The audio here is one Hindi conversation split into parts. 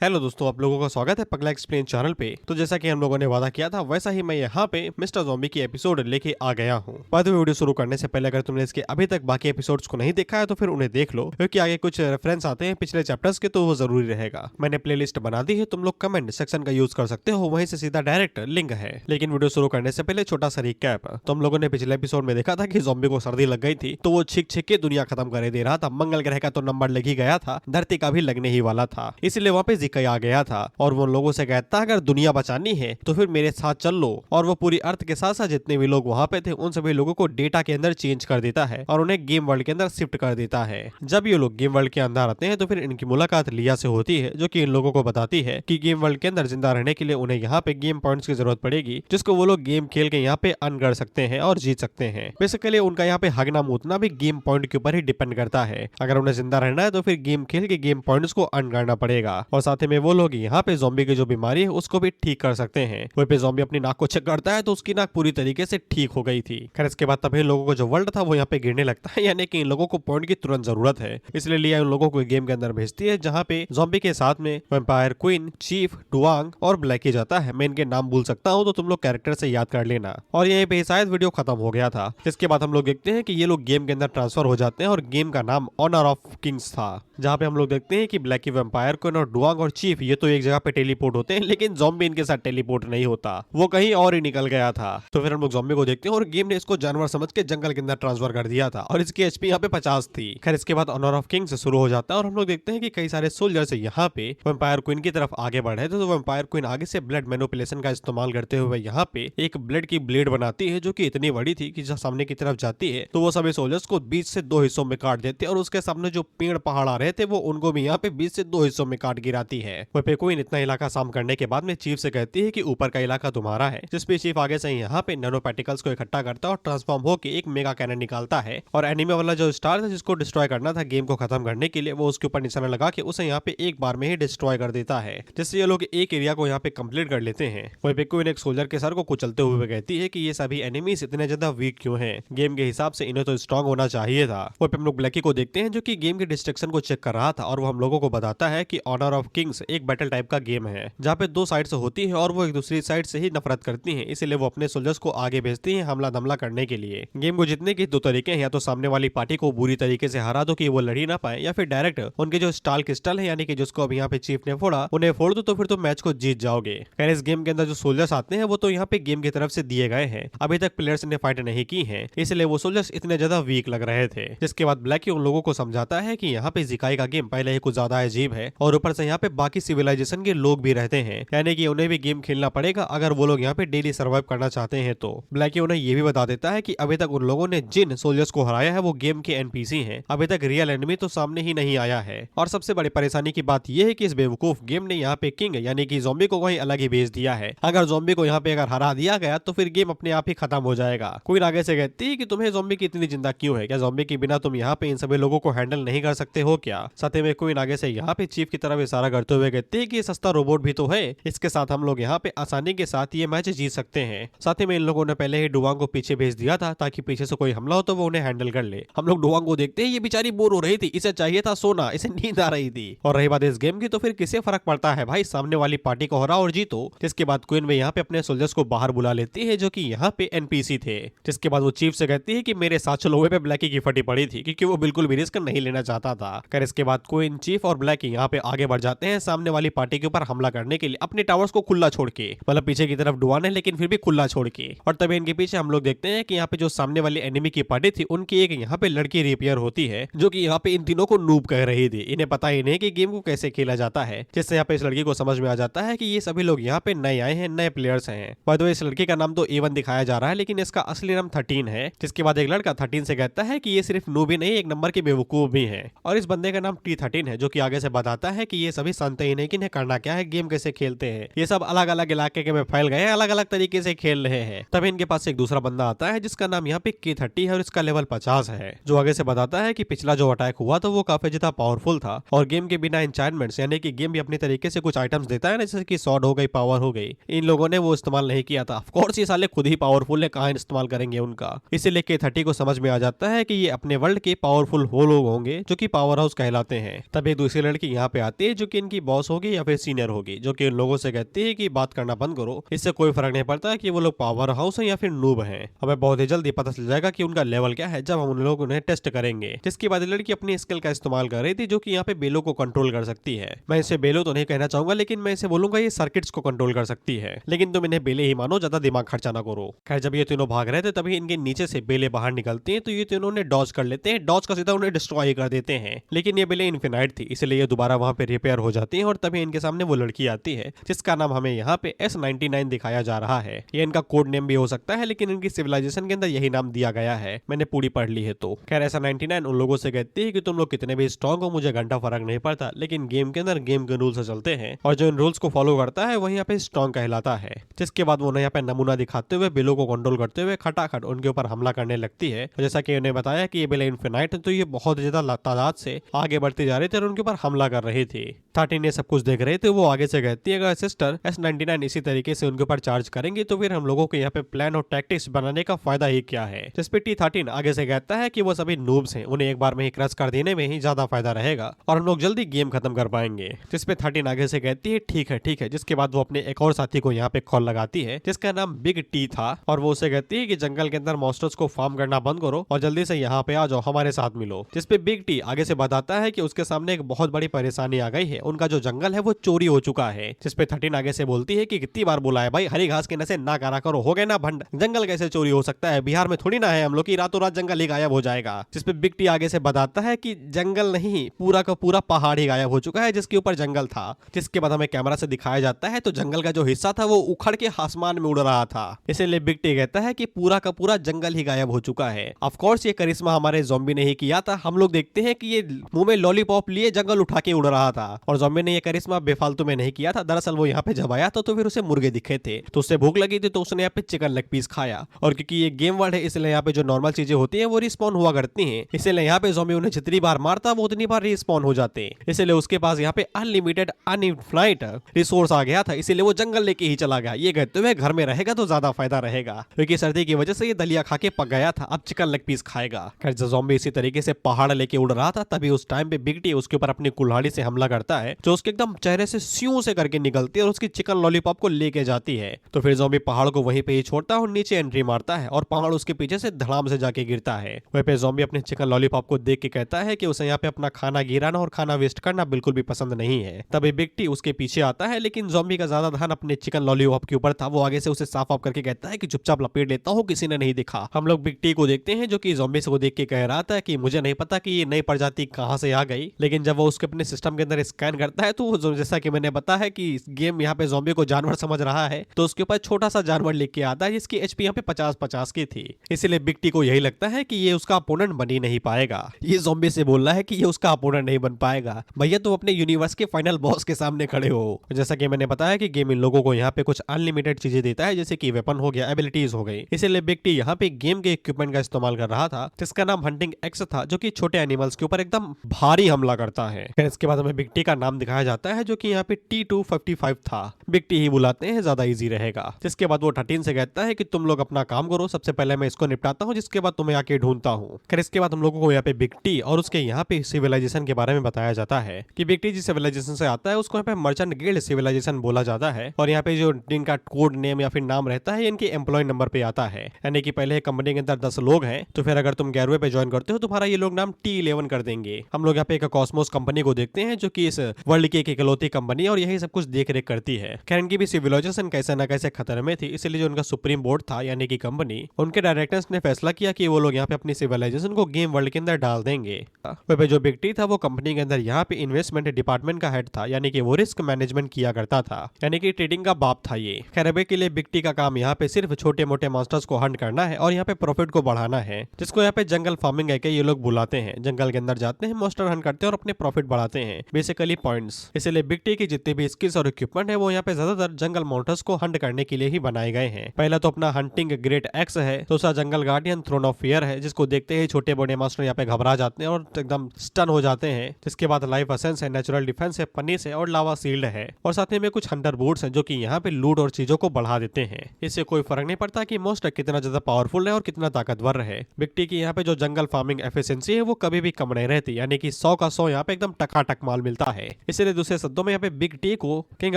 हेलो दोस्तों, आप लोगों का स्वागत है पगला एक्सप्लेन चैनल पे। तो जैसा कि हम लोगों ने वादा किया था वैसा ही मैं यहाँ पे मिस्टर ज़ॉम्बी की एपिसोड लेके आ गया हूँ। बाद में वीडियो शुरू करने से पहले अगर तुमने इसके अभी तक बाकी एपिसोड्स को नहीं देखा है तो फिर उन्हें देख लो, क्योंकि आगे कुछ रेफरेंस आते हैं पिछले चैप्टर्स के, तो वो जरूरी रहेगा। मैंने प्लेलिस्ट बना दी है, तुम लोग कमेंट सेक्शन का यूज कर सकते हो, वहीं से सीधा डायरेक्ट लिंक है। लेकिन वीडियो शुरू करने से पहले छोटा सा रिकैप। तो हम लोगों ने पिछले एपिसोड में देखा था कि ज़ॉम्बी को सर्दी लग गई थी, तो वो छिक छिक के दुनिया खत्म कर दे रहा था। मंगल ग्रह का तो नंबर लग ही गया था, धरती का भी लगने ही वाला था, इसलिए वहाँ पे जिका आ गया था और वो लोगों से कहता अगर दुनिया बचानी है तो फिर मेरे साथ चल लो। और वो पूरी अर्थ के साथ साथ जितने भी लोग वहाँ पे थे उन सभी लोगों को डेटा के अंदर चेंज कर देता है और उन्हें गेम वर्ल्ड के अंदर शिफ्ट कर देता है। जब ये लोग गेम वर्ल्ड के अंदर आते हैं तो फिर इनकी मुलाकात लिया से होती है, जो कि इन लोगों को बताती है कि गेम वर्ल्ड के अंदर जिंदा रहने के लिए उन्हें यहाँ पे गेम पॉइंट्स की जरूरत पड़ेगी, जिसको वो लोग गेम खेल के यहाँ पे अर्न कर सकते हैं और जीत सकते हैं। बेसिकली उनका यहाँ पे हगना मूतना भी गेम पॉइंट के ऊपर ही डिपेंड करता है। अगर उन्हें जिंदा रहना है तो फिर गेम खेल के गेम पॉइंट्स को अर्न करना पड़ेगा। और साथ में वो लोग यहाँ पे ज़ॉम्बी की जो बीमारी है उसको भी ठीक कर सकते हैं। वहीं पे ज़ॉम्बी अपनी नाक को चेक करता है तो उसकी नाक पूरी तरीके से ठीक हो गई थी। खैर इसके बाद तभी इन लोगों को जो वर्ल्ड था वो यहाँ पे गिरने लगता है, यानी कि इन लोगों को पॉइंट की तुरंत जरूरत है। इसलिए लिया इन लोगों को गेम के अंदर भेजती है, जहाँ पे ज़ॉम्बी के साथ में वैम्पायर क्वीन, चीफ, डुआंग और ब्लैकी जाता है। मैं इनके नाम भूल सकता हूँ तो तुम लोग कैरेक्टर से याद कर लेना। और यहीं पे शायद वीडियो खत्म हो गया था। जिसके बाद हम लोग देखते हैं कि ये लोग गेम के अंदर ट्रांसफर हो जाते हैं और गेम का नाम ऑनर ऑफ किंग्स था, जहाँ पे हम लोग देखते हैं कि ब्लैकी, वैम्पायर क्वीन और डुआंग और चीफ ये तो एक जगह पे टेलीपोर्ट होते हैं, लेकिन ज़ॉम्बी इनके साथ टेलीपोर्ट नहीं होता, वो कहीं और ही निकल गया था। तो फिर हम लोग ज़ॉम्बी को देखते हैं और गेम ने इसको जानवर समझ के जंगल के अंदर ट्रांसफर कर दिया था और इसकी एचपी यहाँ पे 50 थी। खैर इसके बाद ऑनर ऑफ किंग्स शुरू हो जाता है और हम लोग देखते हैं कि कई सारे सोल्जर्स यहाँ पे वैम्पायर क्वीन की तरफ आगे बढ़े थे। तो वैम्पायर क्वीन आगे से ब्लड मैनिपुलेशन का इस्तेमाल करते हुए यहाँ पे एक ब्लड की ब्लेड बनाती है, जो कि इतनी बड़ी थी कि जब सामने की तरफ जाती है तो वो सभी सोल्जर्स को 20 से 2 हिस्सों में काट देते हैं और उसके सामने जो पेड़ पहाड़ आ रहे थे वो उनको भी यहाँ पे 20 से 2 हिस्सों में काट गिराती है। वहीं पे क्वीन इतना इलाका साफ करने के बाद में चीफ से कहती है कि ऊपर का इलाका तुम्हारा है, जिसपे चीफ आगे से यहाँ पे नैनो पार्टिकल्स को इकट्ठा करता है और ट्रांसफॉर्म होकर एक मेगा कैनन निकालता है। और एनिमे वाला जो स्टार था जिसको डिस्ट्रॉय करना था गेम को खत्म करने के लिए, वो उसके ऊपर निशाना लगा के उसे यहाँ पे एक बार में ही डिस्ट्रॉय कर देता है, जिससे ये लोग एक एरिया को यहाँ पे कंप्लीट कर लेते हैं। वहीं पे क्वीन एक सोल्जर के सर को कुचलते हुए कहती है कि ये सभी एनिमीज इतने ज्यादा वीक क्यों हैं? गेम के हिसाब से इन्हें तो स्ट्रॉन्ग होना चाहिए था। वहीं पे हम लोग ब्लैकी को देखते हैं जो कि गेम के डिस्ट्रक्शन को चेक कर रहा था और वो हम लोगों को बताता है कि ऑनर ऑफ किंग्स एक बैटल टाइप का गेम है, जहाँ पे 2 साइड से होती है और वो एक दूसरी साइड से ही नफरत करती हैं, इसलिए वो अपने सोल्जर्स को आगे भेजती हैं हमला दमला करने के लिए। गेम को जीतने के 2 तरीके हैं, या तो सामने वाली पार्टी को बुरी तरीके से हरा दो कि वो लड़ी ना पाए, या फिर डायरेक्ट उनके जो स्टाल क्रिस्टल है यानी कि जिसको अब यहाँ पे चीफ ने फोड़ा उन्हें फोड़ दो, तो फिर तो मैच को जीत जाओगे। खैर इस गेम के अंदर जो सोल्जर्स आते हैं वो तो यहाँ पे गेम की तरफ से दिए गए हैं, अभी तक प्लेयर्स ने फाइट नहीं की है, इसलिए वो सोल्जर्स इतने ज्यादा वीक लग रहे थे। जिसके बाद ब्लैकी उन लोगों को समझाता है कि यहाँ पे जिकाई का गेम पहले ही कुछ ज्यादा अजीब है और ऊपर से यहाँ पे बाकी सिविलाइजेशन के लोग भी रहते हैं, यानी कि उन्हें भी गेम खेलना पड़ेगा अगर वो लोग यहाँ पे डेली सर्वाइव करना चाहते हैं। तो ब्लैकी उन्हें ये भी बता देता है कि अभी तक उन लोगों ने जिन सोल्जर्स को हराया है वो गेम के एनपीसी हैं, अभी तक रियल एनिमी तो सामने ही नहीं आया है। और सबसे बड़ी परेशानी की बात यह है कि इस बेवकूफ गेम ने यहाँ पे किंग यानी कि ज़ॉम्बी को वहीं अलग ही भेज दिया है। अगर ज़ॉम्बी को यहाँ पे अगर हरा दिया गया तो फिर गेम अपने आप ही खत्म हो जाएगा। क्वीन आगे से कहती है कि तुम्हें ज़ॉम्बी की इतनी चिंता क्यों है? क्या ज़ॉम्बी के बिना तुम यहाँ पे इन सभी लोगों को हैंडल नहीं कर सकते हो क्या? साथ में क्वीन आगे से यहाँ पे चीफ की तरफ इशारा करते हुए कहती है कि सस्ता रोबोट भी तो है, इसके साथ हम लोग यहाँ पे आसानी के साथ ये मैच जीत सकते हैं। साथ ही में इन लोगों ने पहले ही डुआंग को पीछे भेज दिया था ताकि पीछे से कोई हमला हो तो वो उन्हें हैंडल कर ले। हम लोग डुआंग को देखते हैं, ये बेचारी बोर हो रही थी, इसे चाहिए था सोना, इसे नींद आ रही थी। और रही बात इस गेम की तो फिर किसे फर्क पड़ता है भाई, सामने वाली पार्टी को हराओ और जीतो। जिसके बाद क्वीन में यहाँ पे अपने सोल्जर्स को बाहर बुला लेती है जो कि यहाँ पे एनपीसी थे। जिसके बाद वो चीफ से कहती है कि मेरे साथ चलो, पे ब्लैकी की फटी पड़ी थी क्योंकि वो बिल्कुल भी रिस्क नहीं लेना चाहता था। खैर इसके बाद क्वीन, चीफ और ब्लैकी यहाँ पे आगे बढ़ जाते हैं सामने वाली पार्टी के ऊपर हमला करने के लिए, अपने टावर्स को खुला छोड़ के, मतलब पीछे की तरफ डुआन है लेकिन फिर भी खुला छोड़ के। और तभी इनके पीछे हम लोग देखते हैं कि यहाँ पे जो सामने वाली एनिमी की पार्टी थी उनकी एक यहाँ पे लड़की रिपेयर होती है, जो कि यहाँ पे इन तीनों को नूब कह रही थी। इन्हें पता ही नहीं कि गेम को कैसे खेला जाता है, जिससे यहाँ पे इस लड़की को समझ में आ जाता है कि ये सभी लोग यहाँ पे नए आए हैं, नए प्लेयर्स हैं। बाय द वे इस लड़की का नाम तो A1 दिखाया जा रहा है लेकिन इसका असली नाम 13 है। जिसके बाद एक लड़का 13 से कहता है कि ये सिर्फ नूब ही नहीं, एक नंबर के बेवकूफ भी है। और इस बंदे का नाम T13 है, जो कि आगे से बताता है कि ये सभी जानते ही नहीं कि इन्हें करना क्या है, गेम कैसे खेलते हैं। ये सब अलग अलग इलाके में फैल गए हैं, अलग अलग तरीके से खेल रहे हैं। तभी इनके पास एक दूसरा बंदा आता है जिसका नाम यहाँ पे K30 है और इसका लेवल 50 है, जो आगे से बताता है कि पिछला जो अटैक हुआ था वो काफी ज्यादा पावरफुल था और गेम के बिना एन्चांटमेंट्स यानी कि गेम भी अपनी तरीके से कुछ आइटम्स देता है ना, जैसे कि स्वॉर्ड हो गई, पावर हो गई, इन लोगों ने वो इस्तेमाल नहीं किया था। ऑफ कोर्स ये साले खुद ही पावरफुल है, कहां इस्तेमाल करेंगे उनका। इसीलिए K30 को समझ में आ जाता है कि ये अपने वर्ल्ड के पावरफुल वो लोग होंगे जो कि पावर हाउस कहलाते हैं। तब एक दूसरी लड़की यहाँ पे आती है जो कि इनकी बॉस होगी या फिर सीनियर होगी, जो कि उन लोगों से कहती है कि बात करना बंद करो, इससे कोई फर्क नहीं पड़ता कि वो लोग पावर हाउस है या फिर नूब हैं। हमें बहुत ही जल्दी पता चल जाएगा कि उनका लेवल क्या है जब हम उन लोग उन्हें टेस्ट करेंगे। जिसके बाद लड़की अपनी स्किल का इस्तेमाल कर रही थी जो कि यहाँ पे बेलो को कंट्रोल कर सकती है। मैं इसे बेलो तो नहीं कहना चाहूंगा, लेकिन मैं इसे बोलूंगा ये सर्किट्स को कंट्रोल कर सकती है, लेकिन तुम इन्हें बेले ही मानो, ज्यादा दिमाग खर्चा ना करो। खैर जब ये तीनों भाग रहे थे तभी इनके नीचे से बेले बाहर निकलती हैं, तो ये तीनों ने डॉज कर लेते हैं, डॉज का सीधा उन्हें डिस्ट्रॉय कर देते हैं। लेकिन ये बेले इनफिनाइट थी, इसलिए ये दोबारा वहां पे रिपेयर हो जाती है और तभी इनके सामने वो लड़की आती है जिसका नाम हमें यहाँ पे S99 दिखाया जा रहा है। ये इनका कोड नेम भी हो सकता है, लेकिन इनकी सिविलाइजेशन के अंदर यही नाम दिया गया है, मैंने पूरी पढ़ ली है। तो खैर S99 उन लोगों से कहती है कि तुम लोग कितने भी स्ट्रॉन्ग हो मुझे घंटा फर्क नहीं पड़ता, लेकिन गेम के अंदर गेम के रूल से चलते हैं और जो इन रूल्स को फॉलो करता है वही यहाँ पे स्ट्रॉन्ग कहलाता है। जिसके बाद वो उन्हें यहाँ पे नमूना दिखाते हुए बिलो को कंट्रोल करते हुए खटाखट उनके ऊपर हमला करने लगती है। जैसा कि उन्हें बताया कि ये बिल इन्फिनाइट है, तो ये बहुत ज्यादा तादाद से आगे बढ़ती जा रही थी और उनके ऊपर हमला कर रही थी। 13 ये सब कुछ देख रहे थे, वो आगे से कहती है अगर सिस्टर S99 इसी तरीके से उनके ऊपर चार्ज करेंगे तो फिर हम लोगों को यहाँ पे प्लान और टैक्टिक्स बनाने का फायदा ही क्या है। जिसपे T13 आगे से कहता है कि वो सभी नूब्स हैं, उन्हें एक बार में ही क्रश कर देने में ही ज्यादा फायदा रहेगा और हम लोग जल्दी गेम खत्म कर पाएंगे। जिसपे 13 आगे से कहती है ठीक है ठीक है। जिसके बाद वो अपने एक और साथी को यहाँ पे कॉल लगाती है जिसका नाम बिग टी था और वो उसे कहती है कि जंगल के अंदर मॉन्स्टर्स को फार्म करना बंद करो और जल्दी से यहाँ पे आ जाओ, हमारे साथ मिलो। जिसपे बिग टी आगे से बताता है कि उसके सामने एक बहुत बड़ी परेशानी आ गई है, उनका जो जंगल है वो चोरी हो चुका है। जिसपे 13 आगे से बोलती है कि कितनी बार बोला है भाई, हरी घास के नशे ना करा करो, हो गए ना भंड, जंगल कैसे चोरी हो सकता है, बिहार में थोड़ी ना है हम लोग की रातों रात जंगल ही गायब हो जाएगा। जिसपे बिग टी आगे से बताता है कि जंगल नहीं, पूरा का पूरा पहाड़ ही गायब हो चुका है जिसके ऊपर जंगल था। जिसके बाद हमें कैमरा से दिखाया जाता है तो जंगल का जो हिस्सा था वो उखड़ के आसमान में उड़ रहा था। इसीलिए बिग टी कहता है कि पूरा का पूरा जंगल ही गायब हो चुका है। ऑफ कोर्स ये करिश्मा हमारे ज़ॉम्बी ने ही किया था। हम लोग देखते हैं कि ये मुंह में लॉलीपॉप लिए जंगल उठा के उड़ रहा था और ज़ॉम्बी ने ये करिश्मा बेफालतू में नहीं किया था। दरअसल वो यहाँ पे जब आया तो फिर उसे मुर्गे दिखे थे, तो उससे भूख लगी थी, तो उसने यहाँ पे चिकन लेग पीस खाया। और क्योंकि ये गेम वर्ल्ड है इसलिए यहाँ पे जो नॉर्मल चीजें होती हैं वो रिस्पॉन हुआ करती हैं, इसलिए यहाँ पे ज़ॉम्बी उन्हें जितनी बार मारता वो उतनी बार रिस्पॉन हो जाते हैं। इसलिए उसके पास यहाँ पे अनलिमिटेड अनइनफाइनाइट रिसोर्स आ गया था, इसीलिए वो जंगल लेके ही चला गया। ये कहते हुए घर में रहेगा तो ज्यादा फायदा रहेगा, क्योंकि सर्दी की वजह से ये दलिया खा के पक गया था, अब चिकन लेग पीस खाएगा। खैर ज़ॉम्बी इसी तरीके से पहाड़ लेके उड़ रहा था, तभी उस टाइम पे बिग टी उसके ऊपर अपनी कुल्हाड़ी से हमला करता है जो उसके एकदम चेहरे से स्यू से करके निकलती है और उसकी चिकन लॉलीपॉप को लेके जाती है। तो फिर ज़ॉम्बी पहाड़ को वहीं पे ही छोड़ता है और नीचे एंट्री मारता है और पहाड़ उसके पीछे से धड़ाम से जाके गिरता है। वहीं पे ज़ॉम्बी अपने चिकन लॉलीपॉप को देख के कहता है कि उसे यहाँ पे अपना खाना गिराना और खाना वेस्ट करना बिल्कुल भी पसंद नहीं है। तभी बिग टी उसके पीछे आता है, लेकिन ज़ॉम्बी का ज्यादा ध्यान अपने चिकन लॉलीपॉप के ऊपर था। वो आगे से उसे साफ ऑफ करके कहता है कि चुपचाप लपेट लेता हूँ, किसी ने नहीं देखा। हम लोग बिग टी को देखते हैं जो कि ज़ॉम्बी को देख के कह रहा था कि मुझे नहीं पता कि ये नई प्रजाति कहाँ से आ गई, लेकिन जब वो उसके अपने सिस्टम के अंदर स्कैन करता है तो जैसा कि मैंने बताया है कि गेम यहाँ पे ज़ॉम्बी को जानवर समझ रहा है, तो उसके ऊपर छोटा सा जानवर लिख के आता है जिसकी एचपी यहाँ पे 50-50 की थी। इसलिए बिग टी को यही लगता है कि ये उसका अपोनेंट बन ही नहीं पाएगा। ये ज़ॉम्बी से बोल रहा है कि ये उसका अपोनेंट नहीं बन पाएगा, भैया तुम अपने यूनिवर्स के फाइनल बॉस के सामने खड़े हो। जैसा कि मैंने बताया कि गेम इन लोगों को यहाँ पे कुछ अनलिमिटेड चीजें देता है, जैसे कि वेपन हो गया, एबिलिटीज हो गई। इसीलिए बिग टी यहाँ पे गेम के इक्विपमेंट का इस्तेमाल कर रहा था जिसका नाम हंटिंग एक्स था, जो कि छोटे एनिमल्स के ऊपर एकदम भारी हमला करता है। फिर इसके बाद हमें बिग टी का नाम दिखाया जाता है जो कि यहाँ पे T255 था। बिग टी ही बुलाते हैं, ज्यादा इजी रहेगा। जिसके बाद वो 13 से कहता है कि तुम लोग अपना काम करो, सबसे पहले मैं इसको निपटाता हूँ, जिसके बाद तुम्हें आके ढूंढता हूँ। फिर इसके बाद हम लोगों को यहाँ पे बिग टी और उसके यहाँ पे सिविलाइजेशन के बारे में बताया जाता है कि बिग टी जिस सिविलाइजेशन से आता है उसको यहाँ पे मर्चेंट गिल्ड सिविलाइजेशन बोला जाता है और यहाँ पे जो इनका कोड नेम या फिर नाम रहता है इनके एम्प्लॉय नंबर पे आता है, यानी कि पहले कंपनी के अंदर 10 लोग हैं, तो फिर अगर तुम 11वें पे ज्वाइन करते हो तो तुम्हारा ये लोग नाम T11 कर देंगे। हम लोग यहाँ पे एक कॉस्मोस कंपनी को देखते हैं जो कि इस वर्ल्ड की एक इकलौती कंपनी है और यही सब कुछ देख रेख करती है। खैर इनकी भी सिविलाइजेशन कैसे न कैसे खतरे में थी, इसलिए जो उनका सुप्रीम बोर्ड था यानी कि कंपनी, उनके डायरेक्टर्स ने फैसला किया कि वो लोग यहाँ पे अपनी सिविलाइजेशन को गेम वर्ल्ड के अंदर डाल देंगे। वह पे जो बिग टी था वो कंपनी के अंदर यहाँ पे इन्वेस्टमेंट डिपार्टमेंट का हेड था, यानी कि वो रिस्क मैनेजमेंट किया करता था, यानी कि ट्रेडिंग का बाप था ये। खैर अभी के लिए बिग टी का काम यहाँ पे सिर्फ छोटे मोटे मॉन्स्टर्स को हंट करना है और यहाँ पे प्रॉफिट को बढ़ाना है, जिसको यहाँ पे जंगल फार्मिंग है ये लोग बुलाते हैं। जंगल के अंदर जाते हैं, मॉन्स्टर हंट करते हैं और अपने प्रॉफिट बढ़ाते हैं, बेसिकली पॉइंट्स। इसलिए बिग टी की जितने भी स्किल्स और इक्विपमेंट है वो यहाँ पे ज्यादातर जंगल मॉन्स्टर्स को हंट करने के लिए ही बनाए गए हैं। पहला तो अपना हंटिंग ग्रेट एक्स है, दूसरा जंगल गार्डियन थ्रोन ऑफ फियर है, जिसको देखते ही छोटे बड़े मॉन्स्टर यहाँ पे घबरा जाते हैं और एकदम स्टन हो जाते हैं। जिसके बाद लाइफ एसेंस है, नेचुरल डिफेंस है, पनीस है और लावा सील्ड है, और साथ में कुछ हंटर बूट्स हैं जो कि यहाँ पे लूट और चीजों को बढ़ा देते हैं। इससे कोई फर्क नहीं पड़ता कि मॉन्स्टर कितना ज्यादा पावरफुल है और कितना ताकतवर है। बिग टी की यहाँ पे जो जंगल फार्मिंग एफिशिएंसी है वो कभी भी कम नहीं रहती, यानी यानी कि 100 का 100 यहाँ पे एकदम टकाटक माल मिलता है। इसलिए दूसरे शब्दों में यहाँ पे बिग टी को किंग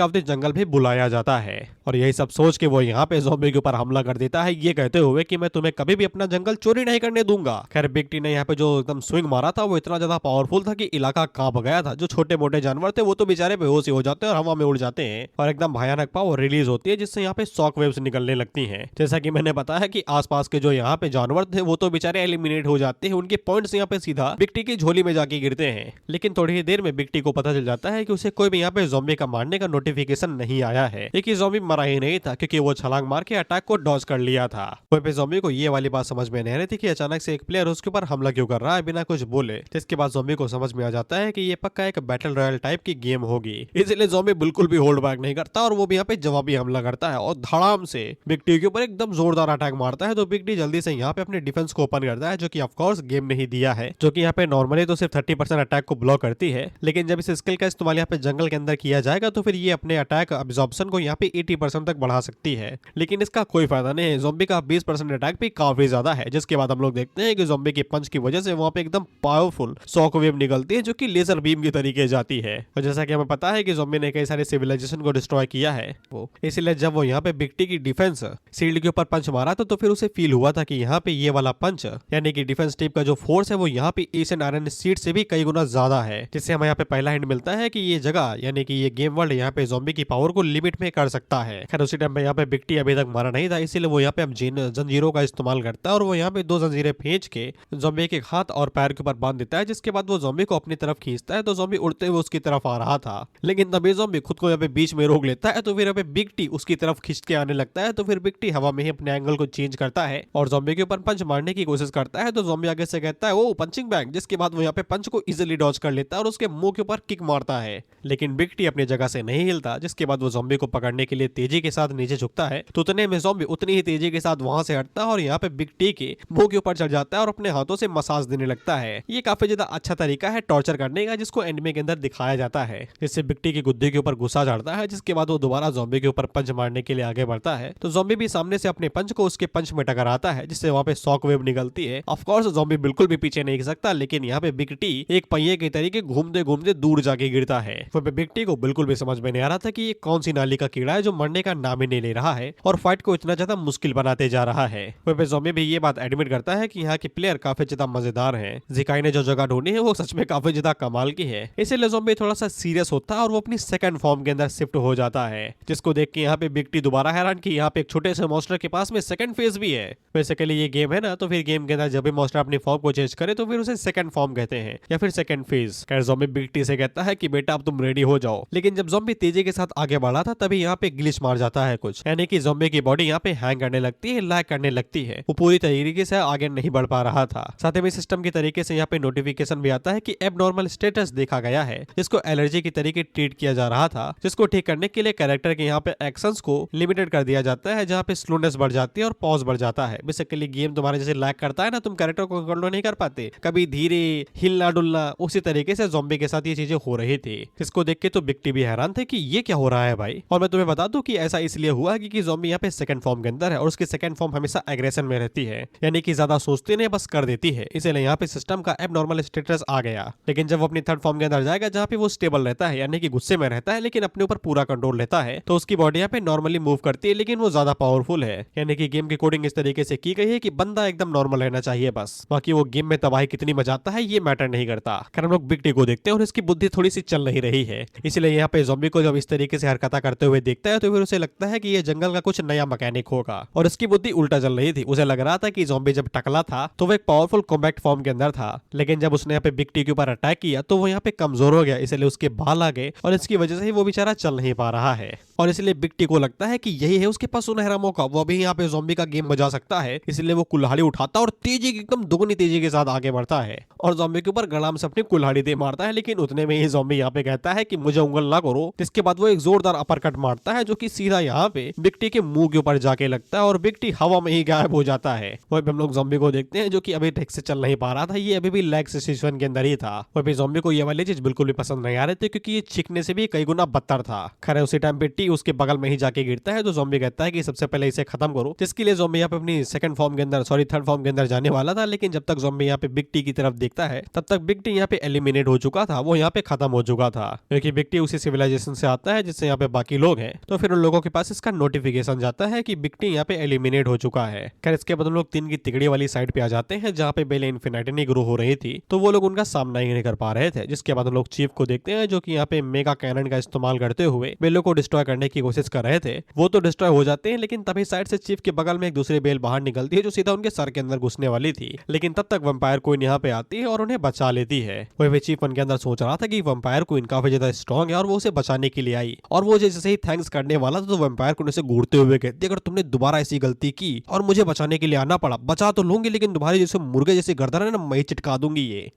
ऑफ द जंगल भी बुलाया जाता है। और यही सब सोच के वो यहाँ पे ज़ॉम्बी के ऊपर हमला कर देता है, ये कहते हुए कि मैं तुम्हें कभी भी अपना जंगल चोरी नहीं करने दूंगा। खैर बिग टी ने यहाँ पे जो एकदम स्विंग मारा था वो इतना ज्यादा पावरफुल था कि इलाका कांप गया था। जो छोटे मोटे जानवर थे वो तो बेचारे बेहोश ही हो जाते हैं और हवा में उड़ जाते हैं और एकदम भयानक पावर रिलीज होती है, जिससे यहाँ पे शॉक वेव्स निकलने लगती हैं। जैसा कि मैंने बताया कि आसपास के जो यहाँ पे जानवर थे वो तो बेचारे एलिमिनेट हो जाते हैं, उनके पॉइंट्स यहाँ पे सीधा बिग टी की झोली में जाके गिरते हैं। लेकिन थोड़ी ही देर में बिग टी को पता चल जाता है कि उसे कोई भी यहाँ पे ज़ॉम्बी का मारने का नोटिफिकेशन नहीं आया है। एक ज़ॉम्बी मरा ही नहीं था क्योंकि वो छलांग मार के अटैक को डॉज कर लिया था। वहीं पे ज़ॉम्बी को ये वाली बात समझ में नहीं आ रही थी कि अचानक से एक प्लेयर उसके ऊपर हमला क्यों कर रहा है बिना कुछ बोले। जिसके बाद ज़ॉम्बी को समझ में आ जाता है कि ये पक्का एक बैटल रॉयल टाइप की गेम होगी, इसलिए ज़ॉम्बी बिल्कुल भी होल्ड बैक नहीं करता और वो भी यहाँ पे जवाबी हमला करता है और धड़ाम से बिग टी के ऊपर एकदम जोरदार अटैक मारता है। तो बिग टी जल्दी से यहाँ पे अपने डिफेंस को ओपन करता है, जो कि ऑफ कोर्स गेम ने ही दिया है, जो कि यहाँ पे नॉर्मली तो सिर्फ 30% अटैक को ब्लॉक करती है, लेकिन जब इस स्किल का इस्तेमाल यहाँ पे जंगल के अंदर किया जाएगा तो फिर ये अपने अटैक अब्जॉर्प्शन को यहाँ पे 80% तक बढ़ा सकती है। लेकिन इसका कोई फायदा नहीं है, ज़ॉम्बी का 20% अटैक भी काफी ज्यादा है। जिसके बाद हम लोग देखते हैं कि ज़ॉम्बी के पंच की वजह से वहाँ पे एकदम पावरफुल शॉक वेव निकलती है, जो कि लेजर बीम की तरीके जाती है। और जैसा कि हमें पता है कि ज़ॉम्बी ने कई सारे सिविलाइजेशन को डिस्ट्रॉय किया है, वो इसलिए जब वो यहाँ पे बिग टी की डिफेंस शील्ड के ऊपर पंच मारा था तो फिर उसे फील हुआ था कि यहाँ पे ये वाला पंच यानी कि डिफेंस टीम का जो फोर्स है वो यहाँ पे एशियन आयरन सीट से भी कई गुना ज्यादा है। जिससे हमें यहाँ पे पहला हिंट मिलता है कि ये जगह यानी कि ये गेम वर्ल्ड यहाँ पे ज़ॉम्बी की पावर को लिमिट में कर सकता है। खैर उसी टाइम पे यहाँ पे बिग टी अभी तक मारा नहीं था, इसीलिए वो यहाँ पे अब जंजीरों का इस्तेमाल करता है और वो यहाँ पे 2 जंजीरें खींच के ज़ॉम्बी के हाथ और पैर के ऊपर बांध देता है। जिसके बाद वो ज़ॉम्बी को अपनी तरफ खींचता है तो ज़ॉम्बी उड़ते हुए उसकी तरफ आ रहा था, लेकिन तभी ज़ॉम्बी खुद को यहाँ पे बीच में रोक लेता है। तो फिर यहाँ पे बिग टी उसकी तरफ खींच के आने लगता है। तो फिर बिग टी हवा में ही अपने एंगल को चेंज करता है और ज़ॉम्बी के ऊपर पंच मारने की कोशिश करता है। तो ज़ॉम्बी आगे से कहता है वो पंचिंग बैग, जिसके बाद वो यहाँ पे पंच को इजीली डॉज कर लेता है और उसके मुंह के ऊपर किक मारता है। लेकिन बिग टी अपनी जगह से नहीं हिलता, जिसके बाद वो ज़ॉम्बी को पकड़ने के लिए तेजी के साथ नीचे झुकता है। तो उतने में ज़ॉम्बी उतनी ही तेजी के साथ वहां से हटता है और यहाँ पे बिग टी के मुंह के ऊपर चढ़ जाता है और अपने हाथों से मसाज देने लगता है। ये काफी ज्यादा अच्छा तरीका है टॉर्चर करने का, जिसको एनिमे के अंदर दिखाया जाता है। जिससे बिग टी की गुद्दी के ऊपर गुस्सा चढ़ता है, जिसके बाद वो दोबारा ज़ॉम्बी के ऊपर पंच मारने के लिए आगे बढ़ता है। तो ज़ॉम्बी भी सामने से अपने पंच को उसके पंच में टकराता है, जिससे वहाँ पे शॉक वेव निकलती है। ऑफ कोर्स ज़ॉम्बी बिल्कुल भी पीछे नहीं सकता, लेकिन यहाँ पे बिग टी एक पहिए के तरीके घूमते घूमते दूर जाके गिरता है। वहाँ पे बिग टी को बिल्कुल भी समझ में नहीं आ रहा था कि ये कौन सी नाली का कीड़ा है जो मरने का नाम ही नहीं ले रहा है और फाइट को इतना ज्यादा मुश्किल बनाते जा रहा है। वहाँ पे ज़ॉम्बी भी ये बात एडमिट करता है कि यहाँ के प्लेयर काफी ज्यादा मजेदार हैं। ज़िकाई ने जो जगह ढूंढी है वो सच में काफी ज्यादा कमाल की है। इसलिए ज़ॉम्बी थोड़ा सा सीरियस होता है और वो अपनी सेकंड फॉर्म के अंदर शिफ्ट हो जाता है, जिसको देख के यहाँ पे बिग टी दोबारा हैरान कि यहाँ पे एक छोटे से मॉन्स्टर के पास में सेकंड फेज भी है। बेसिकली ये गेम है ना, तो फिर गेम के अंदर जब भी मॉन्स्टर अपनी फॉर्म को चेंज करे तो फिर उसे सेकंड फॉर्म कहते हैं या फिर सेकंड फेज। खैर ज़ॉम्बी बिग टी से कहता है कि बेटा अब तुम रेडी हो जाओ। लेकिन जब ज़ॉम्बी तेजी के साथ आगे बढ़ा था तभी यहाँ पे ग्लिच मार जाता है कुछ, यानी कि ज़ॉम्बी की बॉडी यहाँ पे हैंग करने लगती है, लैग करने लगती है। वो पूरी तरीके से आगे नहीं बढ़ पा रहा था। साथ ही में सिस्टम की तरीके से यहाँ पे नोटिफिकेशन भी आता है कि एबनॉर्मल स्टेटस देखा गया है, जिसको एलर्जी की तरीके ट्रीट किया जा रहा था, जिसको ठीक करने के लिए कैरेक्टर के यहाँ पे एक्शंस को लिमिटेड कर दिया जाता है, जहाँ पे स्लोनेस बढ़ जाती है और पॉज बढ़ जाता है। बेसिकली गेम तुम्हारे जैसे लैग करता है ना, तुम कैरेक्टर को कंट्रोल नहीं कर पाते, कभी धीरे हिलना डुलना, उसी तरीके से ज़ॉम्बी के साथ ये चीजें हो रही थी। जिसको देख के तो बिग टी भी हैरान थे कि ये क्या हो रहा है भाई। और मैं तुम्हें बता दूं कि ऐसा इसलिए हुआ क्योंकि ज़ॉम्बी यहाँ पे सेकंड फॉर्म के अंदर है और उसकी सेकंड फॉर्म हमेशा एग्रेशन में रहती है, यानी कि ज्यादा सोचती नहीं बस कर देती है। इसलिए यहाँ पे सिस्टम का एबनॉर्मल स्टेटस आ गया। लेकिन जब वो अपनी थर्ड फॉर्म के अंदर जाएगा जहाँ पे वो स्टेबल रहता है, यानी कि गुस्से में रहता है लेकिन अपने ऊपर पूरा कंट्रोल लेता है, तो उसकी बॉडी यहाँ पे नॉर्मली मूव करती है, लेकिन वो ज्यादा पावरफुल है। यानी कि गेम की कोडिंग इस तरीके से की गई है कि बंदा एकदम नॉर्मल रहना चाहिए बस, बाकी वो गेम में तबाही कितनी मचाता है ये मैटर नहीं करता। खैर हम लोग बिग टी को देखते हैं और इसकी बुद्धि थोड़ी सी चल नहीं रही है, इसलिए यहाँ पे ज़ॉम्बी को जब इस तरीके से हरकत करते हुए देखता है तो फिर उसे लगता है कि ये जंगल का कुछ नया मैकेनिक होगा। और इसकी बुद्धि उल्टा चल रही थी। उसे लग रहा था कि ज़ॉम्बी जब टकला था तो वो एक पावरफुल कॉम्बैक्ट फॉर्म के अंदर था, लेकिन जब उसने यहाँ पे बिग टी के ऊपर अटैक किया तो वो यहाँ पे कमजोर हो गया, इसलिए उसके बाल आ गए और इसकी वजह से ही वो बेचारा चल नहीं पा रहा है। और इसलिए बिग टी को लगता है कि यही है उसके पास सुनहरा मौका, वो भी यहाँ पे ज़ॉम्बी का गेम बजा सकता है। इसलिए वो कुल्हाड़ी उठाता और तेजी एकदम दुगनी तेजी के साथ आगे बढ़ता है और ज़ॉम्बी के ऊपर गड़ाम से अपनी कुल्हाड़ी दे मारता है। लेकिन उतने में ही ज़ॉम्बी यहाँ पे कहता है कि मुझे उंगल ना करो। जिसके बाद वो एक जोरदार अपरकट मारता है जो कि सीधा यहाँ पे बिग टी के मुंह के ऊपर जाके लगता है और बिग टी हवा में ही गायब हो जाता है। वहीं पे हम लोग ज़ॉम्बी को देखते हैं जो कि अभी ठीक से चल नहीं पा रहा था, ये अभी भी लैग सिचुएशन के अंदर ही था। वहीं पे ज़ॉम्बी को ये वाली चीज बिल्कुल भी पसंद नहीं आ रही थी क्योंकि ये चीखने से भी कई गुना बदतर था। खैर उसी टाइम पे टी उसके बगल में ही जाके गिरता है तो ज़ॉम्बी कहता है कि सबसे पहले इसे खत्म करो, जिसके लिए ज़ॉम्बी यहाँ पे अपनी सेकंड फॉर्म के अंदर थर्ड फॉर्म के अंदर जाने वाला था। लेकिन जब तक ज़ॉम्बी यहाँ पे बिग टी की तरफ देखता है तब तक बिग टी यहाँ पे एलिमिनेट हो चुका था, वो यहाँ पे खत्म हो चुका था, क्योंकि बिग टी उसी सिविलाइजेशन से आता है जिससे यहाँ पे बाकी लोग हैं। तो फिर उन लोगों के पास इसका नोटिफिकेशन जाता है कि बिग टी यहाँ पे एलिमिनेट हो चुका है। खैर इसके बाद हम लोग 3 की तिगड़ी वाली साइड पे आ जाते हैं, जहाँ पे बेले इन्फिनिटी ग्रो हो रही थी, तो वो लोग उनका सामना ही नहीं कर पा रहे थे। जिसके बाद हम लोग चीफ को देखते हैं, जो कि यहाँ पे मेगा कैनन का इस्तेमाल करते हुए बेलों को डिस्ट्रॉय करने की कोशिश कर रहे थे। वो तो डिस्ट्रॉय हो जाते हैं, लेकिन तभी साइड से चीफ के बगल में एक दूसरी बेल बाहर निकलती है, जो सीधा उनके सर के अंदर घुसने वाली थी। लेकिन तब तक वंपायर क्वीन यहाँ पे आती है और उन्हें बचा लेती है। वही चीफ उनके अंदर सोच रहा था कि वंपायर क्वीन काफी ज्यादा स्ट्रॉन्ग है और वो उसे बचाने के लिए आई, और वो जैसे ही थैंक्स करने वाला था तो वंपायर क्वीन उसे घूरते हुए कहती है, अगर तुमने दोबारा ऐसी गलती की और मुझे बचाने के लिए आना पड़ा, बचा तो लूंगी लेकिन तुम्हारी जैसे मुर्गे जैसे गर्दन है ना, मैं ही चिटका दूंगी ये।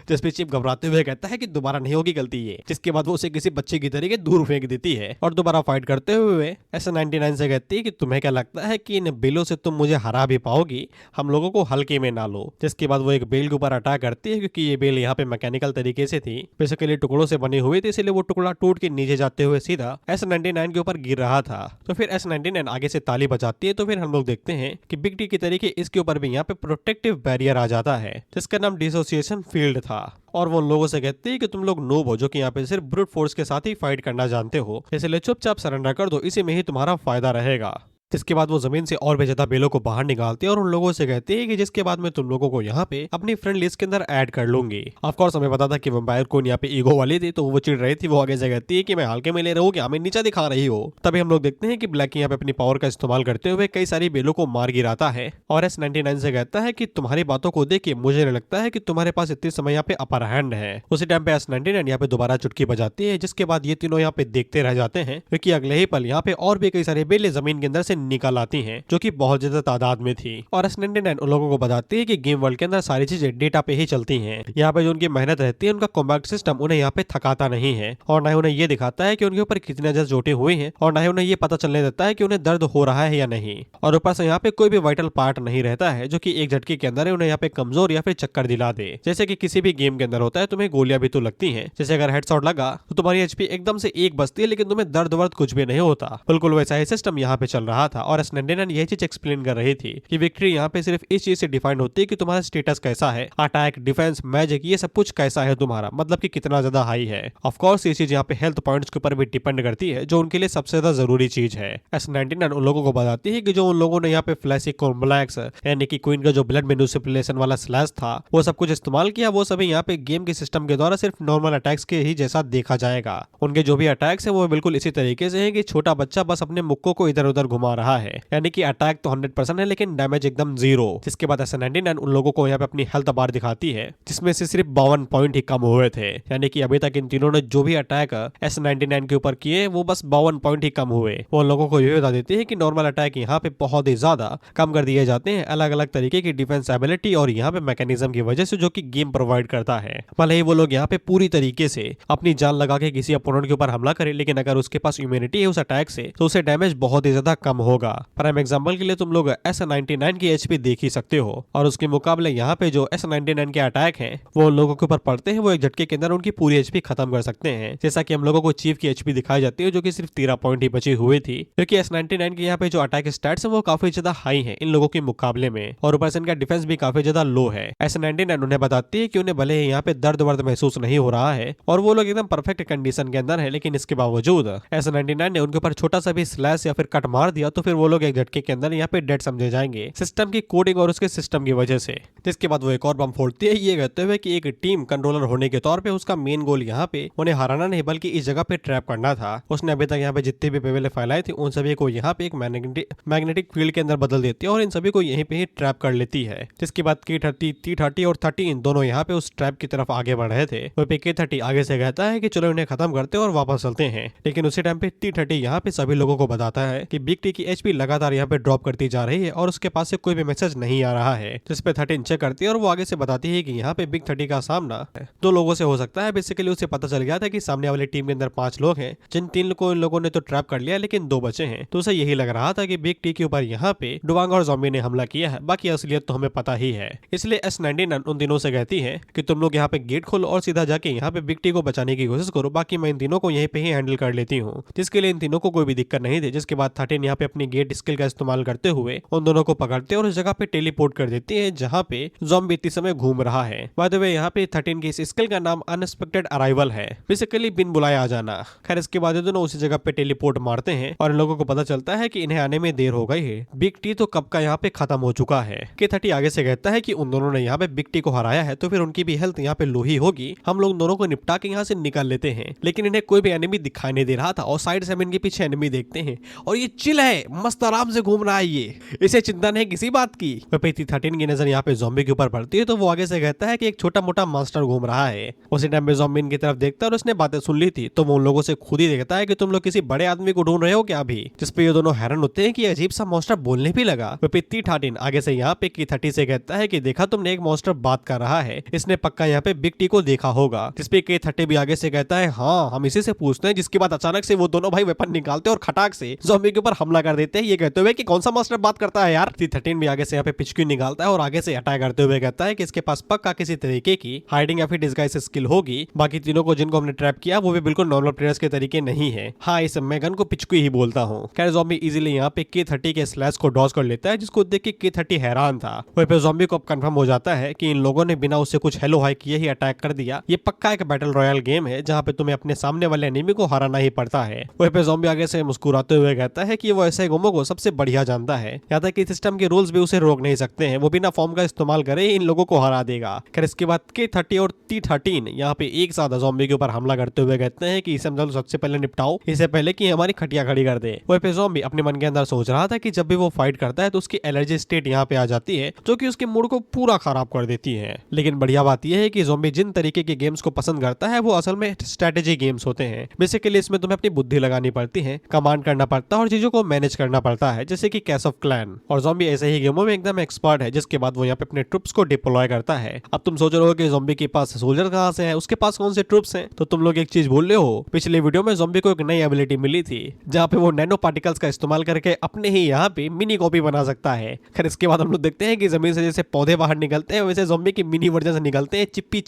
जिस पे चीफ घबराते हुए कहता है कि दोबारा नहीं होगी गलती ये। जिसके बाद वो उसे किसी बच्चे की तरीके दूर फेंक देती है और दोबारा फाइट करते हुए S99 से कहती है कि तुम्हें क्या लगता है कि इन बेलों से तुम मुझे हरा भी पाओगी, हम लोगों को हल्के में ना लो। जिसके बाद वो एक बेल के ऊपर अटैक करती है, क्योंकि ये बेल यहाँ पे मैकेनिकल तरीके से थी, बेसिकली टुकड़ों से बनी हुई थी, इसलिए वो टुकड़ा टूट के नीचे जाते हुए सीधा S99 के ऊपर गिर रहा था। तो फिर S99 आगे से ताली बजाती है। तो फिर हम लोग देखते हैं कि बिग टी की तरीके इसके ऊपर भी यहाँ पे प्रोटेक्टिव बैरियर आ जाता है, जिसका नाम डिसोसिएशन फील्ड था। और वो उन लोगों से कहते हैं कि तुम लोग नूब हो, जो कि यहाँ पे सिर्फ ब्रूट फोर्स के साथ ही फाइट करना जानते हो, इसलिए चुपचाप सरेंडर कर दो, इसी में ही तुम्हारा फायदा रहेगा। इसके बाद वो जमीन से और भी ज्यादा बेलों को बाहर निकालती है और उन लोगों से कहती है कि जिसके बाद मैं तुम लोगों को यहाँ पे अपनी फ्रेंड लिस्ट के अंदर ऐड कर लूंगी। ऑफ कोर्स हमें पता था कि वंपायर को यहाँ पे ईगो वाली थी, तो वो चिढ़ रही थी। वो आगे से कहती है कि मैं हल्के में ले रहा हूँ, क्या हमें नीचा दिखा रही हो। तभी हम लोग देखते हैं कि ब्लैक यहाँ पे अपनी पावर का इस्तेमाल करते हुए कई सारी बेलों को मार गिराता है और S99 से कहता है कि तुम्हारी बातों को देख के मुझे नहीं लगता है कि तुम्हारे पास इतने समय यहाँ पे अपर हैंड है। उसी टाइम पे S99 यहाँ पे दोबारा चुटकी बजाती है, जिसके बाद ये तीनों यहाँ पे देखते रह जाते हैं, क्योंकि अगले ही पल यहाँ पे और भी कई सारे बेले जमीन के अंदर से निकल आती हैं, जो कि बहुत ज्यादा तादाद में थी। और S99 उन लोगों को बताती है कि गेम वर्ल्ड के अंदर सारी चीजें डेटा पे ही चलती हैं। यहाँ पे जो उनकी मेहनत रहती है, उनका कॉम्बैट सिस्टम उन्हें यहाँ पे थकाता नहीं है, और न ही उन्हें ये दिखाता है कि उनके ऊपर कितने ज्यादा चोटें हुई हैं, और न ही उन्हें ये पता चलने देता है कि उन्हें दर्द हो रहा है या नहीं। और ऊपर से यहाँ पे कोई भी वाइटल पार्ट नहीं रहता है, जो कि एक झटके के अंदर उन्हें यहाँ पे कमजोर या फिर चक्कर दिला दे। जैसे कि किसी भी गेम के अंदर होता है, तुम्हें गोलियां भी तो लगती हैं, जैसे अगर हेडशॉट लगा तो तुम्हारी HP एकदम से 1 बचती है, लेकिन तुम्हें दर्द वर्द कुछ भी नहीं होता। बिल्कुल वैसा ही सिस्टम यहाँ पे चल रहा था, और S99 यही चीज एक्सप्लेन कर रही थी कि विक्ट्री यहाँ पे सिर्फ इस चीज से डिफाइन होती है कि तुम्हारा स्टेटस कैसा है, अटैक, डिफेंस, मैजिक, ये सब कुछ कैसा है तुम्हारा, मतलब कि कितना ज्यादा हाई है। ऑफ कोर्स ये चीज यहाँ पे हेल्थ पॉइंट्स के ऊपर भी डिपेंड करती है, जो उनके लिए सबसे ज्यादा जरूरी चीज है। S99 उन लोगों को बताती है कि जो उन लोगों ने यहाँ पे फ्लैशी कॉम्प्लेक्स यानी कि क्वीन का जो ब्लड मैनिपुलेशन वाला स्लैश था, वो सब कुछ इस्तेमाल किया, वो सभी यहाँ पे गेम के सिस्टम के द्वारा सिर्फ नॉर्मल अटैक्स के ही जैसा देखा जाएगा। उनके जो भी अटैक्स है वो बिल्कुल इसी तरीके से है कि छोटा बच्चा बस अपने मुक्कों को इधर उधर घुमा रहा है, यानी कि अटैक तो 100% है लेकिन डैमेज एकदम 0। जिसके बाद S99 उन लोगों को यहाँ पे अपनी हेल्थ बार दिखाती है, जिसमें से सिर्फ 52 पॉइंट ही कम हुए थे, यानी कि अभी तक इन तीनों ने जो भी अटैक S99 के ऊपर किए वो बस 52 पॉइंट ही कम हुए। वो उन लोगों को ये बता देती है कि नॉर्मल अटैक यहाँ पे बहुत ही ज्यादा कम कर दिए जाते हैं, अलग अलग तरीके की डिफेंस एबिलिटी और यहाँ पे मैकेनिज्म की वजह से, जो कि गेम प्रोवाइड करता है। भले ही वो लोग यहाँ पे पूरी तरीके से अपनी जान लगा के किसी अपोनेंट के ऊपर हमला करे, लेकिन अगर उसके पास इम्यूनिटी है उस अटैक से, तो उसे डैमेज बहुत ही ज्यादा कम होगा। प्राइम एग्जांपल के लिए तुम लोग S99 की HP देख ही सकते हो, और उसके मुकाबले यहाँ पे जो S99 के अटैक हैं वो उन लोगों के ऊपर पड़ते हैं, वो एक झटके के अंदर उनकी पूरी HP खत्म कर सकते हैं। जैसा कि हम लोगों को चीफ की HP दिखाई जाती है, जो कि सिर्फ 13 पॉइंट ही बची हुई थी, क्योंकि S99 के यहाँ पे जो अटैक स्टैट्स है वो काफी ज्यादा हाई है इन लोगों के मुकाबले में, और ऊपर से इनका डिफेंस भी काफी ज्यादा लो है। S99 उन्हें बताती है कि उन्हें भले ही यहाँ पे दर्द वर्द महसूस नहीं हो रहा है और वो लोग एकदम परफेक्ट कंडीशन के अंदर है, लेकिन इसके बावजूद S99 ने उनके ऊपर छोटा सा भी स्लैश या फिर कट मार दिया तो फिर वो लोग एक झटके के अंदर यहाँ पे डेड समझे जाएंगे, सिस्टम की कोडिंग और उसके सिस्टम की वजह से। जिसके बाद वो एक और बम फोड़ती है, ये कहते हुए कि एक टीम कंट्रोलर होने के तौर पे उसका मेन गोल यहाँ पे उन्हें हराना नहीं बल्कि इस जगह पे ट्रैप करना था। उसने अभी तक यहाँ पे जितने भी पेवेले फैलाए थे उन सभी को यहाँ पे एक मैग्नेटिक फील्ड के अंदर बदल देती है और इन सभी को यहीं पे ही ट्रैप कर लेती है। जिसके बाद K30, T30 और 13 दोनों यहाँ पे उस ट्रैप की तरफ आगे बढ़ रहे थे। वहीं पे K30 आगे से कहता है कि चलो इन्हें खत्म करते हैं और वापस चलते हैं, लेकिन उसी टाइम पे T30 यहाँ पे सभी लोगों को बताता है कि बिग टी की HP लगातार यहाँ पे ड्रॉप करती जा रही है और उसके पास से कोई भी मैसेज नहीं आ रहा है। जिस पे 13 चेक करती है और वो आगे से बताती है कि यहाँ पे बिग 30 का सामना 2 लोगों से हो सकता है। बेसिकली उसे पता चल गया था कि सामने वाली टीम के अंदर 5 लोग हैं, जिन 3 को इन लोगों ने तो ट्रैप कर लिया लेकिन 2 बचे हैं। तो उसे यही लग रहा था कि बिग टी के ऊपर यहाँ पे डुवांग और ज़ॉम्बी ने हमला किया है, बाकी असलियत तो हमें पता ही है। इसलिए S99 उन दिनों से कहती है कि तुम लोग यहाँ पे गेट खोलो और सीधा जाके यहाँ पे बिग टी को बचाने की कोशिश करो, बाकी मैं इन तीनों को यहीं पे ही हैंडल कर लेती हूँ। जिसके लिए इन तीनों को कोई भी दिक्कत नहीं थी। जिसके बाद 13 यहाँ पे अपनी गेट स्किल का इस्तेमाल करते हुए उन दोनों को पकड़ते हैं और उस जगह पे टेलीपोर्ट कर देती है जहाँ पे ज़ॉम्बी इतनी समय घूम रहा है। बाय द वे यहाँ पे 13 की इस स्किल का नाम अनएक्सपेक्टेड अराइवल है, बेसिकली बिन बुलाए आ जाना। खैर इसके बाद ये दोनों उसी जगह पे टेलीपोर्ट मारते हैं और इन लोगों को पता चलता है कि इन्हें आने में देर हो गई है। बिग टी तो कब का यहाँ पे खत्म हो चुका है। K30 आगे से कहता है कि उन दोनों ने यहाँ पे बिग टी को हराया है तो फिर उनकी भी हेल्थ यहाँ पे लो ही होगी, हम लोग दोनों को निपटा के यहाँ से निकाल लेते हैं। लेकिन इन्हें कोई भी एनिमी दिखाई नहीं दे रहा था और साइड से हम इनके पीछे एनिमी देखते हैं और ये चिल है, मस्त आराम से घूम रहा है, ये इसे चिंता नहीं किसी बात की। 13 की नजर यहाँ पे ज़ॉम्बी के ऊपर पड़ती है तो वो आगे से कहता है कि एक छोटा मोटा मास्टर घूम रहा है। उसी टाइम पे ज़ॉम्बी इनकी तरफ देखता है और उसने बातें सुन ली थी तो वो उन लोगों से खुद ही देखता है कि तुम लोग किसी बड़े आदमी को ढूंढ रहे हो क्या अभी, जिसपे ये दोनों हैरान होते हैं कि अजीब सा मॉन्स्टर बोलने भी लगा। 13 आगे से यहाँ पे K30 से कहता है कि देखा तुमने, एक मॉन्स्टर बात कर रहा है, इसने पक्का यहाँ पे बिग टी को देखा होगा। जिसपे K30 भी आगे से कहता है हाँ हम इसी से पूछते हैं, जिसके बाद अचानक से वो दोनों भाई वेपन निकालते और खटाक से ज़ॉम्बी के ऊपर हमला कर देते हैं, ये कहते हुए कि कौन सा मास्टर बात करता है यार। 13 भी आगे से यहाँ पे पिचक्यू निकालता है और आगे से अटैक करते हुए कहता है कि इसके पास पक्का किसी तरीके की हाइडिंग या फिर डिस्गाइज स्किल होगी। बाकी तीनों को जिनको हमने ट्रैप किया वो भी बिल्कुल नॉर्मल प्लेयर्स के तरीके नहीं है। हाँ इस मैं गन को पिचक्यू ही बोलता हूँ। खैर ज़ॉम्बी इजीली यहाँ पे K30 के स्लैश को डॉज कर लेता है, जिसको देख के K30 हैरान था। वहीं पे ज़ॉम्बी को अब कंफर्म हो जाता है कि इन लोगों ने बिना उससे कुछ हेलो हाई किए ही अटैक कर दिया। ये पक्का एक बैटल रॉयल गेम है जहाँ पे तुम्हें अपने सामने वाले एनिमी को हराना ही पड़ता है। वहीं पे ज़ॉम्बी आगे से मुस्कुराते हुए कहता है कि वो ऐसे गेमों को सबसे बढ़िया जानता है, यहाँ तक कि सिस्टम के रूल्स भी उसे रोक नहीं सकते हैं, वो बिना फॉर्म का इस्तेमाल करे इन लोगों को हरा देगा। खैर इसके बाद K30 और T13 यहाँ पे एक साथ ज़ॉम्बी के ऊपर हमला करते हुए कहते हैं कि इसे हम सबसे पहले निपटाओ, इससे पहले कि हमारी खटिया खड़ी कर दे। वहीं पे ज़ॉम्बी अपने मन के अंदर सोच रहा था कि जब भी वो फाइट करता है तो उसकी एलर्जी स्टेट यहाँ पे आ जाती है जो कि उसके मूड को पूरा खराब कर देती है। लेकिन बढ़िया बात यह है कि ज़ॉम्बी जिन तरीके के गेम्स को पसंद करता है वो असल में स्ट्रेटेजी गेम्स होते हैं। बेसिकली इसमें तुम्हें अपनी बुद्धि लगानी पड़ती है, कमांड करना पड़ता है और चीजों को मैनेज करना पड़ता है, जैसे कि कैश ऑफ क्लैन। और ज़ॉम्बी ऐसे ही गेमों में एकदम एक्सपर्ट है, जिसके बाद वो यहाँ पे अपने ट्रुप्स को डिप्लॉय करता है। अब तुम सोच रहे हो कि ज़ॉम्बी के पास सोल्जर कहाँ से है, उसके पास कौन से ट्रुप्स हैं, तो तुम लोग एक चीज भूल रहे हो, पिछले वीडियो में ज़ॉम्बी को एक नई एबिलिटी मिली थी जहाँ पे वो नैनो पार्टिकल्स का इस्तेमाल करके अपने ही यहाँ पे मिनी कॉपी बना सकता है। खैर इसके बाद हम लोग देखते हैं कि जमीन से जैसे पौधे बाहर निकलते हैं वैसे ज़ॉम्बी की मिनी वर्जन से निकलते हैं चिप्पी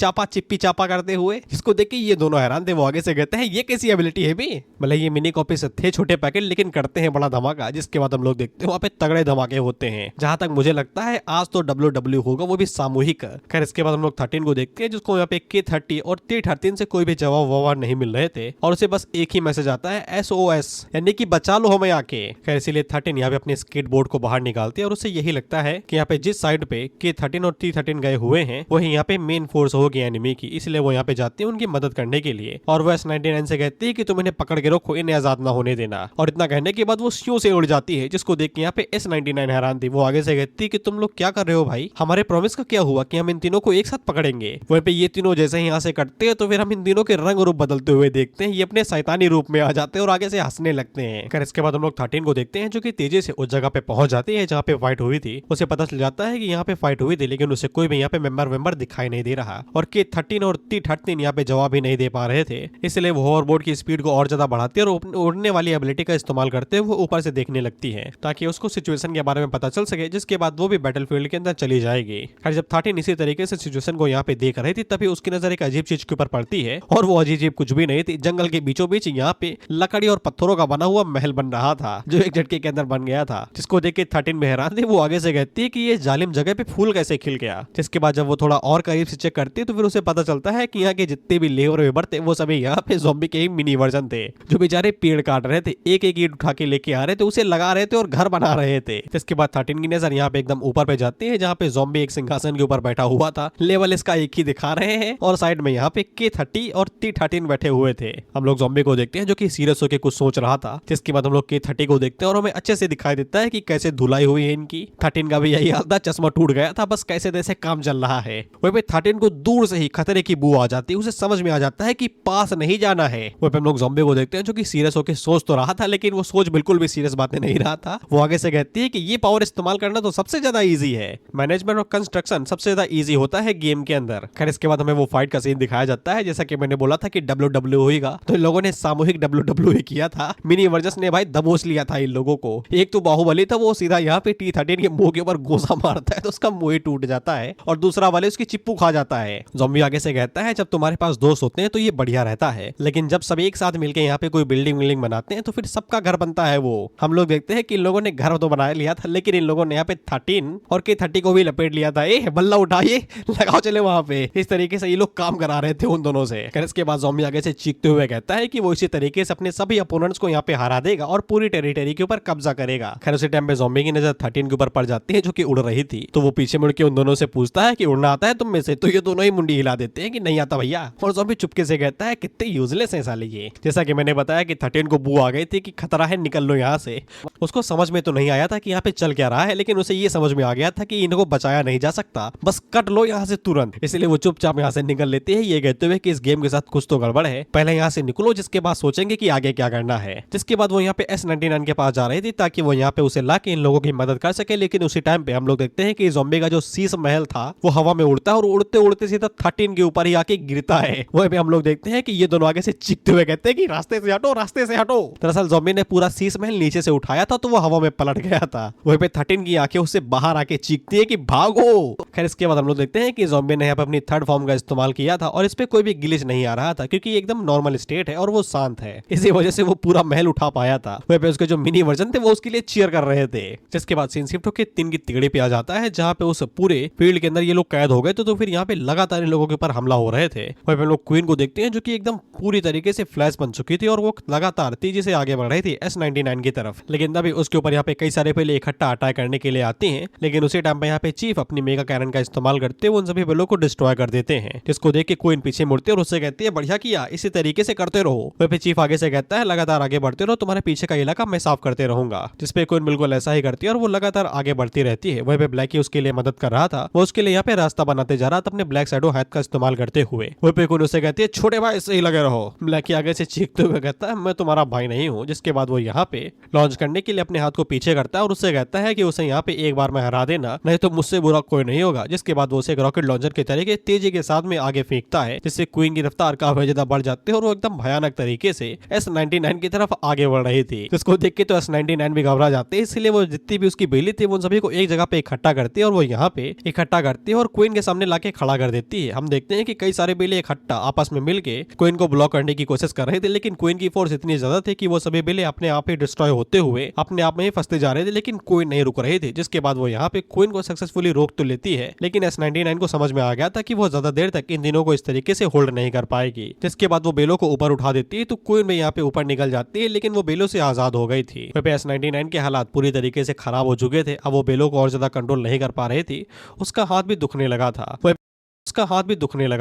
चापा करते हुए, जिसको देख के ये दोनों हैरान थे। वो आगे से कहते हैं ये कैसी एबिलिटी है भी, मतलब ये मिनी कॉपी से थे छोटे पैकेट लेकिन करते हैं बड़ा धमाका। जिसके बाद हम लोग देखते हैं वहाँ पे तगड़े धमाके होते हैं। जहां तक मुझे लगता है आज तो WWE होगा, वो भी सामूहिक। खैर इसके बाद हम लोग 13 को देखते हैं, जिसको यहाँ पे K30 और T13 से कोई भी जवाब नहीं मिल रहे थे और उसे बस एक ही मैसेज आता है SOS, यानी कि बचा लो हमें आके। खैर इसीलिए 13 यहाँ पे अपने स्केट बोर्ड को बाहर निकालती है और उसे यही लगता है कि यहाँ पे जिस साइड पे K13 और T13 गए हुए हैं वही यहाँ पे मेन फोर्स होगी एनिमी की, इसलिए वो यहाँ पे जाती है उनकी मदद करने के लिए। और वो S99 से कहती है कि तुम इन्हें पकड़ के रखो, इन्हें आजाद ना होने देना। और इतना कहने के बाद वो स्यू से उड़ जाती है, जिसको देख के यहाँ पे S99 हैरान थी। वो आगे से कहती है कि तुम लोग क्या कर रहे हो भाई, हमारे प्रॉमिस का क्या हुआ कि हम इन तीनों को एक साथ पकड़ेंगे। वहीं पे ये तीनों जैसे ही यहाँ से कटते हैं तो फिर हम इन तीनों के रंग रूप बदलते हुए देखते हैं, ये अपने शैतानी रूप में आ जाते हैं और आगे से हंसने लगते हैं। खैर इसके बाद हम लोग 13 को देखते हैं जो कि तेजी से उस जगह पे पहुंच जाती है जहाँ पे फाइट हुई थी। उसे पता चल जाता है कि यहाँ पे फाइट हुई थी, लेकिन उसे कोई भी यहाँ पे मेंबर दिखाई नहीं दे रहा और K13 और T13 यहाँ पे जवाब ही नहीं दे पा रहे थे। इसलिए वो होवरबोर्ड की स्पीड को और ज्यादा बढ़ाती है और उड़ने वाली एबिलिटी का इस्तेमाल करते हुए ऊपर से देखने लगती है ताकि उसको सिचुएशन के बारे में पता चल सके, जिसके बाद वो भी बैटलफील्ड के अंदर चली जाएगी। खैर जब 13 इसी तरीके से सिचुएशन को यहाँ पे देख रही थी तभी उसकी नजर एक अजीब चीज के ऊपर पड़ती है और वो अजीब कुछ भी नहीं थी। जंगल के बीचों बीच यहाँ पे लकड़ी और पत्थरों का बना हुआ महल बन रहा था जो एक झटके के अंदर बन गया था, जिसको देख के 13 में हैरान थी। वो आगे से कहती है कि ये जालिम जगह पे फूल कैसे खिल गया। जिसके बाद जब वो थोड़ा और करीब से चेक करती है तो फिर उसे पता चलता है कि यहाँ के जितने भी लेबर वेबर थे वो सभी यहाँ पे ज़ॉम्बी के ही मिनी वर्जन थे, जो बेचारे पेड़ काट रहे थे, एक एक ईंट उठा के लेके आ रहे थे, उसे लगा रहे थे और घर बना रहे थे। जिसके बाद 13 की नजर यहाँ पे एकदम ऊपर पे जाती है जहाँ पे ज़ॉम्बी एक सिंहासन के ऊपर बैठा हुआ था। लेवल इसका एक ही दिखा रहे हैं और साइड में यहाँ पे K30 और T13 बैठे हुए थे। हम लोग ज़ॉम्बी को देखते हैं जो कि सीरियस होकर कुछ सोच रहा था। जिसके बाद हम लोग K30 को देखते हैं और हमें अच्छे से दिखाई देता है कि कैसे धुलाई हुई है इनकी। 13 का भी यही हाल था, चश्मा टूट गया था, बस कैसे तैसे काम चल रहा है। वहीं पे 13 को दूर से ही खतरे की बू आ जाती है, उसे समझ में आ जाता है कि पास नहीं जाना है। वहीं पे हम लोग ज़ॉम्बी को देखते हैं जो कि सीरियस होकर सोच तो रहा था, लेकिन वो सोच बिल्कुल भी सीरियस बातें नहीं रहा था। वो आगे से कहती है कि ये पावर इस्तेमाल करना तो सबसे ज्यादा ईजी है, मैनेजमेंट और कंस्ट्रक्शन सबसे ज्यादा ईजी होता है गेम के अंदर। खैर इसके बाद हमें वो फाइट का सीन दिखाया जाता है। जैसा कि मैंने बोला था कि WWE होगा, तो इन लोगों ने सामूहिक WWE किया था। मिनी वर्जस ने भाई दबोच लिया था इन लोगों को। एक तो बाहुबली था, वो सीधा यहाँ पे T13 के मुंह के ऊपर गोसा मारता है तो उसका मुंह ही टूट जाता है और दूसरा वाले उसकी चिप्पू खा जाता है। ज़ॉम्बी आगे से कहता है जब तुम्हारे पास दोस्त होते हैं तो ये बढ़िया रहता है, लेकिन जब सब एक साथ मिलकर यहाँ पे कोई बिल्डिंग बनाते हैं तो फिर सबका घर बनता है वो। हम लोग देखते हैं कि इन लोगों ने घर तो बना लिया था, लेकिन इन लोगों ने यहाँ पे 13 और K30 को भी लपेट लिया था। ए बल्ला उठाइए, लगाओ चले वहां पे। इस तरीके से ये लोग काम करा रहे थे उन दोनों से। फिर इसके बाद ज़ॉम्बी आगे से चीखते हुए कहता है कि वो इसी तरीके से अपने सभी अपोनेंट्स को यहाँ पे हरा देगा और पूरी टेरिटरी के ऊपर कब्जा करेगा। खैर उसी टाइम पे ज़ॉम्बी की नजर 13 के ऊपर पड़ जाती है जो कि उड़ रही थी। तो वो पीछे मुड़ के उन दोनों से पूछता है कि उड़ना आता है तुम में से? तो ये दोनों ही मुंडी हिला देते हैं कि नहीं आता भैया। और ज़ॉम्बी चुपके से कहता है कितने यूजलेस है साले ये। जैसा कि मैंने बताया कि 13 को बू आ गई थी कि खतरा है, निकल लो यहाँ से। उसको समझ में तो नहीं आया था कि यहाँ पे चल क्या रहा है, लेकिन उसे ये समझ में आ गया था कि इनको बचाया नहीं जा सकता, बस कट लो यहाँ से तुरंत। इसलिए वो चुपचाप यहाँ से निकल लेते हैं, ये कहते हुए कि इस गेम के साथ कुछ तो गड़बड़ है, पहले यहाँ से निकलो, जिसके बाद सोचेंगे कि आगे क्या करना है। जिसके बाद वो यहाँ पे S99 के पास जा रही थी ताकि वो यहाँ पे उसे ला के इन लोगों की मदद कर सके। लेकिन उसी टाइम पे हम लोग देखते हैं कि ज़ॉम्बी का जो शीश महल था वो हवा में उड़ता है और उड़ते उड़ते सीधा 13 के ऊपर ही आके गिरता है। वहीं पे हम लोग देखते हैं कि ये दोनों आगे से चीखते हुए कहते हैं कि रास्ते से हटो, रास्ते से हटो। दरअसल ज़ॉम्बी ने पूरा शीश महल नीचे से उठाया था तो वो हवा में पलट गया था। वहीं पे 13 की आंखें उससे बाहर आके चीखती है कि भागो। खैर इसके बाद हम लोग देखते हैं कि ज़ॉम्बी ने यहाँ पे अपनी थर्ड फॉर्म का इस्तेमाल किया था और इस पे कोई भी ग्लिच नहीं आ रहा था क्योंकि एकदम नॉर्मल स्टेट है और वो शांत है। इसी वजह से वो पूरा महल उठा पाया था। वहीं पे उसके जो मिनी वर्जन थे वो उसके लिए चीयर कर रहे थे। जिसके बाद सीन शिफ्ट होकर 3 की तिगड़ी पे आ जाता है जहाँ पे उस पूरे फील्ड के अंदर ये लोग कैद हो गए थे। तो फिर यहाँ पे लगातार इन लोगों के ऊपर हमला हो रहे थे। वहीं पे लोग क्वीन को देखते हैं जो कि एकदम पूरी तरीके से फ्लैश बन चुकी थी और वो लगातार तेजी से आगे बढ़ रही थी S99 की तरफ। लेकिन तभी उसके ऊपर यहाँ पे कई सारे पहले इकट्ठा अटैक करने के लिए आते हैं। लेकिन उसी टाइम पे यहाँ पे चीफ अपनी मेगा कैनन का इस्तेमाल करते हुए उन सभी बलों को डिस्ट्रॉय कर देते हैं। जिसको देख के क्वीन पीछे मुड़ती है और उससे कहती है बढ़िया किया, इसी तरीके से करते रहो। वहीं पे चीफ आगे से कहता है लगातार आगे बढ़ते रहो, तुम्हारे पीछे का इलाका मैं साफ करते रहूंगा। जिसपे क्वीन बिल्कुल ऐसा ही करती है और वो लगातार आगे बढ़ती रहती है। वहीं पे ब्लैकी उसके लिए मदद कर रहा था, वो उसके लिए यहाँ पे रास्ता बनाते जा रहा था अपने ब्लैक शैडो हाथ का इस्तेमाल करते हुए। वहीं पे क्वीन उससे कहती है छोटे भाई सही लगे रहो। ब्लैकी आगे से चीखते हुए कहता है मैं तुम्हारा भाई नहीं हूँ। जिसके बाद वो यहाँ पे लॉन्च करने के लिए अपने हाथ को पीछे करता है और उससे कहता है कि उसे यहाँ पे एक बार में हरा देना, नहीं तो मुझसे बुरा कोई नहीं होगा। जिसके बाद वो उसे एक रॉकेट लॉन्चर के तरीके तेजी के साथ में आगे फेंकता है, जिससे क्वीन की रफ्तार काफी ज्यादा बढ़ जाती है और वो एकदम भयानक तरीके से S99 की तरफ आगे बढ़ रही थी। जिसको देख के तो S99 भी घबरा जाते हैं। इसलिए वो जितनी भी उसकी बेली थी उन सभी को एक जगह पे इकट्ठा करती है और वो यहाँ पे इकट्ठा करती है और क्वीन के सामने लाके खड़ा कर देती है। हम देखते हैं कि कई सारे बेले इकट्ठा आपस में मिलके क्वीन को ब्लॉक करने की कोशिश कर रहे थे, लेकिन क्वीन की फोर्स इतनी ज्यादा थी कि वो सभी बेले अपने आप ही डिस्ट्रॉय होते हुए अपने आप में ही फंसते जा रहे थे, लेकिन क्वीन नहीं रुक रही थी। जिसके बाद वो यहाँ पे क्वीन को सक्सेसफुली रोक तो लेती है, लेकिन S99 को समझ में आ गया था कि वो ज्यादा देर तक इन दिनों को इस तरीके से होल्ड नहीं कर पाएगी। जिसके बाद वो बेलों को ऊपर उठा देती है तो क्वीन में यहाँ पे ऊपर निकल जाती है, लेकिन वो बेलों से आजाद हो गई थी। वहीं पे S99 के हालात पूरी तरीके से खराब हो चुके थे। अब वो बेलों को और ज्यादा कंट्रोल नहीं कर पा रही थी, उसका हाथ भी दुखने लगा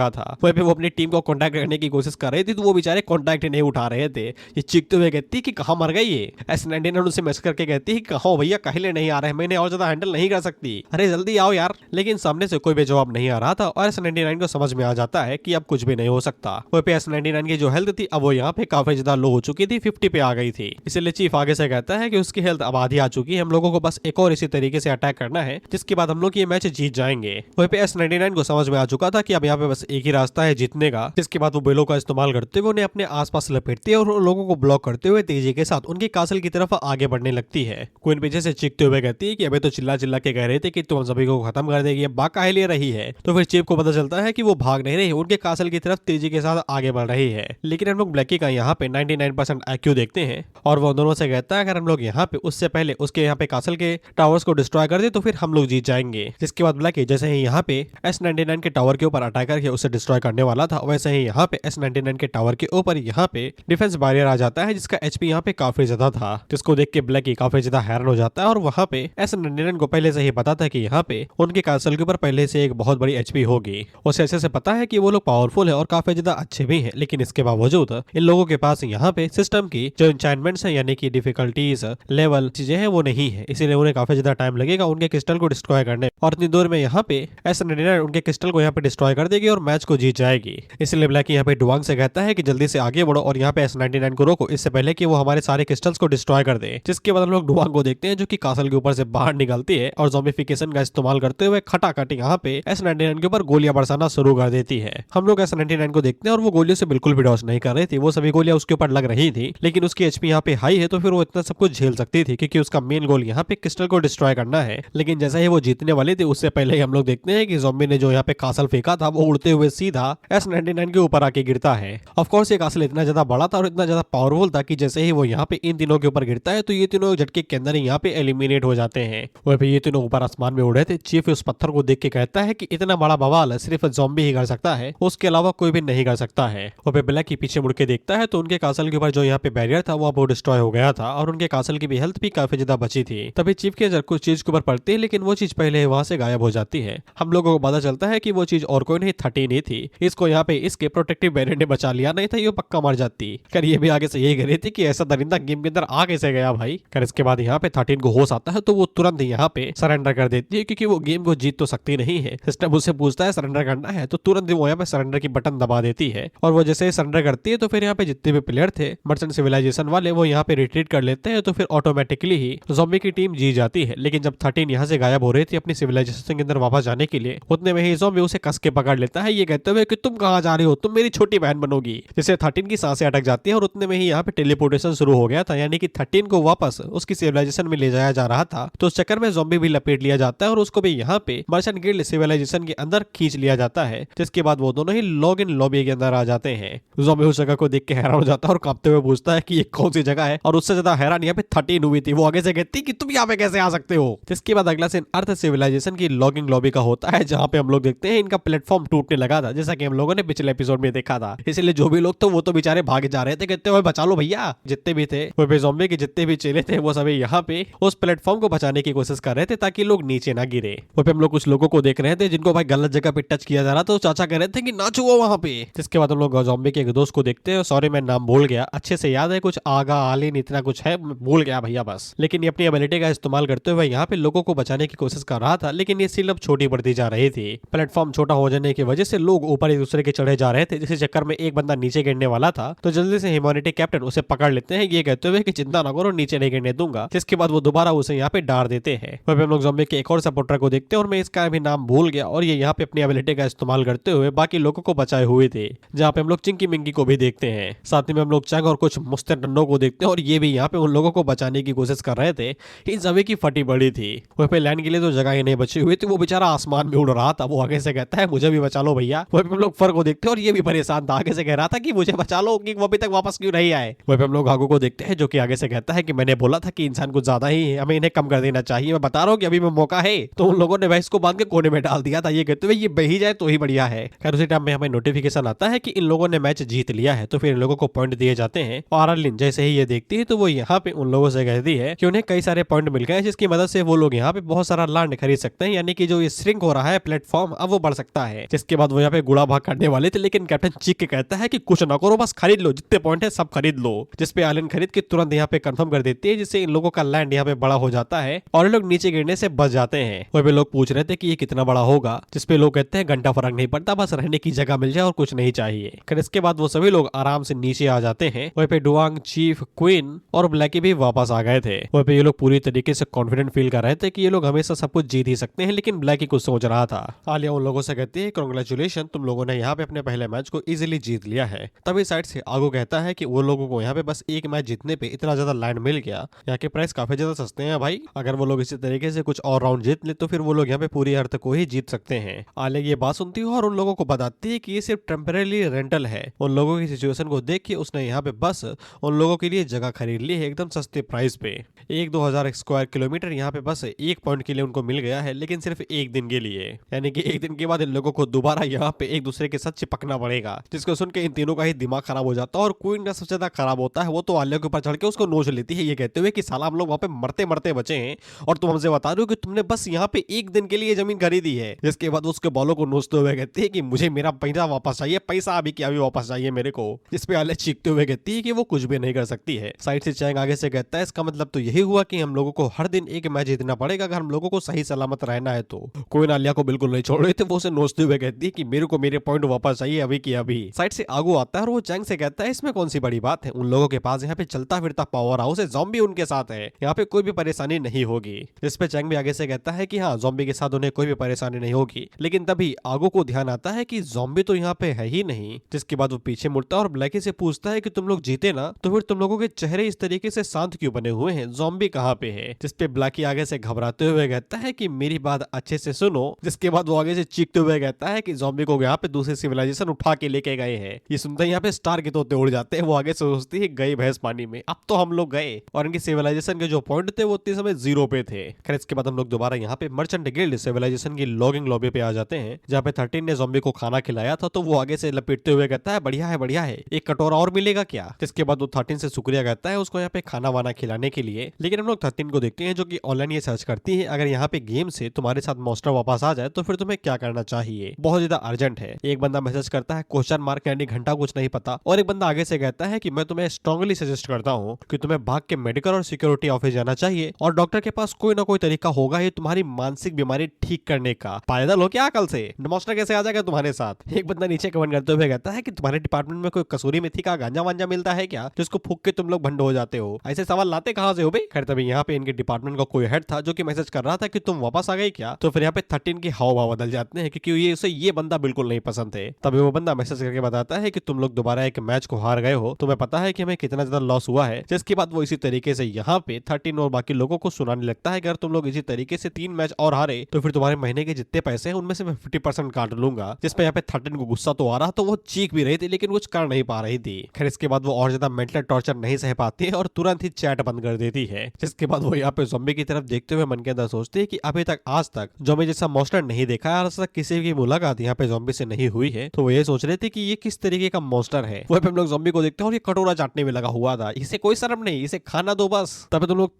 था। वहीं पे वो अपनी टीम को कांटेक्ट करने की कोशिश कर रही थी तो वो बेचारे कांटेक्ट नहीं उठा रहे थे। ये चीखते हुए कहती कि कहाँ मर गई ये। S99 उनसे मैसेज करके कहती है कहाँ हो भैया, कहले नहीं आ रहे, मैंने और ज्यादा हैंडल नहीं कर सकती, अरे जल्दी आओ यार। लेकिन सामने से कोई भी जवाब नहीं आ रहा था और S99 को समझ में आ जाता है कि अब कुछ भी नहीं हो सकता। वहीं पे S99 की जो हेल्थ थी अब वो यहाँ पे काफी ज्यादा लो हो चुकी थी, 50 पे आ गई थी। इसलिए चीफ आगे से कहता है कि उसकी हेल्थ अब आधी आ चुकी है, हम लोगों को बस एक और इसी तरीके से अटैक करना है, जिसके बाद हम लोग ये मैच जीत जाएंगे। वहीं पे S99 को समझ में आ चुका था कि अब यहाँ पे बस एक ही रास्ता है जीतने का। जिसके बाद वो बेलों का इस्तेमाल करते हुए उन्हें अपने आसपास लपेटती है और उन लोगों को ब्लॉक करते हुए तेजी के साथ उनकी कासल की तरफ आगे बढ़ने लगती है। क्वीन पीछे से चीखते हुए कहती है कि अबे तो चिल्ला चिल्ला के कह रहे थे कि तुम सभी को खत्म कर देगी, अब बाका ले रही है। तो फिर चीफ को पता चलता है कि वो भाग नहीं रही, उनके कासल की तरफ तेजी के साथ आगे बढ़ रही है। लेकिन हम लोग ब्लैकी का यहाँ पे 99% IQ देखते हैं और वो दोनों से कहता है अगर हम लोग यहाँ पे उससे पहले उसके यहाँ पे कासल के टावर्स को डिस्ट्रॉय कर दे तो फिर हम लोग जीत जाएंगे। जिसके बाद ब्लैकी जैसे ही यहाँ पे S99 के टावर के ऊपर अटैक करके उसे डिस्ट्रॉय करने वाला था, वैसे ही यहाँ पे S99 के टावर के ऊपर यहाँ पे डिफेंस बैरियर आ जाता है, जिसका HP यहाँ पे काफी ज्यादा था। जिसको देख के ब्लैकी काफी ज्यादा हैरान हो जाता है और वहाँ पे S99 को पहले से ही पता था कि यहाँ पे उनके कासल के ऊपर पहले से एक बहुत बड़ी HP होगी। उसे अच्छे से पता है कि वो लोग पावरफुल है और काफी ज्यादा अच्छे भी है, लेकिन इसके बावजूद इन लोगों के पास यहाँ पे सिस्टम की जो इंचाइनमेंट्स है यानी कि डिफिकल्टीज लेवल चीजें हैं वो नहीं है, इसीलिए उन्हें काफी ज्यादा टाइम लगेगा उनके क्रिस्टल को डिस्ट्रॉय करने। और इतनी दूर में यहाँ पे S99 उनके क्रिस्टल को यहाँ पे डिस्ट्रॉय कर देगी और मैच को जीत जाएगी। इसलिए ब्लैकी यहाँ पे डुआंग से कहता है कि जल्दी से आगे बढ़ो और यहाँ पे S99 को रोको इससे पहले कि वो हमारे सारे क्रिस्टल्स को डिस्ट्रॉय कर दे। जिसके बाद हम लोग डुआंग को देखते हैं जो कि कासल के ऊपर से बाहर निकलती है और ज़ॉम्बीफिकेशन का इस्तेमाल करते हुए खटाखट यहाँ पे S99 के ऊपर गोलियां बरसाना शुरू कर देती है। हम लोग S99 को देखते हैं और वो गोलियों से बिल्कुल भी डॉस नहीं कर रही थी, वो सभी गोलियां उसके ऊपर लग रही थी, लेकिन उसकी HP यहाँ पे हाई है तो फिर वो इतना सब कुछ झेल सकती थी क्योंकि उसका मेन गोल यहाँ पे क्रिस्टल को डिस्ट्रॉय करना है। लेकिन जैसा ही वो जीतने वाली थी उससे पहले ही हम लोग देखते हैं कि ज़ॉम्बी ने जो यहाँ पे कासल कासल फेंका था वो उड़ते हुए सीधा S99 के ऊपर आके गिरता है। ऑफ कोर्स ये कासल इतना ज्यादा बड़ा था और इतना ज्यादा पावरफुल था कि जैसे ही वो यहाँ पे इन तीनों के ऊपर गिरता है तो ये तीनों झटके के अंदर ही यहाँ पे एलिमिनेट हो जाते हैं। वहीं पे ये तीनों ऊपर आसमान में उड़े थे। चीफ उस पत्थर को देख के कहता है कि इतना बड़ा बवाल सिर्फ ज़ॉम्बी ही कर सकता है, उसके अलावा कोई भी नहीं कर सकता है। वहीं पे ब्लैक की पीछे मुड़ के देखता है तो उनके कासल के ऊपर जो यहाँ पे बैरियर था वो डिस्ट्रॉय हो गया था और उनके कासल की भी हेल्थ भी काफी ज्यादा बची थी। तभी चीफ के नजर कुछ चीज के ऊपर पड़ती है लेकिन वो चीज पहले वहां से गायब हो जाती है। हम लोगों को पता चलता है कि वो चीज और कोई नहीं 13 ही थी। इसको यहाँ पे इसके प्रोटेक्टिव बैरियर ने बचा लिया, नहीं था ये पक्का मर जाती। कर ये भी आगे से यही कह रही थी कि ऐसा दरिंदा गेम के अंदर आ कैसे गया भाई। कर इसके बाद यहाँ पे 13 को होश आता है तो वो तुरंत यहाँ पे सरेंडर कर देती है क्योंकि वो गेम को जीत तो सकती नहीं है। सिस्टम उससे पूछता है सरेंडर करना है तो तुरंत वो यहाँ पे सरेंडर की बटन दबा देती है और वो जैसे सरेंडर करती है तो फिर यहाँ पे जितने भी प्लेयर थे मर्चेंट सिविलाइजेशन वाले वो यहाँ पे रिट्रीट कर लेते हैं तो फिर ऑटोमेटिकली ही ज़ॉम्बी की टीम जीत जाती है। लेकिन जब 13 यहाँ से गायब हो रही थी अपनी सिविलाइजेशन के अंदर वापस जाने के लिए, उतने में ही ज़ॉम्बी उसे कस के पकड़ लेता है ये कहते हुए कि तुम कहाँ जा रहे हो, तुम मेरी छोटी बहन बनोगी। जिससे 13 की सांसें अटक जाती है और उतने में ही यहाँ पे टेलीपोर्टेशन शुरू हो गया था, यानी कि 13 को वापस उसकी सिविलाइजेशन में ले जाया जा रहा था। तो उस चक्कर में ज़ॉम्बी भी लपेट लिया जाता है और उसको भी यहाँ पे मर्चेंट गिल्ड सिविलाइजेशन के अंदर खींच लिया जाता है। जिसके बाद वो दोनों ही लॉग इन लॉबी के अंदर आ जाते हैं। ज़ॉम्बी उस जगह को देख के हैरान हो जाता है और कांपते हुए पूछता है कि ये कौन सी जगह है, और उससे ज्यादा हैरान यहाँ पे 13 हुई थी। वो आगे से कहती कि तुम यहाँ पे कैसे आ सकते हो। जिसके बाद अगला सीन अर्थ सिविलाइजेशन की लॉगिंग लॉबी का होता है जहाँ पे हम लोग देखते हैं इनका प्लेटफॉर्म टूटने लगा था, जैसा कि हम लोगों ने पिछले एपिसोड में देखा था। इसलिए जो भी लोग थे वो तो बेचारे भागे जा रहे थे, कहते हुए बचा लो भैया। जितने भी थे वो ज़ॉम्बी के जितने भी चेले थे वो सभी यहाँ पे उस प्लेटफॉर्म को बचाने की कोशिश कर रहे थे ताकि लोग नीचे ना गिरे। वो पे हम लोग कुछ लोगों को देख रहे थे जिनको भाई गलत जगह पे टच किया जा रहा, तो चाचा कह रहे थे कि ना छुओ वहां पे। जिसके बाद हम लोग ज़ॉम्बी के एक दोस्त को देखते हैं, सॉरी मैं नाम भूल गया, अच्छे से याद है कुछ आगा आलिन इतना कुछ है, भूल गया भैया बस। लेकिन ये अपनी एबिलिटी का इस्तेमाल करते हुए यहाँ पे लोगों को बचाने की कोशिश कर रहा था, लेकिन ये सील अब छोटी पड़ती जा रही थी। प्लेटफॉर्म छोटा हो जाने की वजह से लोग ऊपर एक दूसरे के चढ़े जा रहे थे, जिस चक्कर में एक बंदा नीचे गिरने वाला था। तो जल्दी से ह्यूमैनिटी कैप्टन उसे पकड़ लेते हैं ये कहते हुए कि चिंता न करो नीचे नहीं गिरने दूंगा। जिसके बाद वो दोबारा उसे यहाँ पे डाल देते हैं। वहीं हम लोग ज़ॉम्बी के एक और सपोर्टर को देखते हैं और मैं इसका भी नाम भूल गया, और ये यहाँ पे अपनी एबिलिटी का इस्तेमाल करते हुए बाकी लोगों को बचाए हुए थे। जहाँ पे हम लोग चिंकी मिंकी को भी देखते हैं, साथ में हम लोग चंग और कुछ मुस्ते टन्नों को देखते हैं और ये भी यहाँ पे उन लोगों को बचाने की कोशिश कर रहे थे। इन सभी की फटी बड़ी थी। वहीं पे लैंड के लिए तो जगह ही नहीं बची हुई थी, वो बेचारा आसमान में उड़ रहा था। वो आगे से कहता है मुझे भी बचा लो भैया। वहीं पे हम लोग फर को देखते हैं और ये भी परेशान था, आगे से कह रहा था कि मुझे बचा लो, कि वो अभी तक वापस क्यों नहीं आए। वहीं पे हम लोग आगू को देखते हैं जो कि आगे से कहता है कि मैंने बोला था कि इंसान कुछ ज्यादा ही है, हमें इन्हें कम कर देना चाहिए, मैं बता रहा हूँ कि अभी में मौका है। तो उन लोगों ने भाई इसको बांध के कोने में डाल दिया था, ये कहते हुए ये बही जाए तो ही बढ़िया है। खैर उसी टाइम में हमें नोटिफिकेशन आता है कि इन लोगों ने मैच जीत लिया है, तो फिर इन लोगों को पॉइंट दिए जाते हैं। और अर्लिन जैसे ही ये देखती है तो वो यहाँ पे उन लोगों से कहती है कि उन्हें कई सारे पॉइंट मिल गए, जिसकी मदद से वो लोग यहाँ पे बहुत सारा लैंड खरीद सकते हैं, यानी कि जो ये श्रिंक हो रहा है प्लेटफॉर्म अब वो बढ़ सकता है। जिसके बाद वो यहाँ पे गुड़ा भाग करने वाले थे, लेकिन कैप्टन चीख के कहता है कि कुछ ना करो, बस खरीद लो, जितने पॉइंट है सब खरीद लो। जिसपे अर्लिन खरीद के तुरंत यहाँ पे कंफर्म कर देती है, जिससे इन लोगों का लैंड यहाँ पे बड़ा हो जाता है और ये लोग नीचे गिरने से बच जाते हैं। वही पे लोग पूछ रहे थे कि ये कितना बड़ा होगा, जिसपे लोग कहते हैं घंटा फर्क नहीं पड़ता, बस रहने की जगह मिल जाए और कुछ नहीं चाहिए। फिर इसके बाद वो सभी लोग आराम से नीचे आ जाते हैं। वहीं पे डुआंग, चीफ, क्वीन और ब्लैकी भी वापस आ गए थे। वहीं पे ये लोग पूरी तरीके से कॉन्फिडेंट फील कर रहे थे कि ये लोग हमेशा सब कुछ जीत ही सकते हैं, लेकिन ब्लैकी कुछ सोच रहा था। आलिया उन लोगों से कहती है कांग्रेचुलेशन, तुम लोगों ने यहाँ पे अपने पहले मैच को इजीली जीत लिया है। तभी साइड से आगो कहता है कि वो लोगों को यहाँ पे बस एक मैच जीतने पे इतना ज्यादा लैंड मिल गया, यहाँ के प्राइस काफी ज्यादा सस्ते हैं भाई, अगर वो लोग इसी तरीके से कुछ और राउंड जीत ले तो फिर वो लोग यहाँ पे पूरी अर्थ को ही जीत सकते हैं। आलिया ये बात सुनती है और उन लोगों को बताती है कि ये सिर्फ टेम्परेरी रेंटल है। उन लोगों की सिचुएशन को देख के उसने यहाँ पे बस उन लोगों के लिए जगह खरीद ली है एकदम सस्ते प्राइस पे। 1-2 हजार स्क्वायर किलोमीटर यहाँ पे बस एक पॉइंट के लिए उनको मिल गया है, लेकिन सिर्फ एक दिन के लिए, यानी कि एक दिन के बाद इन लोगों को दोबारा यहाँ पे एक दूसरे के साथ चिपकना पड़ेगा। जिसको सुन के इन तीनों का ही दिमाग खराब हो जाता है और क्वीन का सबसे ज्यादा खराब होता है। वो तो आलिया के ऊपर चढ़ के उसको नोच लेती है, ये कहते हुए कि साला हम लोग वहाँ पे मरते मरते बचे हैं और तुम हमसे बता रहे हो कि तुमने बस यहाँ पे एक दिन के लिए जमीन खरीदी है। जिसके बाद उसके बालों को नोचते हुए कहती है कि मुझे मेरा पैसा वापस चाहिए, पैसा अभी क्या अभी वापस चाहिए मेरे को। जिसपे आलिया चीखते हुए कहती है कि वो कुछ भी नहीं कर सकती है। साइड से चैंग आगे से कहता है इसका मतलब तो यही हुआ कि हम लोगों को हर दिन एक मैच जीतना पड़ेगा अगर हम लोगों को सही सलामत रहना है। तो कोई आलिया को बिल्कुल नहीं छोड़ रहे थे, वो उसे नोचते हुए कहती है कि मेरे को मेरे पॉइंट वापस चाहिए अभी की अभी। साइड से आगू आता है और वो चैंग से कहता है इसमें कौन सी बड़ी बात है, उन लोगों के पास यहाँ पे चलता फिरता पावर हाउस है, ज़ॉम्बी उनके साथ है, यहाँ पे कोई भी परेशानी नहीं होगी। जिस पे चैंग भी आगे से कहता है कि हाँ ज़ॉम्बी के साथ उन्हें कोई भी परेशानी नहीं होगी। लेकिन तभी आगू को ध्यान आता है कि ज़ॉम्बी तो यहाँ पे है ही नहीं। जिसके बाद वो पीछे मुड़ता है और ब्लैकी से पूछता है कि तुम लोग जीते ना, तो फिर तुम लोगों के चेहरे इस तरीके से शांत क्यों बने हुए हैं, ज़ॉम्बी कहाँ पे है। जिसपे ब्लैकी आगे से घबराते हुए कहता है कि मेरी बात अच्छे से सुनो। जिसके बाद वो आगे से चीख चीखते हुए कहता है कि ज़ॉम्बी को यहाँ पे दूसरे सिविलाइजेशन उठा के लेके गए हैं। ये सुनते ही यहाँ पे स्टार के तोते उड़ जाते हैं। वो आगे सोचती है गई भैंस पानी में, अब तो हम लोग गए। और इनकी सिविलाइजेशन के जो पॉइंट थे वो उतने समय 0 पे थे। खैर इसके बाद हम लोग दोबारा यहाँ पे मर्चेंट गिल्ड सिविलाइजेशन की लॉगिंग लॉबी पे आ जाते हैं, जहाँ पे 13 ने ज़ॉम्बी को खाना खिलाया था। तो वो आगे से लपेटते हुए कहता है बढ़िया है बढ़िया है, एक कटोरा और मिलेगा क्या। इसके बाद वो 13 से शुक्रिया कहता है उसको यहाँ पे खाना वाना खिलाने के लिए। लेकिन हम लोग 13 को देखते हैं जो कि ऑनलाइन ये सर्च करती है, अगर यहाँ पे गेम से तुम्हारे साथ मॉन्स्टर वापस आ जाए तो फिर तुम्हें क्या करना चाहिए, बहुत ज्यादा अर्जेंट है। एक बंदा मैसेज करता है क्वेश्चन मार्क यानी घंटा कुछ नहीं पता, और एक बंदा आगे से कहता है कि मैं तुम्हें स्ट्रांगली सजेस्ट करता हूँ कि तुम्हें भाग के मेडिकल और सिक्योरिटी ऑफिस जाना चाहिए, और डॉक्टर के पास कोई ना कोई तरीका होगा ये तुम्हारी मानसिक बीमारी ठीक करने का। पायदल हो क्या अकल से, मॉन्स्टर कैसे आ जाएगा तुम्हारे साथ। एक बंदा नीचे कमेंट करते हुए कहता है कि तुम्हारे डिपार्टमेंट में कोई कसूरी मेथी का गांजा वांजा मिलता है क्या, जिसको फूक के तुम लोग भंड हो जाते हो, ऐसे सवाल लाते कहां से हो बे। खैर तभी यहाँ पे इनके डिपार्टमेंट का कोई हेड था जो कि मैसेज कर रहा था कि तुम वापस आ गए क्या। तो फिर यहाँ पे 13 के हाव भाव बदल जाते हैं क्योंकि ये उसे ये बंदा बिल्कुल नहीं पसंद है। तभी वो बंदा मैसेज करके बताता है कि तुम लोग दोबारा एक मैच को हार गए हो, तुम्हें पता है कि हमें कितना ज्यादा लॉस हुआ है। जिसके बाद वो इसी तरीके से यहाँ पे 13 और बाकी लोगों को सुनाने लगता है कि अगर तुम लोग इसी तरीके से 3 मैच और हारे तो फिर तुम्हारे महीने के जितने पैसे हैं उनमें से मैं 50% काट लूंगा। जिसपे यहाँ पे 13 को गुस्सा तो आ रहा, तो वो चीख भी रही थी लेकिन कुछ कर नहीं पा रही थी। खैर इसके बाद वो और ज्यादा मेंटल टॉर्चर नहीं सह पाती है और तुरंत ही चैट बंद कर देती है। जिसके बाद वो यहाँ पे ज़ॉम्बी की तरफ देखते हुए मन के अंदर सोचती है कि अभी तक आज तक ज़ॉम्बी जैसा मॉन्स्टर नहीं देखा है, आज तक किसी की मुलाकात यहाँ पे ज़ॉम्बी से नहीं हुई है। तो वो ये सोच रहे थे कि ये किस तरीके का मॉन्स्टर है। वहीं पे हम लोग ज़ॉम्बी को देखते हैं और ये कटोरा चाटने में लगा हुआ था, इसे कोई शर्म नहीं, इसे खाना दो बस। तभी तुम लोग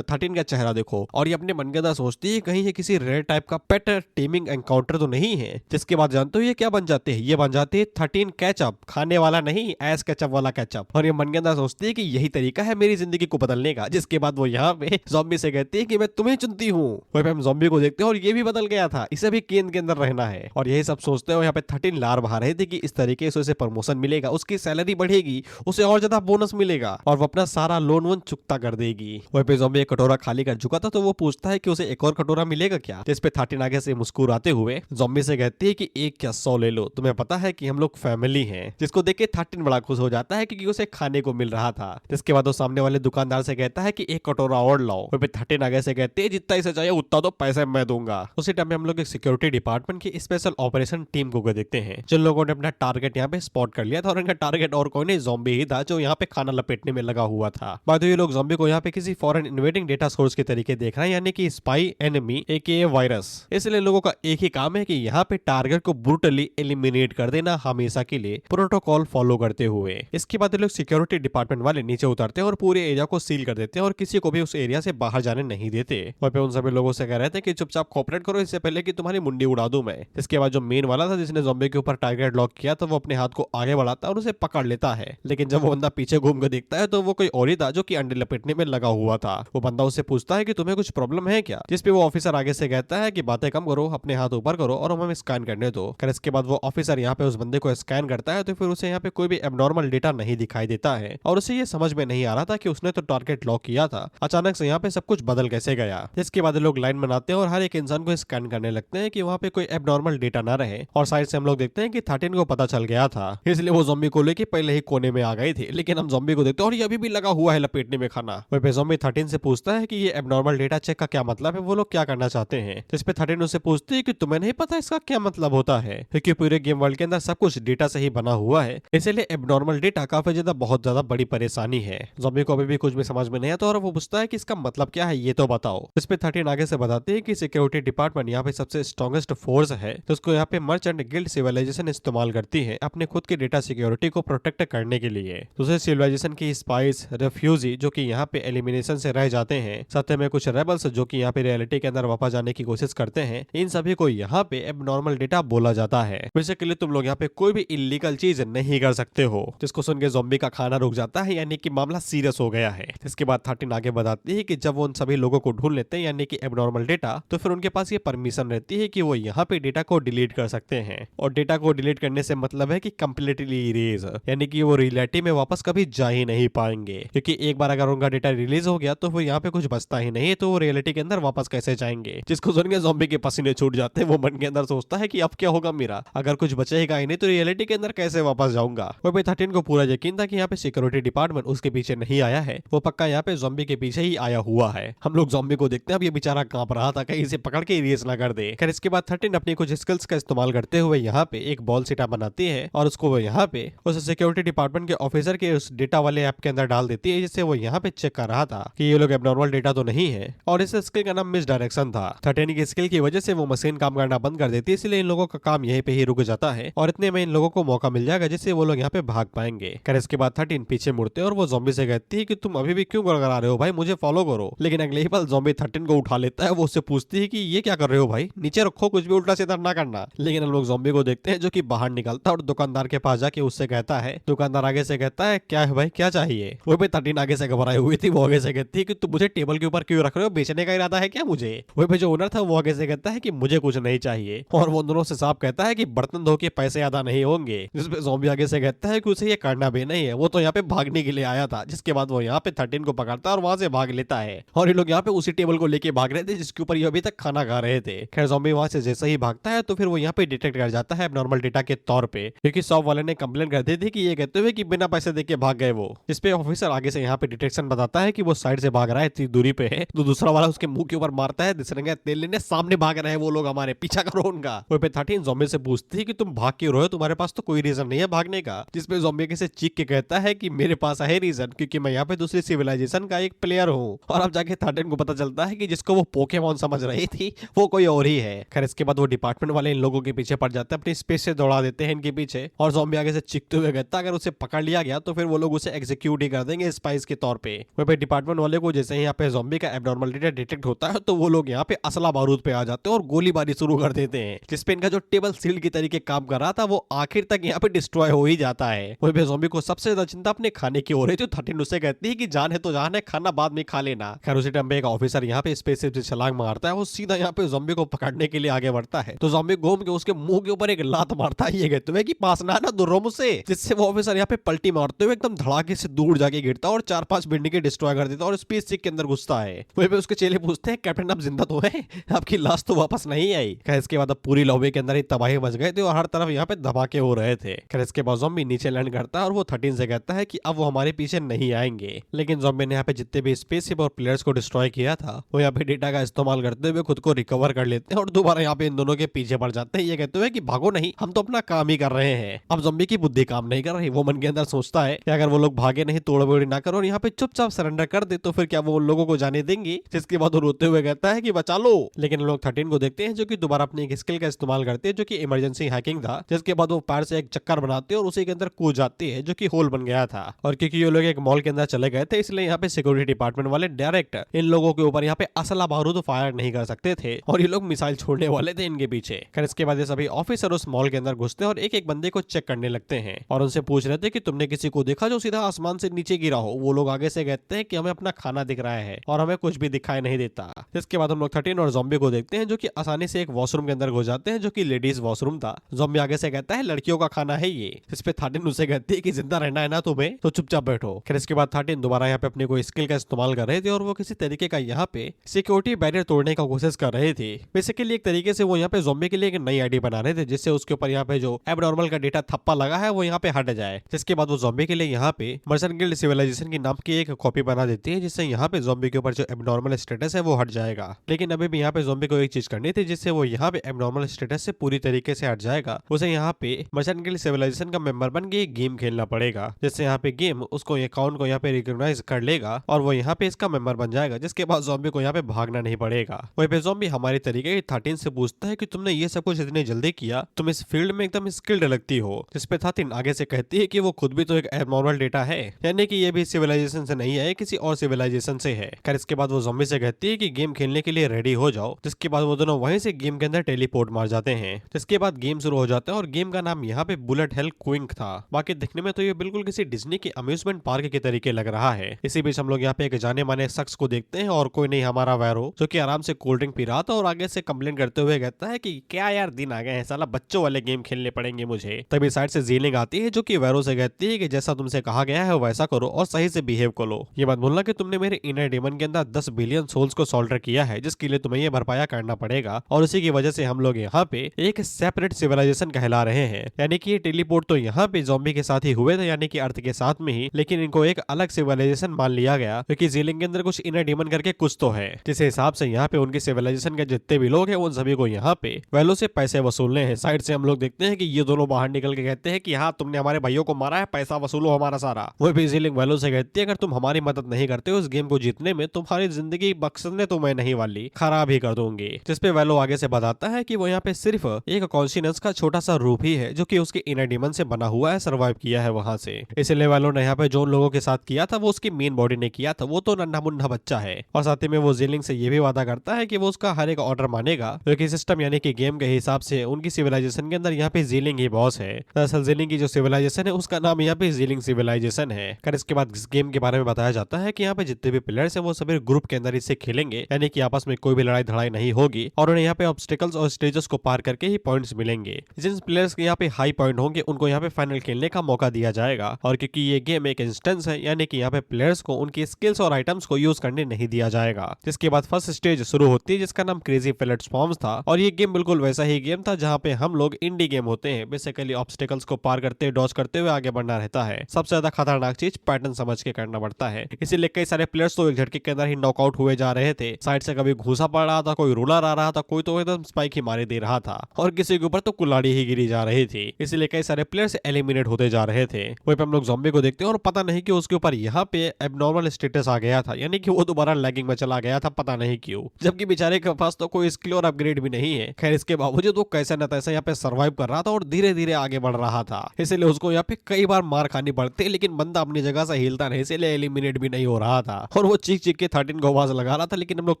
13 का चेहरा देखो और ये अपने मन के अंदर सोचती है कहीं ये किसी रेयर टाइप का पेट टीमिंग एनकाउंटर तो नहीं है। जिसके बाद जानते हो ये क्या बन जाते हैं, ये बन जाते हैं 13 केचप, खाने वाला नहीं एस केचप वाला केचप। और ये मन के अंदर सोचती है कि यही तरीका है मेरी जिंदगी को बदलने का। जिसके बाद वो यहाँ पे ज़ॉम्बी से कहती है कि मैं तुम्हें चुनती हूँ। वहीं पे हम ज़ॉम्बी को देखते हैं और ये भी बदल गया था, इसे भी केन के अंदर रहना है। और यही सब सोचते हुए यहाँ पे 13 लार बहा रहे थे कि इस तरीके से उसे प्रमोशन मिलेगा, उसकी सैलरी बढ़ेगी, उसे और ज्यादा बोनस मिलेगा और वो अपना सारा लोन वोन चुकता कर देगी। वहीं पे ज़ॉम्बी एक कटोरा खाली कर चुका था, तो वो पूछता है कि उसे एक और कटोरा मिलेगा क्या। जिस पे 13 आगे से मुस्कुराते हुए ज़ॉम्बी से कहती है कि एक क्या 100 ले लो, तुम्हें पता है कि हम लोग फैमिली हैं। जिसको देख के 13 बड़ा खुश हो जाता है क्योंकि उसे खाने को मिल रहा था। जिसके बाद वो सामने वाले दुकानदार से कहता है कि एक कटोरा और लाओ। वहीं पे 13 आगे से कहते हैं जितना इसे चाहिए उतना तो पैसे मैं दूंगा। उसी टाइम में हम लोग एक सिक्योरिटी डिपार्टमेंट की स्पेशल ऑपरेशन टीम को देखते हैं, जिन लोगों ने अपना टारगेट यहाँ पे स्पॉट कर लिया था और इनका टारगेट और कोई नहीं ज़ॉम्बी ही था जो यहाँ पे खाना लपेटने में लगा हुआ था। बाद ये लोग ज़ॉम्बी को यहाँ पे किसी फॉरेन इन्वेडिंग डेटा सोर्स के तरीके देख रहे हैं, यानी कि स्पाई एनिमी एके वायरस। इसलिए लोगों का एक ही काम है कि यहाँ पे टारगेट को ब्रूटली एलिमिनेट कर देना हमेशा के लिए, प्रोटोकॉल फॉलो करते हुए। इसके बाद ये लोग सिक्योरिटी डिपार्टमेंट वाले नीचे उतरते हैं और पूरे एरिया को सील कर देते हैं और किसी को भी उस एरिया से बाहर जाने नहीं देते। वहाँ पे उन सभी लोगों से कह रहे थे कि चुपचाप कोऑपरेट करो इससे पहले कि तुम्हारी मुंडी उड़ा दूं मैं। इसके बाद जो मेन वाला था जिसने ज़ॉम्बी के ऊपर टारगेट लॉक किया तो वो अपने हाथ को आगे बढ़ाता है और उसे पकड़ लेता है। लेकिन जब वो बंदा पीछे घूम कर देखता है तो वो कोई और ही था जो कि अंडे लपेटने में लगा हुआ था। वो बंदा उससे पूछता है कि तुम्हें कुछ प्रॉब्लम है क्या। जिस पे वो ऑफिसर आगे से कहता है कि बातें कम करो, अपने हाथ ऊपर करो और हमें स्कैन करने दो। फिर इसके बाद वो ऑफिसर यहाँ पे उस बंदे को स्कैन करता है तो फिर उसे यहाँ पे कोई भी एबनॉर्मल डेटा नहीं दिखाई देता है और उसे ये समझ में नहीं आ रहा था कि उसने तो टारगेट लॉक किया था, अचानक से यहाँ पे सब कुछ बदल कैसे गया। जिसके बाद लोग लाइन बनाते हैं और हर एक इंसान को स्कैन करने लगते हैं कि वहाँ पे कोई एबनॉर्मल डेटा ना रहे। और साइड से हम लोग देखते हैं कि 13 को पता चल गया था, इसलिए वो ज़ॉम्बी को लेके पहले ही कोने में आ गए थे। लेकिन हम ज़ॉम्बी को देखते हैं और ये अभी भी लगा हुआ है लपेटने में खाना। वहीं पे ज़ॉम्बी 13 से पूछता है कि ये एबनॉर्मल डेटा चेक का क्या मतलब है, वो लोग क्या करना चाहते हैं। तो इस पे 13 उससे पूछती है कि तुम्हें नहीं पता इसका क्या मतलब होता है, क्योंकि पूरे गेम वर्ल्ड के अंदर सब कुछ डेटा से ही बना हुआ है, इसलिए एबनॉर्मल डेटा काफी ज्यादा बहुत ज्यादा बड़ी परेशानी है। ज़ॉम्बी को अभी भी कुछ भी समझ में नहीं आता और वो पूछता है कि इसका मतलब क्या है ये तो बताओ। इस पे 13 आगे से बताते हैं कि सिक्योरिटी डिपार्टमेंट यहाँ पे सबसे स्ट्रॉन्गेस्ट फोर्स है, तो उसको यहाँ पे मर्चेंट गिल्ड सिविलाइजेशन इस्तेमाल करती है अपने खुद की डेटा सिक्योरिटी को प्रोटेक्ट करने के लिए। दूसरे सिविलाइजेशन की स्पाइस, रेफ्यूजी जो कि यहाँ पे एलिमिनेशन से रह जाते हैं, साथ में कुछ रेबल्स जो कि यहाँ पे रियलिटी के अंदर वापस जाने की कोशिश करते हैं, इन सभी को यहाँ पे एबनॉर्मल डेटा बोला जाता है। बेसिकली तुम लोग यहाँ पे कोई भी इलीगल चीज नहीं कर सकते हो। जिसको सुन के ज़ॉम्बी का खाना रुक जाता है, यानी कि मामला सीरियस हो गया है। इसके बाद 13 आगे बताती है कि जब वो उन सभी लोगों को ढूंढ लेते हैं यानी कि एबनॉर्मल डेटा, तो फिर उनके पास ये परमिशन रहती है कि वो यहाँ पे डेटा को डिलीट कर सकते हैं। और डेटा को डिलीट करने से मतलब है कि कंप्लीटली इरेज, यानी कि वो रियलिटी में वापस कभी जा ही नहीं पाएंगे, क्योंकि एक बार अगर उनका डेटा रिलीज हो गया तो फिर यहाँ पे कुछ बचता ही नहीं है, तो वो रियलिटी के अंदर वापस कैसे जाएंगे। जिसको सुन के ज़ॉम्बी के पसीने छूट जाते हैं। वो मन के अंदर सोचता है कि अब क्या होगा मेरा, अगर कुछ बचेगा ही नहीं तो रियलिटी के अंदर कैसे वापस जाऊंगा। वहीं 13 को पूरा यकीन था कि यहाँ पे सिक्योरिटी डिपार्टमेंट उसके पीछे नहीं आया है, वो पक्का यहाँ पे ज़ॉम्बी के पीछे ही आया हुआ है। हम लोग ज़ॉम्बी को देखते हैं, अब ये बेचारा कांप रहा था कहीं इसे पकड़ के इरेज ना कर दे। खैर इसके बाद 13 अपनी कुछ स्किल्स का इस्तेमाल करते हुए यहाँ पे एक बॉल सीटा बनाती है और उसको वो यहाँ पे उस सिक्योरिटी डिपार्टमेंट के ऑफिसर के उस डेटा वाले ऐप के अंदर डाल देती है, जिससे वो यहाँ पे चेक कर रहा था कि ये लोग एबनॉर्मल डेटा तो नहीं है। और इस स्किल का नाम मिस डायरेक्शन था। 13 की स्किल की वजह से वो मशीन काम करना बंद कर देती है, इसलिए इन लोगों का काम यहीं पे ही रुक जाता है और इतने में इन लोगों को मौका मिल जाएगा जिससे वो लोग यहाँ पे भाग पाएंगे। खैर इसके बाद 13 पीछे मुड़ते और वो ज़ॉम्बी से कहती है कि तुम अभी भी क्यों गड़गड़ा रहे हो भाई, मुझे फॉलो करो। लेकिन अगले ही पल ज़ॉम्बी 13 को उठा लेता है। वो उससे पूछती है कि ये क्या कर रहे हो भाई, नीचे रखो, कुछ भी उल्टा सीधा ना करना। लेकिन हम लोग ज़ॉम्बी को देखते हैं जो कि बाहर निकलता है और दुकानदार के पास जाके उससे कहता है, दुकानदार आगे से कहता है क्या है भाई, क्या चाहिए। वो भी 13 आगे से घबराई हुई थी। वो आगे से कहती है कि तुम मुझे टेबल के ऊपर क्यों रख रहे हो, बेचने का इरादा है क्या मुझे। वो भी जो ओनर था वो आगे से कहता है कि मुझे कुछ नहीं चाहिए और वो दोनों से साफ कहता है कि बर्तन धो के पैसे अदा नहीं होंगे। जिसपे ज़ॉम्बी आगे से कहता है कि उसे ये करना भी नहीं है, वो तो यहाँ पे भागने के लिए आया था। जिसके बाद वो यहाँ पे 13 को पकड़ता है और वहां से भाग लेता है और ये लोग यहाँ पे उसी टेबल को लेके भाग रहे थे जिसके ऊपर ये अभी तक खाना खा रहे थे। खैर ज़ॉम्बी वहां से जैसे ही भागता है तो फिर वो यहाँ पे डिटेक्ट कर जाता है एबनॉर्मल डेटा के तौर पे, क्योंकि शॉप वाले ने कंप्लेन कर दी थी कि ये कहते हुए कि बिना पैसे दे के भाग गए वो। जिसपे ऑफिसर आगे से यहाँ पे डिटेक्शन बताता है कि वो साइड से भाग रहा है, इतनी दूरी पे है। तो दूसरा वाला उसके मुंह के ऊपर मारता है, दिसरंगा तेल लेने सामने भाग रहे हैं वो लोग, हमारे पीछा करो उनका। वो पे 13 ज़ॉम्बी से पूछती है कि तुम भाग क्यों रहे हो, तुम्हारे पास तो कोई रीजन नहीं है भागने का। जिसपे ज़ॉम्बी किसी चीख के कहता है कि मेरे पास है रीजन, क्योंकि मैं यहाँ पे दूसरी सिविलाइजेशन का एक प्लेयर हूँ। और अब जाके 13 को पता चलता है कि जिसको वो पोकेमॉन समझ रही थी वो कोई और ही है। खैर इसके बाद वो डिपार्टमेंट वाले इन लोगों के पीछे पड़ जाते हैं, अपनी स्पेस से दौड़ा देते हैं इनके पीछे। और ज़ॉम्बी आगे से चीखते हुए कहता है अगर उसे पकड़ लिया गया तो फिर वो लोग उसे एग्जीक्यूट ही कर देंगे स्पाइस के तौर पे। वहीं पे डिपार्टमेंट वाले को जैसे ही यहाँ पे ज़ॉम्बी का एबनॉर्मल डेटा डिटेक्ट होता है तो वो लोग यहाँ पे असला बारूद पे आ जाते हैं और गोलीबारी शुरू कर देते हैं, जिसपे इनका जो टेबल सील्ड की तरीके काम कर रहा था वो आखिर तक यहाँ पे डिस्ट्रॉय हो ही जाता है। वहीं पे ज़ॉम्बी को सबसे ज्यादा चिंता अपने खाने की हो रही थी। 13 उससे कहती है कि जान है तो जान है, खाना बाद में खा लेना। खैर उसी टाइम पे एक ऑफिसर यहाँ पे स्पेसशिप से छलांग मारता है, वो सीधा यहाँ पे ज़ॉम्बी को पकड़ने के लिए आगे बढ़ता है। तो ज़ॉम्बी घूम के उसके मुंह के ऊपर एक लात मारता है, ये कहते हुए कि पास ना दूर रहो मुझसे। जिससे वो ऑफिसर यहाँ पे पलटी मारते हुए एकदम धड़ाके से दूर जाके गिरता है और 4-5 बिल्डिंग डिस्ट्रॉय कर देता है और स्पेसशिप के अंदर घुसता है। वहीं पे उसके चेले पूछते हैं कैप्टन आप जिंदा तो है, आपकी लाश तो वापस नहीं आई। खैर इसके बाद अब पूरी लॉबी के अंदर ही तबाही मच गए थे और हर तरफ यहाँ पे धमाके हो रहे थे। खैर इसके बाद ज़ॉम्बी नीचे लैंड करता है और वो 13 से कहता है कि अब वो हमारे पीछे नहीं आएंगे। लेकिन ज़ॉम्बी ने यहाँ पे जितने भी स्पेसशिप और प्लेयर्स को डिस्ट्रॉय किया था वो यहाँ पे डेटा का इस्तेमाल करते हुए खुद को रिकवर कर लेते हैं और दोबारा यहाँ पे इन दोनों के पीछे पड़ जाते हैं, ये कहते हुए कि भागो नहीं, हम तो अपना काम ही कर रहे हैं। अब ज़ॉम्बी की बुद्धि काम नहीं कर रही। वो मन के अंदर सोचता है कि अगर वो लोग भागे नहीं, तोड़-फोड़ ना करो और यहाँ पे चुपचाप सरेंडर कर दे तो फिर क्या वो उन लोगों को जाने देंगे। जिसके बाद वो रोते हुए कहता है कि बचा लो। लेकिन लोग 13 को देखते हैं जो कि दोबारा अपनी एक स्किल का इस्तेमाल करते हैं जो कि इमरजेंसी हैकिंग था। जिसके बाद वो पैर से एक चक्कर बनाते हैं और उसी के अंदर कूद जाती है जो कि होल बन गया था। और क्योंकि ये लोग एक मॉल के अंदर चले गए थे इसलिए यहाँ पे सिक्योरिटी डिपार्टमेंट वाले डायरेक्ट इन लोगों के ऊपर यहाँ पे असला बारूद फायर नहीं कर सकते थे और ये लोग मिसाइल छोड़ने वाले थे इनके पीछे। खैर इसके बाद ये सभी ऑफिसर उस मॉल के अंदर घुसते हैं और एक एक बंदे को चेक करने लगते हैं और उनसे पूछ रहे थे कि तुमने किसी को देखा जो सीधा आसमान से नीचे गिरा हो। वो लोग आगे से कहते हैं कि हमें अपना खाना दिख रहा है और हमें कुछ भी दिखाई नहीं देता। इसके बाद हम लोग 13 और ज़ॉम्बी को देखते हैं जो कि आसानी से एक वॉशरूम के अंदर घुस जाते हैं जो कि लेडीज वॉशरूम था। ज़ॉम्बी आगे से कहता है लड़कियों का खाना है ये। इस पे 13 उसे कहती है कि जिंदा रहना है ना तुम्हें तो चुपचाप बैठो। फिर इसके बाद 13 दोबारा यहाँ पे अपने कोई स्किल का इस्तेमाल कर रहे थे और वो किसी तरीके का यहाँ पे सिक्योरिटी बैरियर तोड़ने का कोशिश कर रहे थे। बेसिकली एक तरीके से वो यहाँ पे ज़ॉम्बी के लिए एक नई आईडी बना रहे थे जिससे उसके ऊपर यहाँ पे जो एबनॉर्मल का डेटा थप्पा लगा है वो यहाँ पे हट जाए। जिसके बाद वो ज़ॉम्बी के लिए यहाँ पे मर्चेंट गिल्ड सिविलाइजेशन की नाम की एक कॉपी बना देती है जिससे यहाँ पे ज़ॉम्बी के ऊपर जो एबनॉर्मल स्टेटस है वो हट जाएगा। लेकिन अभी भी यहाँ पे ज़ॉम्बी को एक चीज करनी थी जिससे वो यहाँ पे एबनॉर्मल स्टेटस से पूरी तरीके से हट जाएगा। उसे यहाँ पे मर्चेंट गिल्ड सिविलाइजेशन का मेंबर बन के गेम खेलना पड़ेगा जिससे यहाँ पे गेम उसको अकाउंट को यहाँ पे रिकॉग्नाइज कर लेगा और वो यहाँ पे इसका मेंबर बन जाएगा। जिसके बाद ज़ॉम्बी को यहाँ पे भागना नहीं पड़ेगा। वहीं पे ज़ॉम्बी हमारी तरीके 13 से पूछता है कि तुमने ये सब कुछ इतनी जल्दी किया, तुम इस फील्ड में एकदम स्किल्ड लगती हो। जिसपे 13 आगे से कहती है कि वो खुद भी तो एक एबनॉर्मल डेटा है, यानी कि ये भी सिविलाइजेशन से नहीं है, किसी और सिविलाइजेशन से है। खैर इसके बाद वो ज़ॉम्बी से कहती है कि गेम खेलने के लिए रेडी हो जाओ। जिसके बाद वो दोनों वहीं से गेम के अंदर टेलीपोर्ट मार जाते हैं। जिसके बाद गेम शुरू हो जाता है और गेम का नाम यहाँ पे बुलेट हेल क्विंक था। बाकी दिखने में तो ये बिल्कुल किसी डिज्नी के अम्यूजमेंट पार्क के तरीके लग रहा है। इसी बीच हम लोग यहाँ पे एक जाने माने शख्स को देखते हैं और कोई नहीं हमारा वैरो जो कि आराम से कोल्ड ड्रिंक पी रहा था और आगे से कंप्लेन करते हुए कहता है कि क्या यार दिन आ गए हैं, साला बच्चों वाले गेम खेलने पड़ेंगे मुझे। तभी साइड से जीलिंग आती है जो कि वैरो से कहती है कि जैसा तुमसे कहा गया है वैसा करो और सही से बिहेव करो। ये बात बोलना कि तुमने मेरे इनर डेमन के अंदर 10 बिलियन सोल्स को सॉल्टर किया है जिसके लिए तुम्हें ये भरपाया करना पड़ेगा और उसी की वजह से हम लोग यहाँ पे एक सेपरेट सिविलाइजेशन कहला रहे हैं। यानी कि ये टेलीपोर्ट तो यहाँ पे ज़ॉम्बी के साथ ही हुए थे, यानी कि अर्थ के साथ में ही, लेकिन इनको एक अलग सिविलाइजेशन मान लिया गया क्योंकि जीलिंग के अंदर कुछ इनर डेमन करके कुछ तो है। जिस हिसाब से यहाँ पे उनकी सिविलाइजेशन के जितने भी लोग हैं उन सभी को यहाँ यहाँ पे वेलो से पैसे वसूलने हैं। साइड से हम लोग देखते हैं कि ये दोनों बाहर निकल के कहते हैं कि हाँ तुमने हमारे भाइयों को मारा है, पैसा वसूलो हमारा सारा। वो भी जीलिंग वेलो से कहती है अगर तुम हमारी मदद नहीं करते हो इस गेम को जीतने में, तुम्हारी जिंदगी बख्शने तो मैं नहीं वाली, खराब ही कर दूंगी। जिसपे वेलो आगे से बताता है कि वो यहाँ पे सिर्फ एक कॉन्शियस का छोटा सा रूप ही है जो कि उसके इनर डीमन से बना हुआ है, सर्वाइव किया है वहां से। इसलिए वेलो ने यहाँ पे जो लोगों के साथ किया था वो उसकी मेन बॉडी ने किया था, वो तो नन्हा मुन्ना बच्चा है। और साथ ही में वो जीलिंग से ये भी वादा करता है कि वो उसका हर एक ऑर्डर मानेगा, क्योंकि सिस्टम यानी कि गेम के हिसाब से उनकी सिविलाइजेशन के अंदर यहाँ पे जीलिंग ही बॉस है। दरअसल जीलिंग की जो सिविलाइजेशन है उसका नाम यहाँ पे जीलिंग सिविलाइजेशन है। कर इसके बाद इस गेम के बारे में बताया जाता है कि यहाँ पे जितने भी प्लेयर्स हैं वो सभी ग्रुप के अंदर इससे खेलेंगे, यानी कि आपस में कोई भी लड़ाई धड़ाई नहीं होगी और उन्हें यहाँ पे ऑब्स्टिकल्स और स्टेजेस को पार करके ही पॉइंट्स मिलेंगे। जिन प्लेयर्स के यहाँ पे हाई पॉइंट होंगे उनको यहाँ पे फाइनल खेलने का मौका दिया जाएगा। और क्योंकि ये गेम एक इंस्टेंस है, यानी कि यहाँ पे प्लेयर्स को उनकी स्किल्स और आइटम्स को यूज करने नहीं दिया जाएगा। जिसके बाद फर्स्ट स्टेज शुरू होती है जिसका नाम क्रेजी प्लेटफॉर्म्स था। और ये गेम बिल्कुल वैसा ही गेम था जहाँ पे हम लोग इंडी गेम होते हैं, बेसिकली ऑब्स्टिकल्स को पार करते डॉज करते हुए आगे बढ़ना रहता है। सबसे ज्यादा खतरनाक चीज पैटर्न समझ के करना पड़ता है, इसीलिए कई सारे प्लेयर्स तो एक झटके के अंदर ही नॉकआउट हुए जा रहे थे। साइड से कभी घूसा पड़ रहा था, कोई रूलर आ रहा था, कोई तो एकदम स्पाइक ही मारे दे रहा था और किसी के ऊपर तो कुल्हाड़ी ही गिरी जा रही थी। इसलिए कई सारे प्लेयर्स एलिमिनेट होते जा रहे थे। वहीं पे हम लोग ज़ॉम्बी को देखते हैं और पता नहीं कि उसके ऊपर यहाँ पे एबनॉर्मल स्टेटस आ गया था, यानी कि वो दोबारा लैगिंग में चला गया था, पता नहीं क्यों, जबकि बेचारे के पास तो कोई स्किल और अपग्रेड भी नहीं है। खैर इसके बावजूद वो कैसे न तैसे यहाँ पे सर्वाइव कर रहा था और धीरे धीरे आगे बढ़ रहा था। इसलिए उसको यहाँ पे कई बार मार खानी पड़ती, लेकिन बंदा अपनी जगह से हिलता नहीं, इसलिए एलिमिनेट भी नहीं हो रहा था। और वो चीख चीख के 13 को आवाज लगा रहा था, लेकिन हम लोग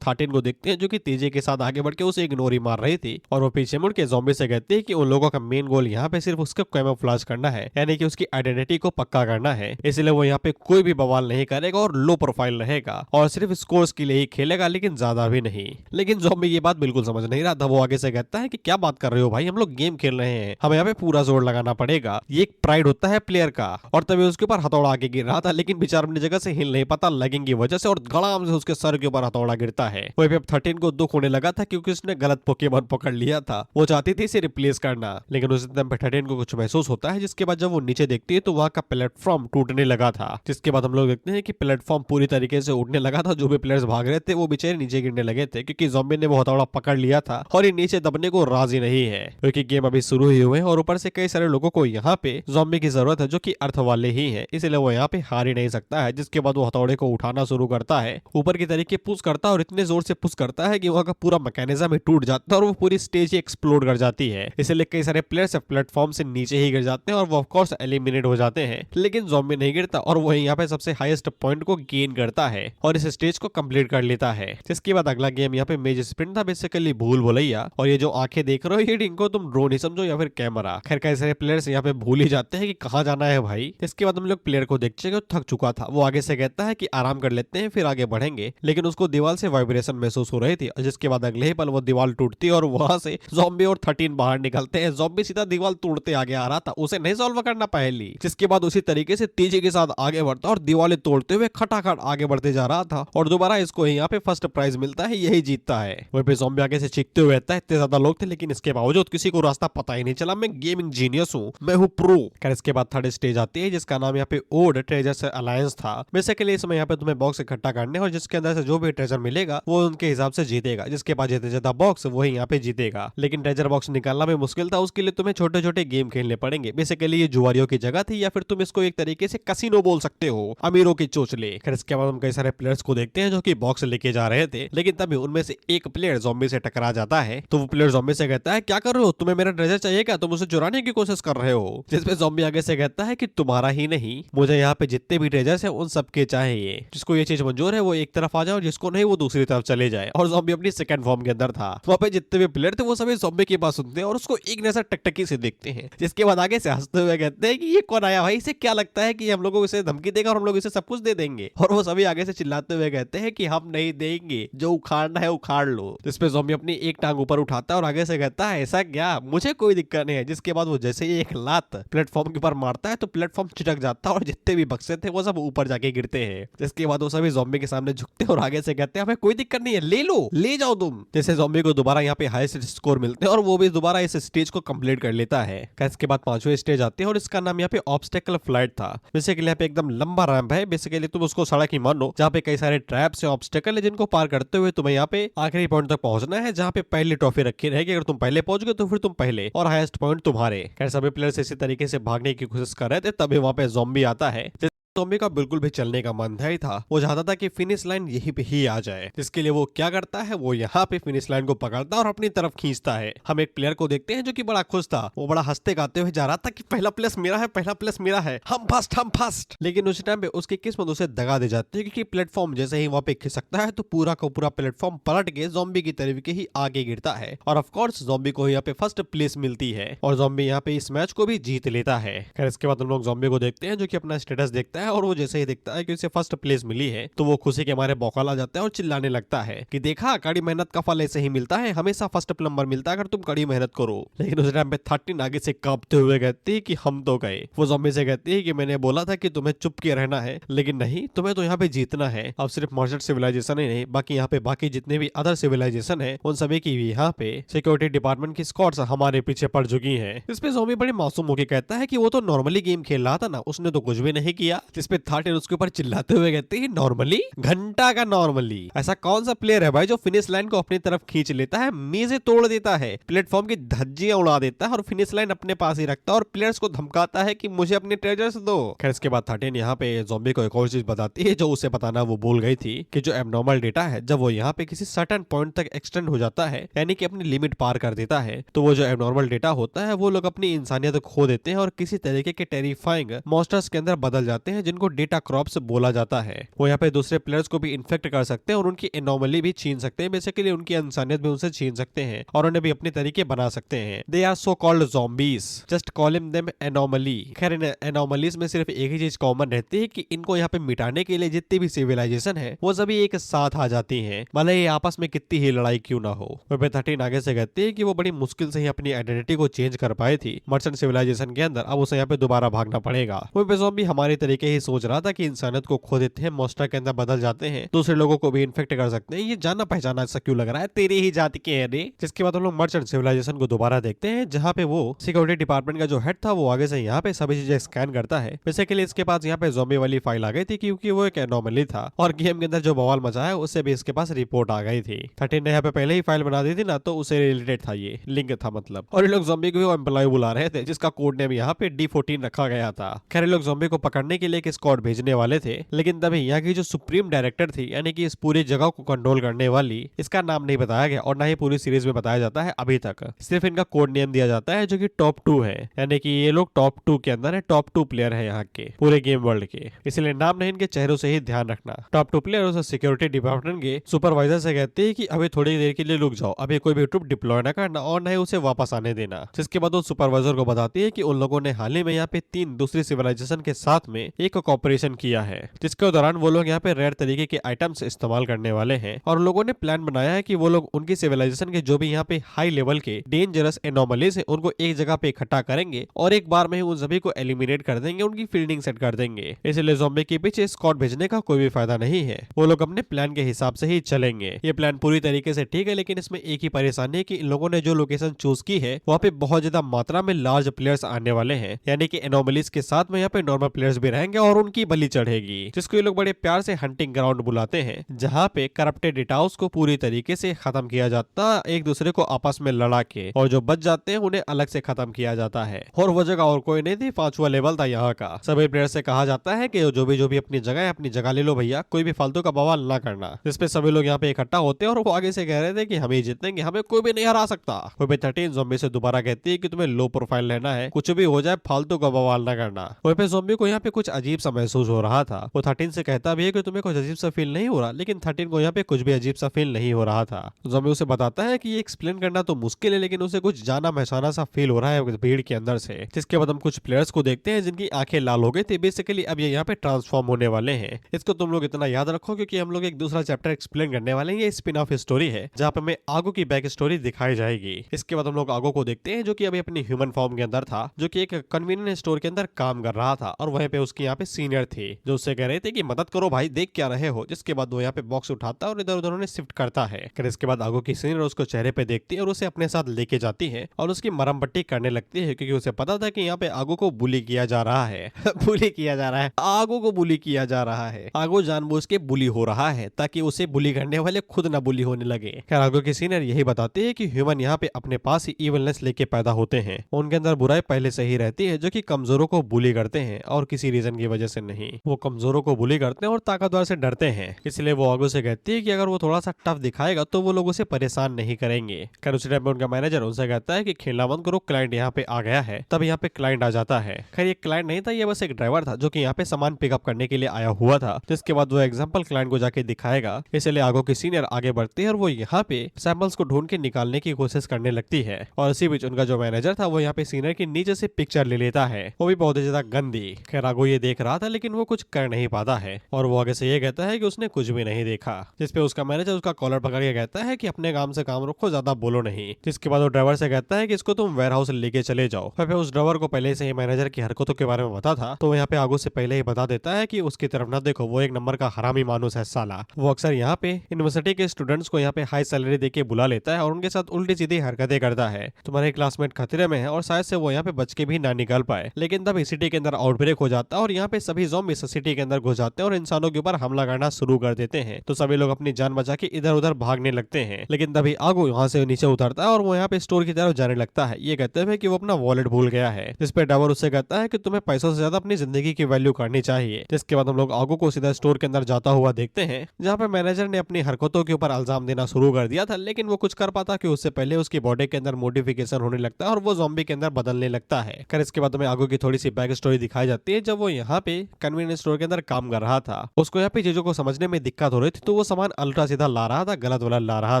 13 को देखते हैं जो कि तेजी के साथ आगे बढ़ के उसे इग्नोर ही मार रही थी। और वो पीछे मुड़ के ज़ॉम्बी से कहती है कि उन लोगों का मेन गोल यहाँ पे सिर्फ उसका कैमोफ्लेज करना है, यानी कि उसकी आइडेंटिटी को पक्का करना है। इसलिए वो यहाँ पे कोई भी बवाल नहीं करेगा और लो प्रोफाइल रहेगा और सिर्फ स्कोर्स के लिए ही खेलेगा, लेकिन ज्यादा भी नहीं। लेकिन ज़ॉम्बी ये बात बिल्कुल समझ नहीं रहा था। वो आगे से कहता है कि क्या बात कर रहे हो भाई, हम लोग गेम खेल रहे हैं, हमें यहाँ पे पूरा जोर लगाना पड़ेगा, ये एक प्राइड होता है प्लेयर का। और तभी उसके ऊपर हथौड़ा आके गिर रहा था, लेकिन बेचारा अपनी जगह से हिल नहीं पाता लैगिंग की वजह से और गड़ाम से उसके सर के ऊपर हथौड़ा गिरता है। वहीं पे अब 13 को दुख होने लगा था क्योंकि उसने गलत पोकेमॉन पकड़ लिया था। वो चाहती थी इसे रिप्लेस करना, लेकिन उस टाइम पे 13 को कुछ महसूस होता है, जिसके बाद जब वो नीचे देखती है तो वहाँ का प्लेटफॉर्म टूटने लगा था। जिसके बाद हम लोग देखते हैं कि प्लेटफॉर्म पूरी तरीके से उड़ने लगा था। जो भी प्लेयर्स भाग रहे थे वो बेचारे नीचे गिरने लगे थे, क्योंकि ज़ॉम्बी ने वो हथौड़ा पकड़ लिया था और ये नीचे दबने को राजी नहीं है, क्योंकि गेम अभी शुरू ही हुए हैं और ऊपर से कई सारे लोगों को यहाँ पे ज़ॉम्बी की जरूरत है जो कि अर्थ वाले ही है, इसलिए वो यहाँ पे हार ही नहीं सकता है। जिसके बाद वो हथौड़े को उठाना शुरू करता है, ऊपर की तरीके पुश करता है और इतने जोर से पुश करता है कि वहाँ का पूरा मैकेनिज्म ही टूट जाता है और वो पूरी स्टेज ही एक्सप्लोड कर जाती है। इसलिए कई सारे प्लेयर्स प्लेटफॉर्म से नीचे ही गिर जाते हैं और वो ऑफकोर्स एलिमिनेट हो जाते हैं। लेकिन ज़ॉम्बी नहीं गिरता और वो यहाँ पे सबसे हाईएस्ट पॉइंट को गेन करता है और इस स्टेज को कंप्लीट कर लेता है। जिसके बाद अगला गेम यहाँ पे मेज स्प्रिंट था, बेसिकली भूल भुलैया। और ये जो आंखें देख रहे हो ये इनको तुम ड्रोन ही समझो या फिर कैमरा। खैर कई सारे प्लेयर्स यहाँ पे भूल ही जाते हैं कि कहाँ जाना है भाई। इसके बाद हम लोग प्लेयर को देखते हैं थक चुका था। वो आगे से कहता है कि आराम कर लेते हैं फिर आगे बढ़ेंगे, लेकिन उसको दीवार से वाइब्रेशन महसूस हो रही थी। जिसके बाद अगले ही पल वो दीवार टूटती है और वहां से ज़ॉम्बी और 13 बाहर निकलते हैं। ज़ॉम्बी सीधा दीवार तोड़ते आगे आ रहा था, उसे नहीं सॉल्व करना पहली। जिसके बाद उसी तरीके से तेजी के साथ आगे बढ़ता और दीवारें तोड़ते हुए खटाखट आगे बढ़ते जा रहा था और दोबारा इसको यहाँ पे फर्स्ट प्राइज मिलता है, यही जीतता है। वहीं पे ज़ॉम्बी आगे से चीखते हुए रहता है, इतने ज्यादा लोग थे लेकिन इसके बावजूद किसी को रास्ता पता ही नहीं चला। मैं गेमिंग जीनियस हूँ, मैं हूँ प्रो। खैर इसके बाद थर्ड स्टेज आती है जिसका नाम यहाँ पे ओड ट्रेजर्स अलायंस था। बेसिकली इसमें यहाँ पे तुम्हें बॉक्स इकट्ठा करने और जिसके अंदर से जो भी ट्रेजर मिलेगा वो उनके हिसाब से जीतेगा। जिसके पास जितने ज्यादा बॉक्स वही यहाँ पे जीतेगा। लेकिन ट्रेजर बॉक्स निकालना भी मुश्किल था, उसके लिए तुम्हें छोटे छोटे गेम खेलने पड़ेंगे। बेसिकली ये जुआरियों की जगह थी या फिर तुम इसको एक तरीके से कसिनो बोल सकते हो, अमीरों की चोचले। खैर इसके बाद हम कई सारे प्लेयर्स को देखते हैं जो कि बॉक्स लेके जा रहे थे, लेकिन तभी उनमें से एक प्लेयर ज़ॉम्बी से टकरा जाता है। तो वो प्लेयर ज़ॉम्बी से कहता है क्या कर रहे हो, तुम्हें मेरा ट्रेजर चाहिए क्या, तुम उसे चुराने की कोशिश कर रहे हो। जिसपे ज़ॉम्बी आगे से कहता है कि तुम्हारा ही नहीं, मुझे यहाँ पे जितने भी ट्रेजर्स हैं उन सबके चाहिए। जिसको ये चीज मंजूर है वो एक तरफ आ जाए और जिसको नहीं वो दूसरी तरफ चले जाए। और ज़ॉम्बी अपनी सेकंड फॉर्म के अंदर था। वहाँ पे जितने भी प्लेयर थे वो सभी ज़ॉम्बी की बात सुनते हैं और उसको एक नजर टकटकी से देखते हैं। जिसके बाद आगे से हंसते हुए कहते हैं कि ये कौन आया भाई, इसे क्या लगता है कि हम लोगों को इसे धमकी देगा और हम लोग इसे सब कुछ दे देंगे। और वो सभी आगे से चिल्लाते हुए कहते हैं कि हम नहीं देंगे, जो उखाड़ना है उखाड़ लो। जिसपे ज़ॉम्बी अपनी एक टांग ऊपर उठाता है और आगे से कहता है ऐसा क्या, मुझे कोई दिक्कत नहीं है। जिसके बाद वो जैसे ही एक लात प्लेटफॉर्म के ऊपर मारता है तो प्लेटफॉर्म चिटक जाता है और जितने भी बक्से थे वो सब ऊपर जाके गिरते हैं। जिसके बाद वो सभी ज़ॉम्बी के सामने झुकते हैं और आगे से कहते हैं हमें कोई दिक्कत नहीं है, ले लो, ले जाओ तुम। जैसे ज़ॉम्बी को दोबारा यहाँ पे हाईएस्ट स्कोर मिलते हैं और वो भी दोबारा इस स्टेज को कंप्लीट कर लेता है। इसके बाद पांचवें स्टेज आती है और इसका नाम यहाँ पे ऑब्स्टेकल फ्लाइट था। बेसिकली यहाँ पे एकदम लंबा रैंप है, बेसिकली तुम उसको सड़क ही मान लो, जहाँ पे कई सारे ट्रैप्स है, ऑब्स्टेकल है जिनको पार करते हुए तुम्हें यहाँ पे आखिरी पॉइंट तक पहुंचना है, जहाँ पे पहली लिए ट्रॉफी रखी रहेगी, अगर तुम पहले पहुंच गए तो फिर तुम पहले और हाईएस्ट पॉइंट तुम्हारे। खैर सभी प्लेयर्स इसी तरीके से भागने की कोशिश कर रहे थे, तभी वहां पे ज़ॉम्बी आता है। ज़ॉम्बी का बिल्कुल भी चलने का मन नहीं था, वो चाहता था कि फिनिश लाइन यहीं पे ही आ जाए। जिसके लिए वो क्या करता है, वो यहाँ पे फिनिश लाइन को पकड़ता है और अपनी तरफ खींचता है। हम एक प्लेयर को देखते हैं जो कि बड़ा खुश था, वो बड़ा हंसते गाते हुए जा रहा था कि पहला प्लेस मेरा है, पहला प्लेस मेरा है, हम फर्स्ट। लेकिन उस टाइम पे उसकी किस्मत उसे दगा दे जाती है, क्योंकि प्लेटफॉर्म जैसे ही वहाँ पे खिसकता है तो पूरा का पूरा प्लेटफॉर्म पलट के ज़ॉम्बी की तरफ के ही आगे गिरता है। और ऑफकोर्स ज़ॉम्बी को यहाँ पे फर्स्ट प्लेस मिलती है और ज़ॉम्बी यहाँ पे इस मैच को भी जीत लेता है। खैर इसके बाद हम लोग ज़ॉम्बी को देखते हैं जो कि अपना स्टेटस देखता है, और वो जैसे ही है कि उसे फर्स्ट प्लेस मिली है तो वो खुशी के मारे बौखला जाता है और चिल्लाने लगता है कि देखा, कड़ी मेहनत का फल ऐसे ही मिलता है, हमेशा फर्स्ट नंबर मिलता है अगर तुम कड़ी मेहनत करो। लेकिन उस टाइम पे 13 आगे से कांपते हुए कहती है कि हम तो गए। वो ज़ॉम्बी से कहती है कि मैंने बोला था कि तुम्हें चुप के रहना है, लेकिन नहीं, तुम्हें तो यहाँ पे जीतना है। अब सिर्फ मर्चेंट सिविलाइजेशन ही नहीं, बाकी यहाँ पे बाकी जितने भी अदर सिविलाइजेशन है उन सभी की भी यहाँ पे सिक्योरिटी डिपार्टमेंट की स्क्वाड्स हमारे पीछे पड़ चुकी है। इस पे ज़ॉम्बी बड़े मासूम होकर कहता है कि वो तो नॉर्मली गेम खेल रहा था ना, उसने तो कुछ भी नहीं किया। जिसपे 13 उसके ऊपर चिल्लाते हुए कहते हैं नॉर्मली, घंटा का नॉर्मली, ऐसा कौन सा प्लेयर है भाई जो फिनिश लाइन को अपनी तरफ खींच लेता है, मेज़ें तोड़ देता है, प्लेटफॉर्म की धज्जियां उड़ा देता है और फिनिश लाइन अपने पास ही रखता है और प्लेयर्स को धमकाता है कि मुझे अपने ट्रेजर्स दो। खैर इसके बाद 13 यहाँ पे ज़ॉम्बी को एक और चीज बताती है जो उसे बताना वो भूल गई थी, कि जो एबनॉर्मल डेटा है जब वो यहाँ पे किसी सर्टेन पॉइंट तक एक्सटेंड हो जाता है, यानी कि अपनी लिमिट पार कर देता है, तो वो जो एबनॉर्मल डेटा होता है वो लोग अपनी इंसानियत खो देते हैं और किसी तरीके के टेरिफाइंग मॉन्स्टर्स के अंदर बदल जाते हैं, जिनको डेटा क्रॉप्स बोला जाता है। वो यहाँ पे दूसरे प्लेयर्स को भी इन्फेक्ट कर सकते हैं और उनकी एनोमली भी छीन सकते हैं, बेसिकली उनकी इंसानियत भी उनसे छीन सकते हैं और उन्हें भी अपने तरीके बना सकते हैं। They are so called zombies, just call them anomaly. खैर इन एनोमलीज में सिर्फ एक ही चीज कॉमन रहती है कि इनको यहाँ पे मिटाने के लिए जितनी भी सिविलाइजेशन है वो सभी एक साथ आ जाती हैं, भले ये आपस में कितनी ही लड़ाई क्यों ना हो। वह 13 आगे से कहती है कि वो बड़ी मुश्किल से ही अपनी आइडेंटिटी को चेंज कर पाई थी मर्चेंट सिविलाइजेशन के अंदर, अब उसे यहाँ पे दोबारा भागना पड़ेगा। वो ज़ॉम्बी हमारे तरीके ही सोच रहा था कि इंसानियत को खो देते हैं, मॉन्स्टर के अंदर बदल जाते हैं, दूसरे लोगों को भी इन्फेक्ट कर सकते हैं, ये जाना पहचाना ऐसा क्यों लग रहा है, तेरी ही जाति के है रे। जिसके बाद हम लोग मर्चेंट सिविलाइजेशन को दोबारा देखते हैं, जहाँ पे वो सिक्योरिटी डिपार्टमेंट का जो हेड था वो आगे से यहाँ पे सभी चीजें स्कैन करता है। बेसिकली इसके पास यहाँ पे ज़ॉम्बी वाली फाइल आ गई थी, क्योंकि वो एक एनोमली था और गेम के अंदर जो बवाल मचा है उससे भी इसके पास रिपोर्ट आ गई थी। 13 ने यहाँ पे पहले ही फाइल बना दी थी ना, तो उसे रिलेटेड था, ये लिंक था मतलब। और ये लोग ज़ॉम्बी को एम्प्लॉय बुला रहे थे जिसका कोड नेम यहाँ पे D14 रखा गया था। खैर लोग ज़ॉम्बी को पकड़ने के लिए एक स्क्वाड भेजने वाले थे, लेकिन तभी यहाँ की जो सुप्रीम डायरेक्टर थी, यानी कि इस पूरी जगह को कंट्रोल करने वाली, इसका नाम नहीं बताया गया और ना ही पूरी सीरीज में बताया जाता है अभी तक, सिर्फ इनका कोड नेम दिया जाता है जो कि टॉप 2 है, यानी कि ये लोग टॉप 2 के अंदर है, टॉप 2 प्लेयर है यहाँ के पूरे गेम वर्ल्ड के, इसलिए नाम नहीं, इनके चेहरों से ही ध्यान रखना। टॉप 2 प्लेयर उसे सिक्योरिटी डिपार्टमेंट के सुपरवाइजर से कहते हैं कि अभी थोड़ी देर के लिए रुक जाओ, अभी कोई भी ट्रुप डिप्लॉय ना करना और न ही उसे वापस आने देना। जिसके बाद वो सुपरवाइजर को बताती है कि उन लोगों ने हाल ही में यहाँ पे 3 दूसरी सिविलाइजेशन के साथ में एक कॉपरेशन किया है, जिसके दौरान वो लोग यहाँ पे रेयर तरीके के आइटम्स इस्तेमाल करने वाले हैं और लोगों ने प्लान बनाया है कि वो लोग उनकी सिविलाइजेशन के जो भी यहाँ पे हाई लेवल के डेंजरस एनोमलीज हैं उनको एक जगह पे इकट्ठा करेंगे और एक बार में ही उन सभी को एलिमिनेट कर देंगे, उनकी फील्डिंग सेट कर देंगे। इसलिए ज़ॉम्बी के पीछे स्क्वाड भेजने का कोई भी फायदा नहीं है, वो लोग अपने प्लान के हिसाब से ही चलेंगे। ये प्लान पूरी तरीके से ठीक है, लेकिन इसमें एक ही परेशानी है कि इन लोगों ने जो लोकेशन चूज की है वहाँ पे बहुत ज्यादा मात्रा में लार्ज प्लेयर्स आने वाले हैं, यानी कि एनोमलीज के साथ में यहाँ पे नॉर्मल प्लेयर्स भी रहेंगे और उनकी बलि चढ़ेगी, जिसको ये लोग बड़े प्यार से हंटिंग ग्राउंड बुलाते हैं, जहाँ पे करप्टेड डेटाउस को पूरी तरीके से खत्म किया जाता, एक दूसरे को आपस में लड़ा के, और जो बच जाते हैं उन्हें अलग से खत्म किया जाता है। और वो जगह और कोई नहीं थी, 5वां लेवल था यहाँ का। सभी प्लेयर से कहा जाता है कि जो भी अपनी जगह ले लो भैया, कोई भी फालतू का बवाल ना करना। जिसपे सभी लोग यहाँ पे इकट्ठा होते हैं और वो आगे से कह रहे थे कि हम ही जीतेंगे, हमें कोई भी नहीं हरा सकता। वो पे 13 ज़ॉम्बी से दोबारा कहती है कि तुम्हें लो प्रोफाइल रहना है, कुछ भी हो जाए फालतू का बवाल ना करना। वो पे ज़ॉम्बी को यहाँ पे कुछ अजीब सा महसूस हो रहा था, वो 13 से कहता भी है कि तुम्हें कुछ अजीब सा फील नहीं हो रहा, लेकिन 13 को यहाँ पे कुछ भी अजीब सा फील नहीं हो रहा था। ज़ॉम्बी उसे बताता है कि ये एक्सप्लेन करना तो मुश्किल है, लेकिन उसे कुछ जाना महसाना सा फील हो रहा है भीड़ के अंदर से। जिसके बाद हम कुछ प्लेयर्स को देखते हैं जिनकी आंखें लाल हो गई थी, बेसिकली अब ये यहाँ पे ट्रांसफॉर्म होने वाले हैं। इसको तुम लोग इतना याद रखो क्योंकि हम लोग एक दूसरा चैप्टर एक्सप्लेन करने वाले हैं, ये स्पिन ऑफ स्टोरी है जहाँ पे हमें आगो की बैक स्टोरी दिखाई जाएगी। इसके बाद हम लोग आगो को देखते हैं जो कि अभी अपनी ह्यूमन फॉर्म के अंदर था, जो कि एक कन्वीनियंस स्टोर के अंदर काम कर रहा था और वहीं पे उसकी यहाँ पे सीनियर थे जो उससे कह रहे थे कि मदद करो भाई, देख क्या रहे हो। जिसके बाद वो यहाँ पे बॉक्स उठाता है और इधर उधर उन्हें शिफ्ट करता है। फिर इसके बाद आगो की सीनियर उसको चेहरे पे देखती है और उसे अपने साथ लेके जाती है और उसकी मरम पट्टी करने लगती है, क्योंकि उसे पता था कि यहाँ पे आगो को बुली किया जा रहा है। बुली किया जा रहा है, आगो को बुली किया जा रहा है। आगो जानबूझ के बुली हो रहा है ताकि उसे बुली करने वाले खुद न बुली होने लगे। खैर आगो की सीनियर यही बताते हैं कि ह्यूमन यहाँ पे अपने पास ही इविलनेस लेके पैदा होते हैं। उनके अंदर बुराई पहले से ही रहती है जो कि कमजोरों को बुली करते हैं और किसी रीजन की वजह से नहीं। वो कमजोरों को बुली करते हैं और ताकतवर से डरते हैं। इसलिए वो आगो से कहती है कि अगर वो थोड़ा सा टफ दिखाएगा तो वो लोग उसे परेशान नहीं करेंगे। खैर उसी टाइम पे उनका मैनेजर उनसे कहता है कि खेलना बंद करो, क्लाइंट यहाँ पे आ गया है। तब यहाँ पे क्लाइंट आ जाता है। खैर ये क्लाइंट नहीं था, ये बस एक ड्राइवर था जो कि यहाँ पे सामान पिकअप करने के लिए आया हुआ था। जिसके बाद वो एग्जाम्पल क्लाइंट को जाके दिखाएगा। इसलिए आगो की सीनियर आगे बढ़ती है और वो यहाँ पे सैंपल्स को ढूंढ के निकालने की कोशिश करने लगती है। और इसी बीच उनका जो मैनेजर था वो यहाँ पे सीनियर के नीचे से पिक्चर ले लेता है, वो भी बहुत ज्यादा गंदी। खैर आगो ये देख रहा था लेकिन वो कुछ कर नहीं पाता है और वो आगे से ये कहता है कि उसने कुछ भी नहीं देखा। जिसपे उसका मैनेजर उसका कॉलर पकड़ के कहता है कि अपने काम से काम रखो, ज्यादा बोलो नहीं। जिसके बाद वो ड्राइवर से कहता है कि इसको तुम वेयर हाउस लेके चले जाओ। फिर उस ड्राइवर को पहले से ही मैनेजर की हरकतों के बारे में पता था, तो यहाँ पे आगो से पहले ही बता देता है कि उसकी तरफ ना देखो, वो एक नंबर का हरामी मानुस है साला। वो अक्सर यहाँ पे यूनिवर्सिटी के स्टूडेंट्स को यहाँ पे हाई सैलरी देके बुला लेता है और उनके साथ उल्टी सीधी हरकतें करता है। तुम्हारे क्लासमेट खतरे में है और शायद से वो यहाँ पे बच के भी ना निकल पाए। लेकिन तब सिटी के अंदर आउटब्रेक हो जाता है और यहाँ पे सभी ज़ॉम्बी सिटी के अंदर घुस जाते हैं और इंसानों के ऊपर हमला करना शुरू कर देते हैं। तो सभी लोग अपनी जान बचा के इधर उधर भागने लगते हैं। लेकिन तभी आगो यहाँ से नीचे उतरता है और वो यहाँ पे स्टोर की तरफ जाने लगता है। ये कहते हैं कि वो अपना वॉलेट भूल गया है। जिस पे ड्राइवर उससे कहता है कि तुम्हें पैसों से ज्यादा अपनी जिंदगी की वैल्यू करनी चाहिए। जिसके बाद हम लोग आगो को सीधा स्टोर के अंदर जाता हुआ देखते हैं, जहाँ पे मैनेजर ने अपनी हरकतों के ऊपर इल्जाम देना शुरू कर दिया था। लेकिन वो कुछ कर पाता कि उससे पहले उसकी बॉडी के अंदर मॉडिफिकेशन होने लगता है और वो ज़ॉम्बी के अंदर बदलने लगता है। खैर इसके बाद हमें आगो की थोड़ी सी बैक स्टोरी दिखाई जाती है। जब वो यहाँ पे कन्वीनियंस स्टोर के अंदर काम कर रहा था, उसको यहाँ पे चीजों को समझने में दिक्कत हो रही थी, तो वो सामान उल्टा सीधा ला रहा था, गलत वाला ला रहा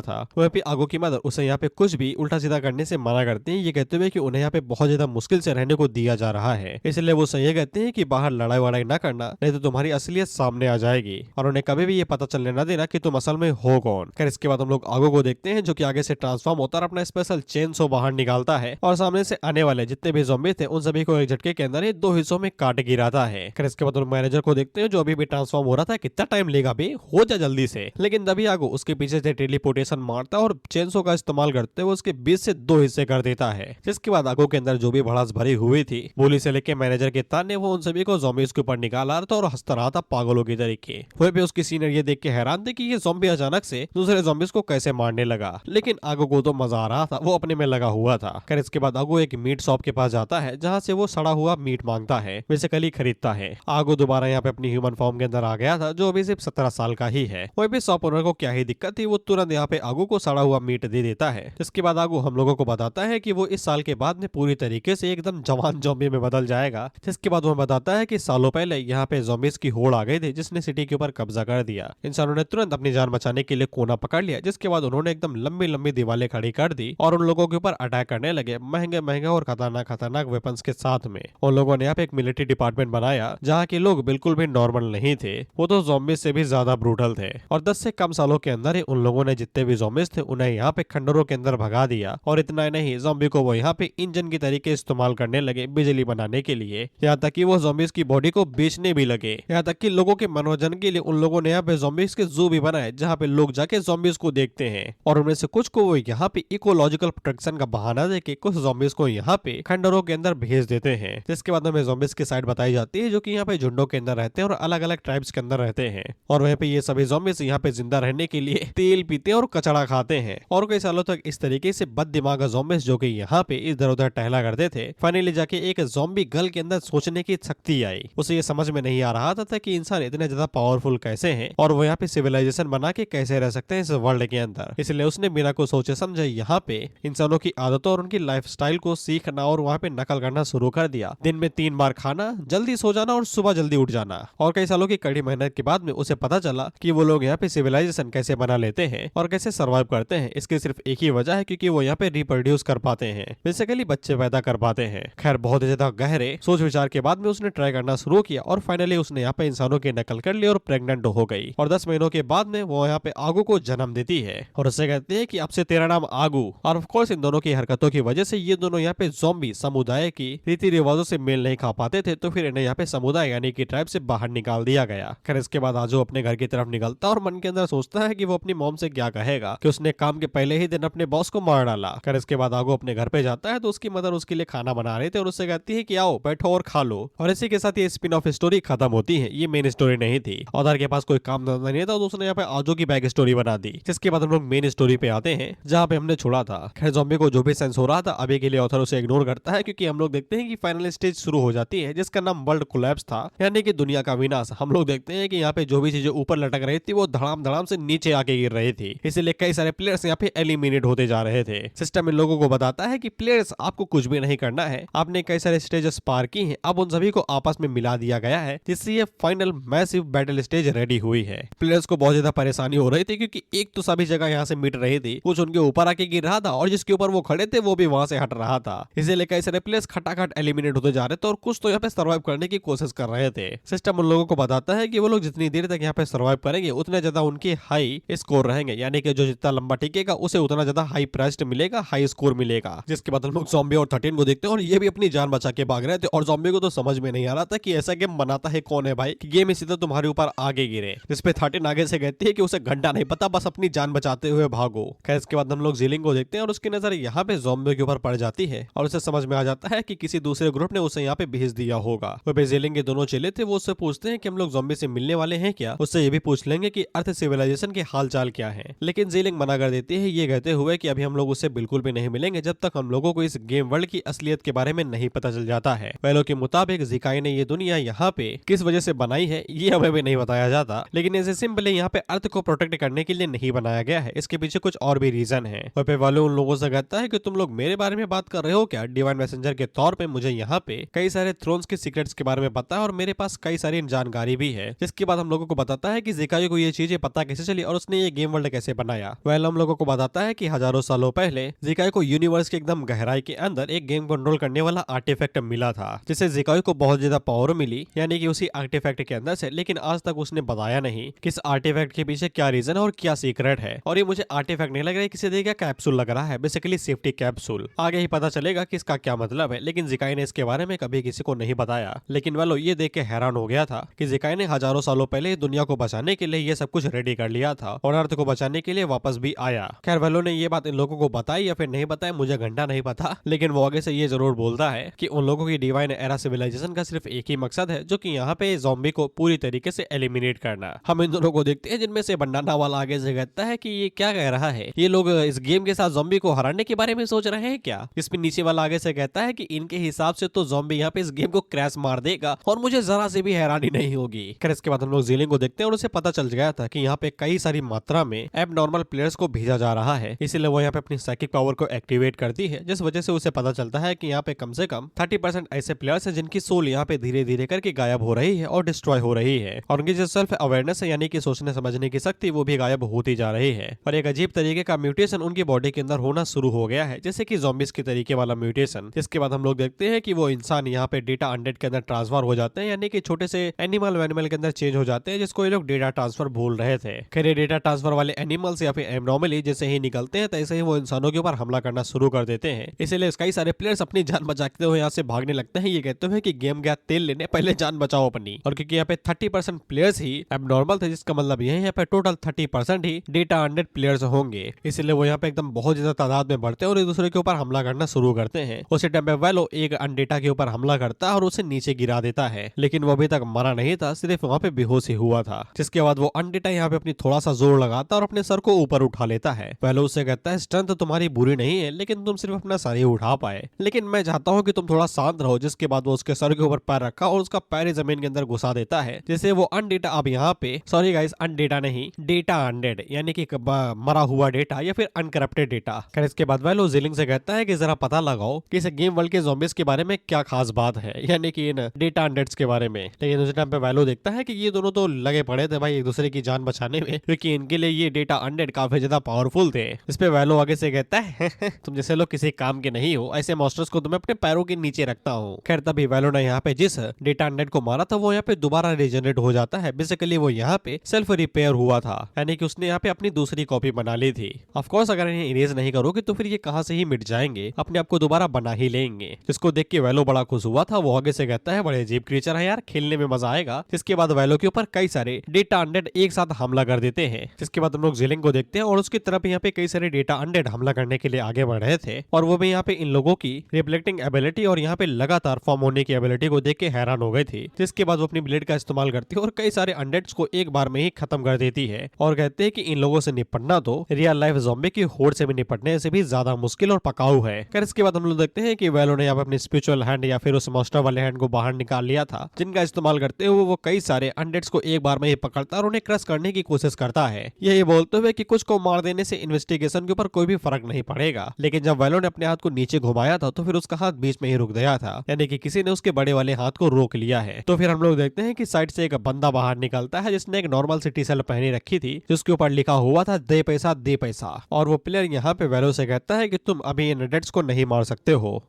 था। वहीं पे आगो की मदर उसे यहाँ पे कुछ भी उल्टा सीधा करने से मना करते हैं, ये कहते हुए कि उन्हें यहाँ पे बहुत ज्यादा मुश्किल से रहने को दिया जा रहा है। इसलिए वो सही कहते हैं कि बाहर लड़ाई वड़ाई ना करना, नहीं तो तुम्हारी असलियत सामने आ जाएगी और उन्हें कभी भी ये पता चलने न देना कि तुम असल में हो कौन। खैर इसके बाद हम लोग आगो को देखते हैं जो कि आगे से ट्रांसफॉर्म होता है, अपना स्पेशल चेन सो बाहर निकालता है और सामने से आने वाले जितने भी ज़ॉम्बी थे उन सभी को एक झटके के अंदर ही दो हिस्सों में काट गिराता है। फिर इसके बाद मैनेजर को देखते हैं जो अभी भी ट्रांसफॉर्म हो रहा था, कितना टाइम लेगा बे, हो जा जल्दी से। लेकिन तभी आगो उसके पीछे से टेलीपोर्टेशन मारता है और चेनसो का इस्तेमाल करते हुए उसके बीच से दो हिस्से कर देता है। जिसके बाद आगो के अंदर जो भी भड़ास भरी हुई थी, बोली से लेके मैनेजर के ताने, वो उन सभी को ज़ॉम्बीज के ऊपर निकाल रहा था और हंसता रहा था पागलों की तरीके। वहीं पे उसकी सीनियर ये देख के हैरान थे कि ये ज़ॉम्बी अचानक से दूसरे ज़ॉम्बीज को कैसे मारने लगा। लेकिन आगो को तो मजा आ रहा था, वो अपने में लगा हुआ था। खैर इसके बाद आगो एक मीट शॉप के पास जाता है जहाँ से वो सड़ा हुआ मीट मांगता है, बेसिकली खरीदता है। आगो दोबारा यहाँ पे अपनी ह्यूमन फॉर्म के अंदर आ गया था जो अभी सिर्फ 17 साल का ही है। वहीं पे शॉप ओनर को क्या ही दिक्कत थी, वो तुरंत यहाँ पे आगो को सड़ा हुआ मीट दे देता है। जिसके बाद आगो हम लोगों को बताता है कि वो इस साल के बाद में पूरी तरीके से एकदम जवान ज़ॉम्बी में बदल जाएगा। जिसके बाद वो बताता है कि सालों पहले यहाँ पे ज़ॉम्बीज की होड़ आ गई थी जिसने सिटी के ऊपर कब्जा कर दिया। इंसानों ने तुरंत अपनी जान बचाने के लिए कोना पकड़ लिया। जिसके बाद उन्होंने एकदम लंबी लंबी दीवारें खड़ी कर दी और उन लोगों के ऊपर अटैक करने लगे, महंगे महंगे और खतरनाक खतरनाक वेपन्स के साथ में। उन लोगों ने यहाँ पे एक मिलिट्री डिपार्टमेंट बनाया जहाँ के लोग बिल्कुल भी नॉर्मल नहीं थे, वो तो ज़ॉम्बीज से भी ज्यादा ब्रूटल थे। और 10 से कम सालों के अंदर ही उन लोगों ने जितने भी ज़ॉम्बीज थे उन्हें यहाँ पे खंडरों के अंदर भगा दिया। और इतना नहीं, ज़ॉम्बी को वो यहाँ पे इंजन की तरीके इस्तेमाल करने लगे बिजली बनाने के लिए। यहाँ तक कि वो ज़ॉम्बीज की बॉडी को बेचने भी लगे। यहाँ तक कि लोगों के मनोरंजन के लिए उन लोगों ने यहाँ पे ज़ॉम्बीज के जू भी बनाए जहाँ पे लोग जाके ज़ॉम्बीज को देखते हैं। और उनमें से कुछ को वो यहाँ पे इकोलॉजिकल प्रोटेक्शन का बहाना देके कुछ ज़ॉम्बीज को यहाँ पे खंडरों के अंदर भेज देते हैं। जिसके बाद हमें ज़ॉम्बीज की साइड बताई जाती है जो कि यहाँ पे झुंडों के अंदर रहते हैं और अलग अलग ट्राइब्स के अंदर रहते हैं। और वहीं पे ये सभी ज़ॉम्बीज यहाँ पे जिंदा रहने के लिए तेल पीते हैं और कचड़ा खाते हैं। और कई सालों तक इस तरीके से बद दिमाग ज़ॉम्बीज जो कि यहाँ पे इधर उधर टहला करते थे, फाइनली जाके एक ज़ॉम्बी गर्ल के अंदर सोचने की शक्ति आई। उसे ये समझ में नहीं आ रहा था कि इंसान इतने ज्यादा पावरफुल कैसे हैं और वो यहाँ पे सिविलाइजेशन बना के कैसे रह सकते हैं इस वर्ल्ड के अंदर। इसलिए उसने बिना को सोचे समझे यहाँ पे इंसानों की आदतों और उनकी लाइफस्टाइल को सीखना और वहाँ पे नकल करना शुरू कर दिया। दिन में 3 बार खाना, जल्दी सो जाना और सुबह जल्दी उठ जाना। और कई सालों की कड़ी मेहनत के बाद में उसे पता चला कि वो लोग यहाँ पे सिविलाइजेशन कैसे बना लेते हैं और कैसे सर्वाइव करते हैं। इसकी सिर्फ एक ही वजह है, क्योंकि वो यहाँ पे रिप्रोड्यूस कर पाते हैं, बेसिकली बच्चे पैदा कर पाते हैं। खैर बहुत ज्यादा गहरे सोच विचार के बाद में उसने ट्राई करना शुरू किया और फाइनली उसने यहाँ पे इंसानों की नकल कर ली और प्रेग्नेंट हो गई। और 10 महीनों के बाद में वो यहाँ पे आगू को जन्म देती है और उससे कहती है कि अब से तेरा नाम आगू। और ऑफ कोर्स इन दोनों की हरकतों की वजह से ये दोनों यहाँ पे ज़ॉम्बी समुदाय की रीति रिवाजों से मेल नहीं खा पाते थे, तो फिर इन्हें यहाँ पे पे समुदाय यानी कि ट्राइब से बाहर निकाल दिया गया। खैर इसके बाद आजो अपने घर की तरफ निकलता और मन के अंदर सोचता है कि वो अपनी मॉम से क्या कहेगा कि उसने काम के पहले ही दिन अपने बॉस को मार डाला। खैर इसके बाद आगो अपने घर पे जाता है तो उसकी मदर उसके लिए खाना बना रहे थे और उससे कहती है कि आओ बैठो और खा लो। और इसी के साथ ये स्पिन ऑफ स्टोरी खत्म होती है। ये मेन स्टोरी नहीं थी, ऑथर के पास कोई काम धंधा नहीं था तो उसने यहाँ पे आजो की बैक स्टोरी बना दी। जिसके बाद हम लोग मेन स्टोरी पे आते हैं जहाँ पे हमने छोड़ा था। खैर ज़ॉम्बी को जो भी सेंस हो रहा था अभी के लिए ऑथर उसे इग्नोर करता है, क्योंकि हम लोग देखते हैं कि फाइनल स्टेज शुरू हो जाती है जिसका नाम वर्ल्ड कोलैप्स था, यानी कि दुनिया का विनाश। हम लोग देखते हैं कि यहाँ पे जो भी चीजें ऊपर लटक रही थी वो धड़ाम धड़ाम से नीचे आके गिर रही थी, इसीलिए कई सारे प्लेयर्स यहाँ पे एलिमिनेट होते जा रहे थे। सिस्टम इन लोगों को बताता है कि प्लेयर्स आपको कुछ भी नहीं करना है, आपने कई सारे स्टेजेस पार की हैं, अब उन सभी को आपस में मिला दिया गया है जिससे ये final massive battle stage ready हुई है। प्लेयर्स को बहुत ज्यादा परेशानी हो रही थी क्योंकि एक तो सभी जगह यहाँ से मिट रही थी, कुछ उनके ऊपर आके गिर रहा था और जिसके ऊपर वो खड़े थे वो भी वहां से हट रहा था, इसीलिए कई सारे प्लेयर्स खटाखट एलिमिनेट होते जा रहे थे और कुछ तो यहाँ पे सर्वाइव करने की कोशिश कर रहे थे। सिस्टम उन लोगों को बताता है कि वो लोग जितनी देर तक यहाँ पे सर्वाइव करेंगे उतने ज्यादा उनके हाई स्कोर रहेंगे, यानी कि जो जितना लंबा टिकेगा उसे उतना ज्यादा हाई प्राइस मिलेगा, हाई स्कोर मिलेगा। जिसके बाद हम लोग ज़ॉम्बी और 13 को देखते हैं और ये भी अपनी जान बचा के भाग रहे थे और ज़ॉम्बी को तो समझ में नहीं आ रहा था कि ऐसा गेम बनाता है कौन है भाई कि गेम इसी तरह तुम्हारे ऊपर आगे गिरे। जिसपे 13 आगे से कहती है कि उसे घंटा नहीं पता, बस अपनी जान बचाते हुए भागो। खैर इसके बाद हम लोग जीलिंग को देखते हैं और उसकी नजर यहाँ पे ज़ॉम्बी के ऊपर पड़ जाती है और उसे समझ में आ जाता है कि किसी दूसरे ग्रुप ने उसे यहाँ पे भेज दिया होगा। वह जीलिंग के दोनों चेले थे, वो उससे पूछते हैं कि हम लोग ज़ॉम्बी से मिलने वाले हैं क्या, उससे ये भी पूछ लेंगे कि अर्थ सिविलाइजेशन के हाल चाल क्या है, लेकिन जीलिंग मना कर देती है ये कहते हुए कि अभी हम लोग उससे बिल्कुल भी नहीं मिलेंगे जब तक हम लोगों को इस गेम वर्ल्ड की असलियत के बारे में नहीं पता चल जाता है। पहलों के मुताबिक ज़िकाई ने ये दुनिया यहाँ पे किस वजह से बनाई है ये हमें भी नहीं बताया जाता, लेकिन इसे सिंपली यहाँ पे अर्थ को प्रोटेक्ट करने के लिए नहीं बनाया गया है, इसके पीछे कुछ और भी रीजन है। और पे वाले उन लोगों से कहता है कि तुम लोग मेरे बारे में बात कर रहे हो क्या, डिवाइन मैसेंजर के तौर पे मुझे यहाँ पे कई सारे थ्रोन्स के सीक्रेट्स के बारे में पता है और मेरे पास कई सारी जानकारी भी है। जिसके बाद हम लोगों को बताता है कि ज़िकाई को ये चीजें पता कैसे चली और उसने ये गेम वर्ल्ड कैसे बनाया। वेल हम लोगों को बताता है कि हजारों सालों पहले ज़िकाई को यूनिवर्स के एकदम गहराई के अंदर एक गेम कंट्रोल करने वाला आर्टिफैक्ट मिला था, जिससे ज़िकाई को बहुत ज्यादा पावर मिली, यानी कि उसी आर्टिफैक्ट के अंदर से, लेकिन आज तक उसने बताया नहीं कि इस आर्टिफैक्ट के पीछे क्या रीजन और क्या सीक्रेट है। और ये मुझे आर्टिफैक्ट नहीं लग रहा है, किसी तरह का कैप्सूल लग रहा है, बेसिकली सेफ्टी कैप्सूल। आगे ही पता चलेगा कि इसका क्या मतलब है, लेकिन ज़िकाई ने इसके बारे में कभी किसी को नहीं बताया। लेकिन वेलो ये देख के हैरान हो गया था कि ज़िकाई ने हजारों सालों पहले दुनिया को बचाने के लिए ये सब कुछ रेडी कर लिया था और अर्थ को बचाने के लिए वापस भी आया। खैर वेलो ने ये बात इन लोगों को बताई या फिर नहीं बताई मुझे घंटा नहीं पता, लेकिन वो आगे से ये जरूर बोलता है कि उन लोगों की डिवाइन एरा सिविलाइजेशन का सिर्फ एक ही मकसद है, जो कि यहाँ पे ज़ॉम्बी को पूरी तरीके से एलिमिनेट करना। हम इन दोनों को देखते हैं जिनमें से बनाना वाला आगे से कहता है कि ये क्या कह रहा है, ये लोग इस गेम के साथ ज़ॉम्बी को हराने के बारे में सोच रहे हैं क्या। इसमें नीचे वाला आगे से कहता है कि इनके हिसाब से तो ज़ॉम्बी यहाँ पे इस गेम को क्रैश मार देगा और मुझे जरा से भी हैरानी नहीं होगी। खैर इसके बाद हम लोग ज़ीलिंग को देखते हैं और उसे पता चल गया था कि यहाँ पे कई सारी मात्रा में एबनॉर्मल प्लेयर्स को भेजा जा रहा है, इसीलिए वो यहाँ पे अपनी साइकिक पावर को एक्टिवेट करती है, जिस वजह से उसे पता चलता है कि यहाँ पे कम से कम 30% ऐसे प्लेयर्स हैं जिनकी सोल यहाँ पे धीरे धीरे करके गायब हो रही है और डिस्ट्रॉय हो रही है और उनकी जो सेल्फ अवेयरनेस है यानी कि सोचने समझने की शक्ति वो भी गायब होती जा रही है और एक अजीब तरीके का म्यूटेशन उनकी बॉडी के अंदर होना शुरू हो गया है, जैसे कि ज़ॉम्बीज के तरीके वाला म्यूटेशन। जिसके बाद हम लोग देखते हैं कि वो इंसान यहाँ पे डेटा अनडेड के अंदर ट्रांसफर हो जाते हैं, यानी कि छोटे से एनिमल के अंदर चेंज हो जाते हैं, जिसको ये लोग डेटा ट्रांसफर बोल रहे थे। खैर डेटा ट्रांसफर वाले एनिमल्स या फिर एबनॉर्मली जैसे ही निकलते हैं तैसे ही वो इंसानों के ऊपर हमला करना शुरू कर देते हैं, इसीलिए कई सारे प्लेयर्स अपनी जान बचाते हुए यहाँ से भागने लगते हैं। ये कहते हैं कि गेम गया तेल लेने, पहले जान बचाओ अपनी। और क्योंकि यहाँ पे 30% प्लेयर्स ही एबनॉर्मल थे, जिसका मतलब ये है यहाँ पे टोटल 30% ही डेटा अनडेड प्लेयर्स होंगे, इसलिए वो यहाँ पे एकदम बहुत ज्यादा तादाद में बढ़ते हैं और एक दूसरे के ऊपर हमला करना शुरू करते हैं। उसी टाइम पे वेलो एक अनडेटा के ऊपर हमला करता है और उसे नीचे गिरा देता है, लेकिन वो अभी तक मरा नहीं था, सिर्फ वहाँ पे बेहोश ही हुआ था। जिसके बाद वो अनडेटा यहाँ पे अपनी थोड़ा सा जोर लगाता और अपने सर को ऊपर उठा लेता है। वेलो उससे कहता है स्ट्रेंथ तुम्हारी बुरी नहीं है, लेकिन तुम सिर्फ अपना सर ही उठा पाए, लेकिन मैं चाहता हूँ कि तुम थोड़ा शांत रहो। जिसके बाद वो उसके सर के ऊपर पैर रखा और उसका पैर जमीन के अंदर घुसा देता है, जैसे वो अनडेटा अब यहाँ पे, सॉरी गाइस अनडेटा नहीं, डेटा अनडेड यानी कि मरा हुआ डेटा या फिर अनकरप्टेड डेटा। खैर इसके बाद वेलो ज़ीलिंग से कहता है कि जरा पता लगाओ कि इस गेम वर्ल्ड के ज़ॉम्बीज के बारे में क्या खास बात है, यानी कि इन डेटा अनडेड्स के बारे में। लेकिन उस टाइम पे वेलो देखता है कि ये दोनों तो लगे पड़े थे भाई एक दूसरे की जान बचाने में, क्योंकि इनके लिए ये डेटा अनडेड काफी ज्यादा पावरफुल थे। इस पे वेलो आगे से कहता है तुम जैसे लोग किसी काम के नहीं हो, ऐसे मॉन्स्टर्स को तुम्हें अपने पैरों के नीचे रखता हूँ। खैर तभी वेलो ने यहाँ पे जिस डेटा अनडेड को मारा था वो यहाँ पे दोबारा रिजनरेट हो जाता है। बेसिकली वो यहाँ पे सेल्फ रिपेयर हुआ था, यानी कि उसने यहाँ पे अपनी दूसरी कॉपी बना ली थी। ऑफ कोर्स अगर इन्हें इरेज नहीं करोगे तो फिर ये कहाँ से ही मिट जाएंगे, अपने आप को दोबारा बना ही लेंगे। जिसको देख के वेलो बड़ा खुश हुआ था। वो आगे से कहता है बड़े अजीब क्रिएचर है यार, खेलने में मजा आएगा। जिसके बाद वैलो के ऊपर कई सारे डेटा अनडेड एक साथ हमला कर देते हैं। जिसके बाद हम लोग जिलिंग को देखते हैं और उसकी तरफ यहाँ पे कई सारे डेटा अनडेड हमला करने के लिए आगे बढ़ रहे थे, और वो भी यहाँ पे इन लोगों की रिफ्लेक्टिंग एबिलिटी और यहाँ पे लगातार फॉर्म होने की एबिलिटी को देख के हैरान हो गई थी। जिसके बाद वो अपनी ब्लेड का इस्तेमाल करती है और कई सारे अनडेड्स को एक बार में ही खत्म कर देती है, और कहते हैं कि इन लोगों से निपटना तो रियल लाइफ ज़ॉम्बी की होड़ से भी निपटने से भी ज्यादा मुश्किल और पकाऊ है। खैर इसके बाद हम लोग देखते हैं कि वैलो ने यहाँ पे अपनी स्पिरिचुअल हैंड या फिर उस मास्टर वाले हैंड को बाहर निकाल लिया था, जिनका इस्तेमाल करते हुए वो कई सारे अनडेड्स को एक बार में ही पकड़ता और उन्हें क्रश करने की कोशिश करता है, यही बोलते हुए कि कुछ को मार देने से इन्वेस्टिगेशन के ऊपर कोई भी फर्क नहीं पड़ेगा। लेकिन जब वैलो ने अपने हाथ को नीचे घुमाया था तो फिर उसका हाथ बीच में ही रुक गया था, यानी कि किसी ने उसके बड़े वाले हाथ को रोक लिया है। तो फिर हम लोग देखते हैं कि साइड से एक बंदा बाहर निकलता है जिसने एक नॉर्मल सिटी सेल पहनी रखी थी, जिसके ऊपर लिखा हुआ था दे पैसा, और वो प्लेयर यहाँ पे वैलो से कहता है कि तुम अभी इन अनडेड्स को नहीं मार सकते हो।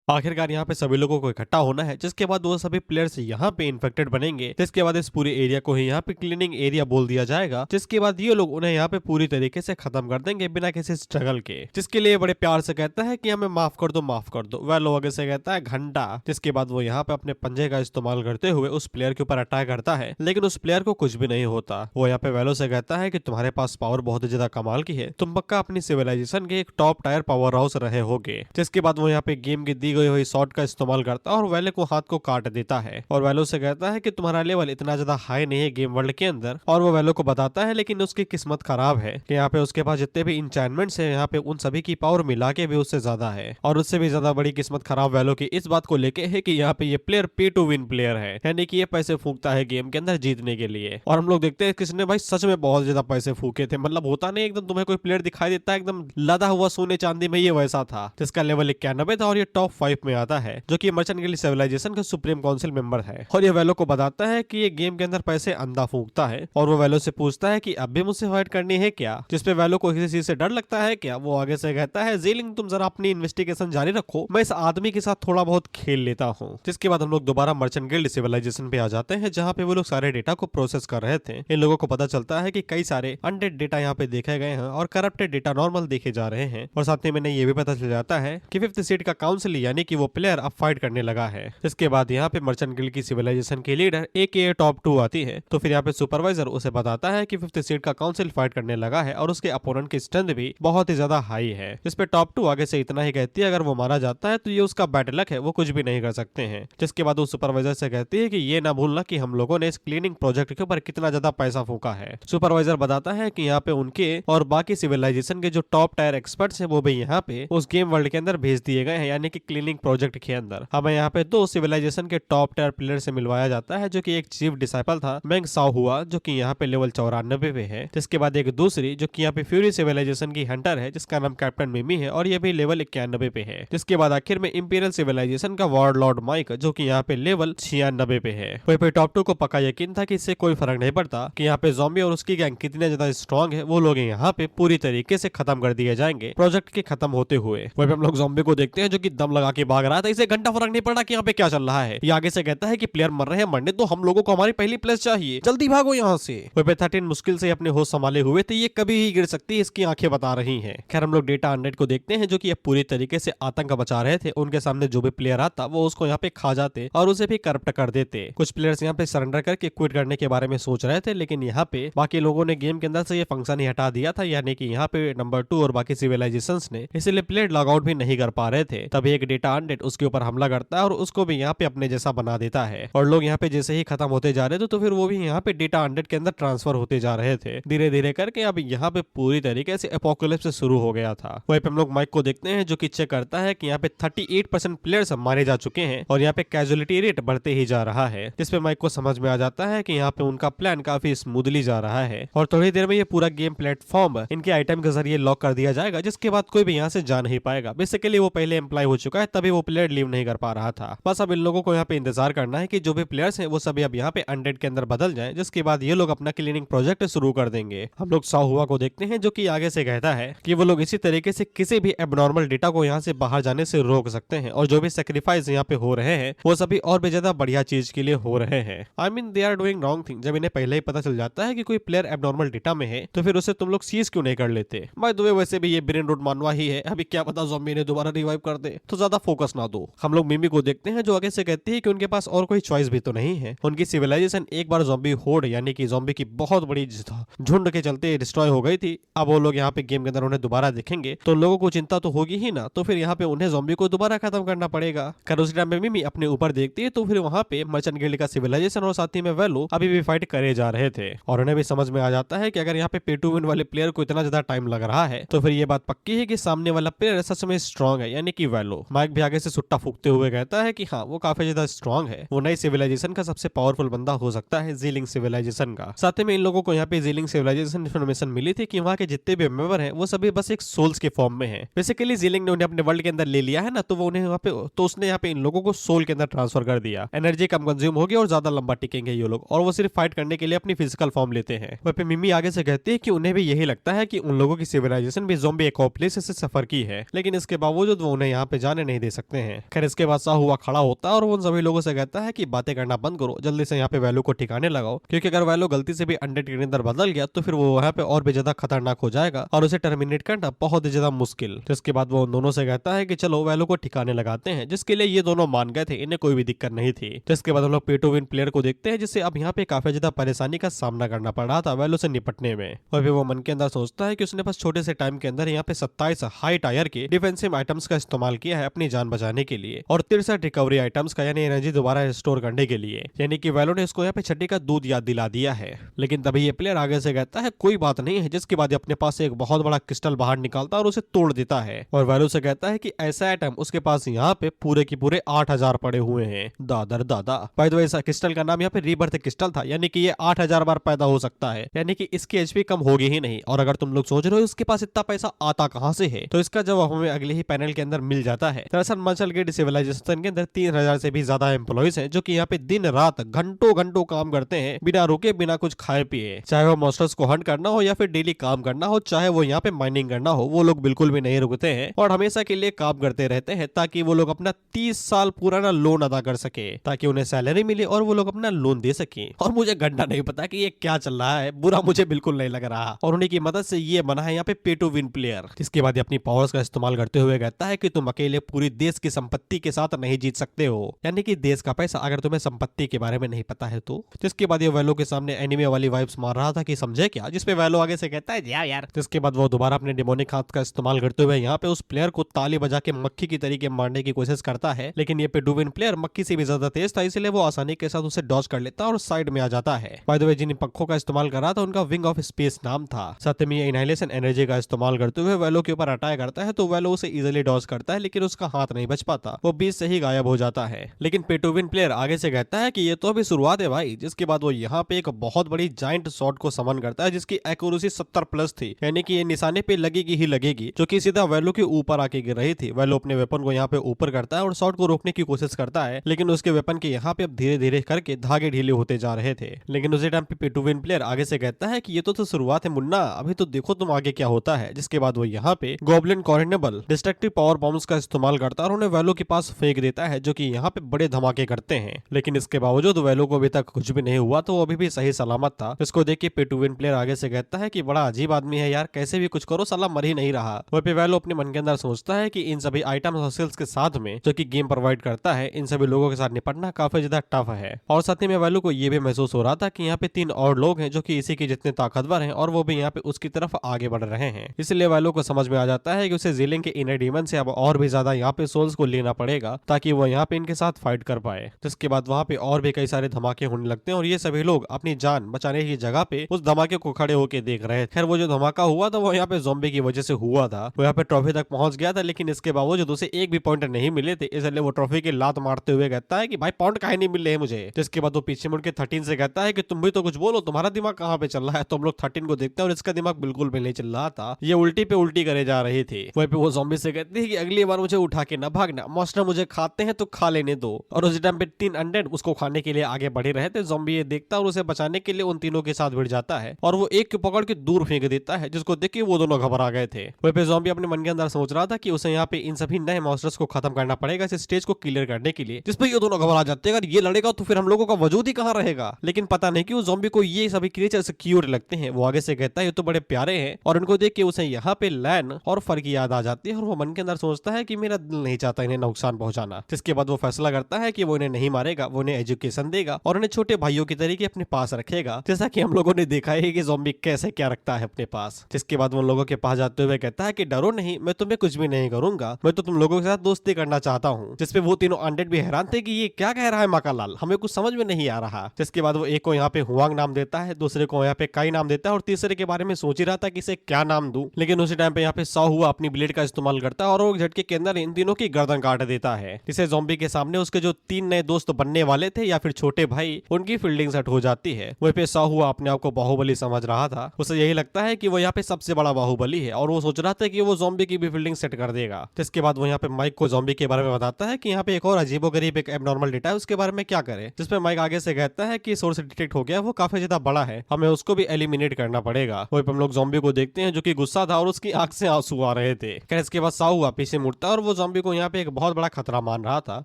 आखिरकार यहाँ पे सभी लोगों को इकट्ठा होना है, जिसके बाद वो सभी प्लेयर्स यहाँ पे इन्फेक्टेड बनेंगे। जिसके बाद इस पूरे एरिया को ही यहाँ पे क्लीनिंग एरिया बोल दिया जाएगा, जिसके बाद ये लोग उन्हें यहाँ पे पूरी तरीके से खत्म कर देंगे बिना किसी स्ट्रगल के। जिसके लिए बड़े प्यार से कहता है कि हमें माफ कर दो। वह लोग आगे से कहता है घंटा। जिसके बाद वो यहाँ पे अपने पंजे का इस्तेमाल करते हुए उस प्लेयर के ऊपर अटैक करता है, लेकिन उस प्लेयर को कुछ भी नहीं होता। वो यहाँ पे वैलो से कहता है कि तुम्हारे पास पावर बहुत ज्यादा कमाल की है, तुम पक्का अपनी सिविलाइजेशन के एक टॉप टायर पावर हाउस रहे होगे। जिसके बाद वो यहाँ पे गेम की दी गई हुई शॉट का इस्तेमाल करता है और वैले को हाथ को काट देता है, और वैलो से कहता है कि तुम्हारा लेवल इतना ज्यादा हाई नहीं है गेम वर्ल्ड के अंदर। और वो वैलो को बताता है लेकिन उसकी किस्मत खराब है कि यहाँ पे उसके पास जितने भी इंचैनमेंट्स हैं यहाँ पे उन सभी की पावर मिला के भी उससे ज्यादा है, और उससे भी ज्यादा बड़ी किस्मत खराब वैलो की इस बात को लेके है कि यहाँ पे ये प्लेयर पे टू विन प्लेयर है, यानी कि ये पैसे फूकता है गेम के अंदर जीतने के लिए। और हम लोग देखते हैं किसने भाई सच में बहुत ज्यादा पैसे फूके थे, मतलब होता नहीं एकदम तुम्हें कोई प्लेयर दिखाई देता है एकदम लदा हुआ सोने चांदी में, ये वैसा था। जिसका लेवल 91 था और ये टॉप 5 में आता है, जो कि मर्चेंट गिल्ड सिविलाइजेशन का सुप्रीम काउंसिल मेंबर है। और ये वैलो को बताता है कि ये गेम के अंदर पैसे अंधा फूकता है, और वो वैलो से पूछता है कि अब भी मुझसे फाइट करनी है क्या, जिसपे वैलो को किसी चीज से डर लगता है क्या। वो आगे से कहता है जीलिंग तुम जरा अपनी इन्वेस्टिगेशन जारी रखो, मैं इस आदमी के साथ थोड़ा बहुत खेल लेता हूँ। जिसके बाद हम लोग दोबारा मर्चेंट गिल्ड सिविलाइजेशन पे आ जाते हैं, जहाँ पे वो लोग सारे डेटा को प्रोसेस कर रहे थे। इन लोगों को पता चलता है कि कई सारे अनडेड डेटा यहाँ पे देखे गए हैं और करप्टेड डेटा नॉर्मल देखे जा रहे हैं, और साथ में ये भी पता चल जाता है कि 5th सीट का काउंसिल यानी कि वो प्लेयर अब फाइट करने लगा है। इसके बाद यहाँ पे मर्चेंट गिल्ड की सिविलाइजेशन की लीडर AKA टॉप 2 आती है, तो फिर यहाँ पे सुपरवाइजर उसे बताता है कि 5th सीट का काउंसिल फाइट करने लगा है और उसके अपोनेंट की स्ट्रेंथ भी बहुत ही ज्यादा हाई है। इस पे टॉप 2 आगे से इतना ही कहती है अगर वो मारा जाता है तो ये उसका बैड लक है, वो कुछ भी नहीं कर सकते हैं। जिसके बाद वो सुपरवाइजर से कहती है कि ये ना भूलना कि हम लोगों ने इस क्लीनिंग प्रोजेक्ट के ऊपर कितना ज्यादा पैसा फूका है। सुपरवाइजर बताता है कि यहाँ पे उनके और बाकी सिविलाइजेशन के जो टॉप टायर एक्सपर्ट्स हैं वो भी यहाँ पे उस गेम वर्ल्ड के अंदर भेज दिए गए हैं, यानी कि क्लीनिंग प्रोजेक्ट के अंदर। हमें यहाँ पे 2 सिविलाइजेशन के टॉप टायर प्लेयर से मिलवाया जाता है, जो कि एक चीफ डिसाइपल था मेंग साओ हुआ, जो कि यहाँ पे लेवल 94 पे है। जिसके बाद एक दूसरी जो कि यहाँ पे फ्यूरी सिविलाइजेशन की हंटर है, जिसका नाम कैप्टन मिमी है, और ये भी लेवल 91 पे है। जिसके बाद आखिर में इंपीरियल सिविलाइजेशन का वार्ड लॉर्ड माइक, जो कि यहाँ पे लेवल 96 पे है। वहीं पे टॉप 2 को पक्का यकीन था कि इससे कोई फर्क नहीं पड़ता कि यहाँ पे ज़ॉम्बी और उसकी गैंग कितने ज्यादा स्ट्रॉन्ग है, वो लोग यहाँ पे पूरी तरीके से खत्म कर दिए जाएंगे प्रोजेक्ट के खत्म होते हुए। वहीं पे हम लोग ज़ॉम्बी को देखते हैं जो कि दम लगा के भाग रहा था, इसे घंटा फर्क नहीं पड़ा कि यहाँ पे क्या चल रहा है। ये आगे से कहता है कि प्लेयर मर रहे हैं, मरने तो हम लोगों को हमारी पहली प्लेस चाहिए, जल्दी भागो यहाँ से। वहीं पे 13 मुश्किल से अपने होश संभाले हुए थे, ये कभी ही गिर सकती है इसकी आंखें बता रही हैं। खैर हम लोग डेटा अनडेड को देखते हैं जो कि ये पूरी तरीके से आतंक बचा रहे थे। उनके सामने जो भी प्लेयर आता वो उसको यहाँ पे खा जाते और उसे भी करप्ट कर देते। कुछ प्लेयर्स यहाँ पे सरेंडर करके क्विट करने के बारे में सोच रहे थे, लेकिन यहाँ पे बाकी लोगों ने गेम के अंदर से ये फंक्शन ही हटा दिया था, यानी कि यहाँ पे नंबर 2 और बाकी सिविलाइजेशंस ने, इसलिए प्लेयर लॉग आउट भी नहीं कर पा रहे थे। तभी एक डेटा अनडेड उसके ऊपर हमला करता है और उसको भी यहाँ पे अपने जैसा बना देता है, और लोग यहाँ पे जैसे ही खत्म होते जा रहे थे तो फिर वो भी यहाँ पे डेटा अनडेड के अंदर ट्रांसफर होते जा रहे थे धीरे धीरे करके। अब यहाँ पे पूरी तरीके से एपोकलिप्स शुरू हो गया था। वहीं पे हम लोग माइक को देखते हैं जो कि चेक करता है कि यहाँ पे 38% प्लेयर्स मारे जा चुके हैं और यहाँ पे कैजुअलिटी रेट बढ़ते ही जा रहा है, जिसपे माइक को समझ में आ जाता है कि यहाँ पे उनका प्लान काफी स्मूथली जा रहा है और थोड़ी देर में ये पूरा गेम प्लेटफॉर्म इनके आइटम के जरिए लॉक कर दिया जाएगा, जिसके बाद कोई भी यहाँ से जा नहीं पाएगा। बेसिकली वो पहले एम्प्लॉय हो चुका है, तभी वो प्लेयर लीव नहीं कर पा रहा था। बस अब इन लोगों को यहाँ पे इंतजार करना है कि जो भी प्लेयर्स हैं वो सभी अब यहाँ पे अनडेड के अंदर बदल जाएं, जिसके बाद ये लोग अपना क्लीनिंग प्रोजेक्ट शुरू कर देंगे। हम लोग साओ हुआ को देखते हैं जो कि आगे से कहता है कि वो लोग इसी तरीके से किसी भी एबनॉर्मल डेटा को यहाँ से बाहर जाने से रोक सकते हैं, और जो भी सेक्रीफाइस यहाँ पे हो रहे हैं वो सभी और भी ज्यादा बढ़िया चीज के लिए हो रहे हैं। I mean they are doing wrong thing. जब इन्हें पहले ही पता चल जाता है कि कोई प्लेयर एबनॉर्मल डेटा में है तो फिर उसे तुम लोग सीज क्यों नहीं कर लेते। बाय द वे वैसे भी ये ब्रेन रूट मानवा ही है, अभी क्या पता ज़ॉम्बी ने दोबारा रिवाइव कर दे तो ज्यादा ज्यादा फोकस ना दो। हम लोग मिमी को देखते हैं जो आगे से कहती है कि उनके पास और कोई चॉइस भी तो नहीं है। उनकी सिविलाइजेशन एक बार ज़ॉम्बी होड़ यानी कि ज़ॉम्बी की बहुत बड़ी झुंड के चलते डिस्ट्रॉय हो गई थी। अब वो लोग यहाँ पे गेम के अंदर उन्हें दोबारा देखेंगे तो लोगों को चिंता तो होगी ही ना, तो फिर यहाँ पे उन्हें ज़ॉम्बी को दोबारा खत्म करना पड़ेगा। कर उस टाइम पे मिमी अपने ऊपर देखती है तो फिर वहाँ पे मर्चेंट गिल्ड का सिविलाइजेशन और साथ ही में वेलो अभी भी फाइट करे जा रहे थे और उन्हें भी समझ में आ जाता है कि अगर यहाँ पे पे टू विन वाले प्लेयर को इतना ज्यादा टाइम लग रहा है तो फिर ये बात पक्की है कि सामने वाला प्लेयर सच में स्ट्रॉन्ग है, यानी कि वेलो। माइक भी आगे से सुट्टा फूकते हुए कहता है कि हाँ वो काफी ज्यादा स्ट्रॉन्ग है, वो नई सिविलाइजेशन का सबसे पावरफुल बंदा हो सकता है, जीलिंग सिविलाइजेशन का। साथ में इन लोगों को यहाँ पे जीलिंग सिविलाइजेशन इन्फॉर्मेशन मिली थी कि वहाँ के जितने भी मेंबर हैं वो सभी बस एक सोल्स के फॉर्म में है। बेसिकली जीलिंग ने उन्हें अपने वर्ल्ड के अंदर ले लिया है ना, तो वो उन्हें यहाँ पे तो उसने यहाँ पे इन लोगों को सोल के अंदर ट्रांसफर कर दिया। एनर्जी कम कंज्यूम होगी और ज्यादा लंबा टिकेंगे ये लोग, और वो सिर्फ फाइट करने के लिए अपनी फिजिकल फॉर्म लेते हैं। वहीं पे मिमी आगे से कहती है कि उन्हें भी यही लगता है कि उन लोगों की सिविलाइजेशन भी ज़ॉम्बी एपोकलिप्स से सफर की है, लेकिन इसके बावजूद वो उन्हें यहाँ पे जाने नहीं दे सकते हैं। खैर इसके बाद साहुआ खड़ा होता है और वो उन सभी लोगों से कहता है कि बातें करना बंद करो, जल्दी से यहाँ पे वैल्यू को ठिकाने लगाओ, क्योंकि अगर वैल्यू गलती से भी अनडेड के अंदर बदल गया तो फिर वो यहाँ पे और भी ज्यादा खतरनाक हो जाएगा और उसे टर्मिनेट करना बहुत ही ज्यादा मुश्किल। जिसके बाद वो उन दोनों से कहता है कि चलो वैल्यू को ठिकाने लगाते हैं, जिसके लिए ये दोनों मान गए थे, इन्हें कोई भी दिक्कत नहीं थी। जिसके बाद हम लोग पे टू विन प्लेयर को देखते हैं जिससे अब यहाँ पे काफी ज्यादा परेशानी का सामना करना पड़ रहा था वैल्यू से निपटने में। और फिर वो मन के अंदर सोचता है कि उसने बस छोटे से टाइम के अंदर यहाँ पे 27 हाई टायर के डिफेंसिव आइटम्स का इस्तेमाल किया है अपनी जान बचाने के लिए और 63 रिकवरी आइटम्स का यानी एनर्जी दोबारा स्टोर करने के लिए, यानी कि वैल्यू ने उसको यहाँ पे छठी का दूध याद दिला दिया है। लेकिन तभी ये प्लेयर आगे से कहता है कोई बात नहीं है, जिसके बाद अपने पास से एक बहुत बड़ा क्रिस्टल बाहर निकालता है और उसे तोड़ देता है और वैल्यू से कहता है कि ऐसा आइटम उसके पास यहाँ पे पूरे की पूरे 8000 पड़े हुए हैं। दादर दादा। बाय द वे इस क्रिस्टल का नाम यहाँ पे रीबर्थ क्रिस्टल था, यानी कि ये 8000 बार पैदा हो सकता है, यानी कि इसकी एचपी कम होगी ही नहीं। और अगर तुम लोग सोच रहे हो इसके पास इतना पैसा आता कहां से है, तो इसका जवाब हमें अगले ही पैनल के अंदर मिल जाता है। दरअसल मर्चेंट गिल्ड सिविलाइजेशन के अंदर 3000 से भी ज्यादा एम्प्लॉइज हैं जो कि यहाँ पे दिन रात घंटों घंटों काम करते हैं बिना रुके बिना कुछ खाए पिए, चाहे वो मॉन्स्टर्स को हंट करना हो या फिर डेली काम करना हो, चाहे वो यहाँ पे माइनिंग करना हो, वो लोग बिल्कुल भी नहीं रुकते हैं और हमेशा के लिए काम करते रहते हैं ताकि वो लोग अपना 30 साल पुराना लोन अदा कर सके, ताकि उन्हें सैलरी मिले और वो लोग अपना लोन दे सके। और मुझे घंटा नहीं पता कि ये क्या चल रहा है, बुरा मुझे बिल्कुल नहीं लग रहा। और उन्हीं की मदद से ये बना है यहाँ पे पे टू विन प्लेयर। इसके बाद अपनी पावर्स का इस्तेमाल करते हुए कहता है कि तुम अकेले पूरी देश की संपत्ति के साथ नहीं जीत सकते हो, यानी कि देश का पैसा, अगर तुम्हें संपत्ति के बारे में नहीं पता है तो। जिसके बाद ये वैलो के सामने एनिमे वाली वाइब्स मार रहा था कि समझे क्या, जिसपे वैलो आगे से कहता है यार। जिसके बाद वो दोबारा अपने डिमोनिक हाथ का इस्तेमाल करते हुए यहाँ पे उस प्लेयर को ताली बजा के मक्खी की तरीके मारने की कोशिश करता है, लेकिन ये पे टू विन प्लेयर मक्खी से भी ज्यादा तेज था, इसलिए वो आसानी के साथ उसे डॉज कर लेता और साइड में आ जाता है। बाय द वे जिन पंखों का इस्तेमाल कर रहा था उनका विंग ऑफ स्पेस नाम था। साथ में ये इनहेलेशन एनर्जी का इस्तेमाल करते हुए वैलो के ऊपर अटैक करता है तो वैलो उसे इजीली डॉज करता है, लेकिन उसका हाथ नहीं बच पाता, वो बीच से ही गायब हो जाता है। लेकिन पे टू विन प्लेयर आगे से कहता है कि ये तो अभी शुरुआत है भाई। जिसके बाद वो यहाँ पे एक बहुत बड़ी जाइंट शॉट को समन करता है जिसकी एक्यूरेसी 70 प्लस थी, यानी कि ये निशाने पे लगेगी ही लगेगी, जो कि सीधा वैलो के ऊपर आके गिर रही थी। वैलो अपने वेपन को यहाँ पे ऊपर करता है और शॉट को रोकने की कोशिश करता है, लेकिन उसके वेपन के यहाँ पे अब धीरे धीरे करके धागे ढीले होते जा रहे थे। लेकिन उसी टाइम पे टू विन प्लेयर आगे से कहता है कि ये तो शुरुआत है मुन्ना, अभी तो देखो तुम आगे क्या होता है। जिसके बाद वो यहाँ पे गॉब्लिन कॉर्नेबल डिस्ट्रक्टिव पावर बॉम्ब्स का इस्तेमाल करता है और उन्हें वैलो के पास फेंक देता है, जो कि यहाँ पे बड़े धमाके करते हैं। लेकिन इसके बावजूद वैलो को अभी तक कुछ भी नहीं हुआ, तो वो अभी भी सही सलामत था। इसको देख के पे टू विन प्लेयर आगे से कहता है कि बड़ा अजीब आदमी है यार, कैसे भी कुछ करो साला मर ही नहीं रहा। वहीं पे वैलो अपने मन के अंदर सोचता है कि इन सभी आइटम्स और स्किल्स के साथ में जो कि गेम प्रोवाइड करता है, इन सभी लोगों के साथ निपटना काफी ज्यादा टफ है। और साथ ही में वैलो को ये भी महसूस हो रहा था कि यहाँ पे 3 और लोग हैं जो कि इसी के जितने ताकतवर हैं और वो भी यहाँ पे उसकी तरफ आगे बढ़ रहे हैं। इसलिए वैलो को समझ में आ जाता है कि उसे जीलिंग के इनर डीमन से अब और भी ज्यादा यहाँ पे सोल्स को लेना पड़ेगा ताकि वो यहाँ पे इनके साथ फाइट कर पाए। जिसके बाद वहाँ पे और भी कई सारे धमाके होने लगते हैं और ये सभी लोग अपनी जान बचाने की जगह पे उस धमाके को खड़े होकर देख रहे हैं। खैर वो जो धमाका हुआ था वो यहाँ पे ज़ॉम्बी की वजह से हुआ था, वो यहाँ पे ट्रॉफी तक पहुंच गया था, लेकिन इसके बावजूद उसे एक भी पॉइंट नहीं मिले थे, इसलिए वो ट्रॉफी की लात मारते हुए कहता है कि भाई पॉइंट काहे नहीं मिल रहे मुझे। जिसके बाद वो पीछे मुड़ के 13 से कहता है कि तुम भी तो कुछ बोलो, तुम्हारा दिमाग कहाँ पे चल रहा है। तो हम लोग 13 को देखते हैं और इसका दिमाग बिल्कुल भी नहीं चल रहा था, ये उल्टी पे उल्टी करे जा रही थी। वहीं पे वो ज़ॉम्बी से कहती है कि अगली बार मुझे उठा के न भागना, मॉन्स्टर मुझे खाते हैं तो खा लेने दो। और उस टाइम पे 3 अनडेड उसको खाने के लिए आगे बढ़े रहे थे। ज़ॉम्बी ये देखता और उसे बचाने के लिए उन तीनों के साथ भिड़ जाता है और वो एक को पकड़ के दूर फेंक देता है, जिसको देख के वो दोनों घबरा गए थे। वहीं पे ज़ॉम्बी अपने मन के अंदर सोच रहा था कि उसे यहाँ पे इन सभी नए मॉन्स्टर्स को खत्म करना पड़ेगा इस स्टेज को क्लियर करने के लिए, जिस पे ये दोनों घबरा जाते हैं, अगर ये लड़ेगा तो फिर हम लोगों का वजूद ही कहाँ रहेगा। लेकिन पता नहीं क्यों ज़ॉम्बी को ये सभी क्रिएचर्स क्यूट लगते हैं। वो आगे से कहता है ये तो बड़े प्यारे हैं और उनको देख के उसे यहाँ पे लैन और फर की याद आ जाती है और वो मन के अंदर सोचता है कि मेरा दिल नहीं चाहता इन्हें नुकसान पहुंचाना। जिसके बाद वो फैसला करता है कि वो इन्हें नहीं मारेगा, वो इन्हें एजुकेशन देगा और उन्हें छोटे भाइयों की तरीके अपने पास रखेगा, जैसा कि हम लोगों ने देखा है कि ज़ॉम्बी कैसे क्या रखता है अपने पास। जिसके बाद वो उन लोगों के पास जाते हुए कहता है कि डरो नहीं, मैं तुम्हें कुछ भी नहीं करूंगा, मैं तो तुम लोगों के साथ दोस्ती करना चाहता हूँ। जिसपे वो तीनों अनडेड भी हैरान थे कि ये क्या कह रहा है माकालाल, हमें कुछ समझ में नहीं आ रहा। जिसके बाद वो एक को यहाँ पे हुआंग नाम देता है, दूसरे को यहाँ पे काई नाम देता है और तीसरे के बारे में सोच ही रहा था कि इसे क्या नाम दूं। लेकिन उसी टाइम पे यहाँ पे साओ हुआ अपनी ब्लेड का इस्तेमाल करता है और वो झटके के अंदर इन तीनों की गर्दन काट देता है, जिसे ज़ॉम्बी के सामने उसके जो 3 नए दोस्त बनने वाले थे या फिर छोटे भाई, उनकी फील्डिंग सेट हो जाती है। वहीं पे साओ हुआ अपने आप को बाहुबली समझ रहा था, उसे यही लगता है कि वो यहाँ पे सबसे बड़ा बाहुबली है और वो सोच रहा था कि वो ज़ॉम्बी की भी फील्डिंग सेट कर देगा। जिसके बाद वो यहाँ पे माइक को ज़ॉम्बी के बारे में बताता है कि यहाँ पे एक और अजीबोगरीब एक एबनॉर्मल डेटा है, उसके बारे में क्या करे। जिसपे माइक आगे से कहता है कि सोर्स डिटेक्ट हो गया, वो काफी ज्यादा बड़ा है, हमें उसको भी एलिमिनेट करना पड़ेगा। वहीं पे हम लोग ज़ॉम्बी को देखते हैं जो कि गुस्सा था और उसकी आंख से आंसू आ रहे थे। खैर इसके बाद साओ हुआ पीछे मुड़ता है और वो ज़ॉम्बी को यहाँ पे एक बहुत बड़ा खतरा मान रहा था,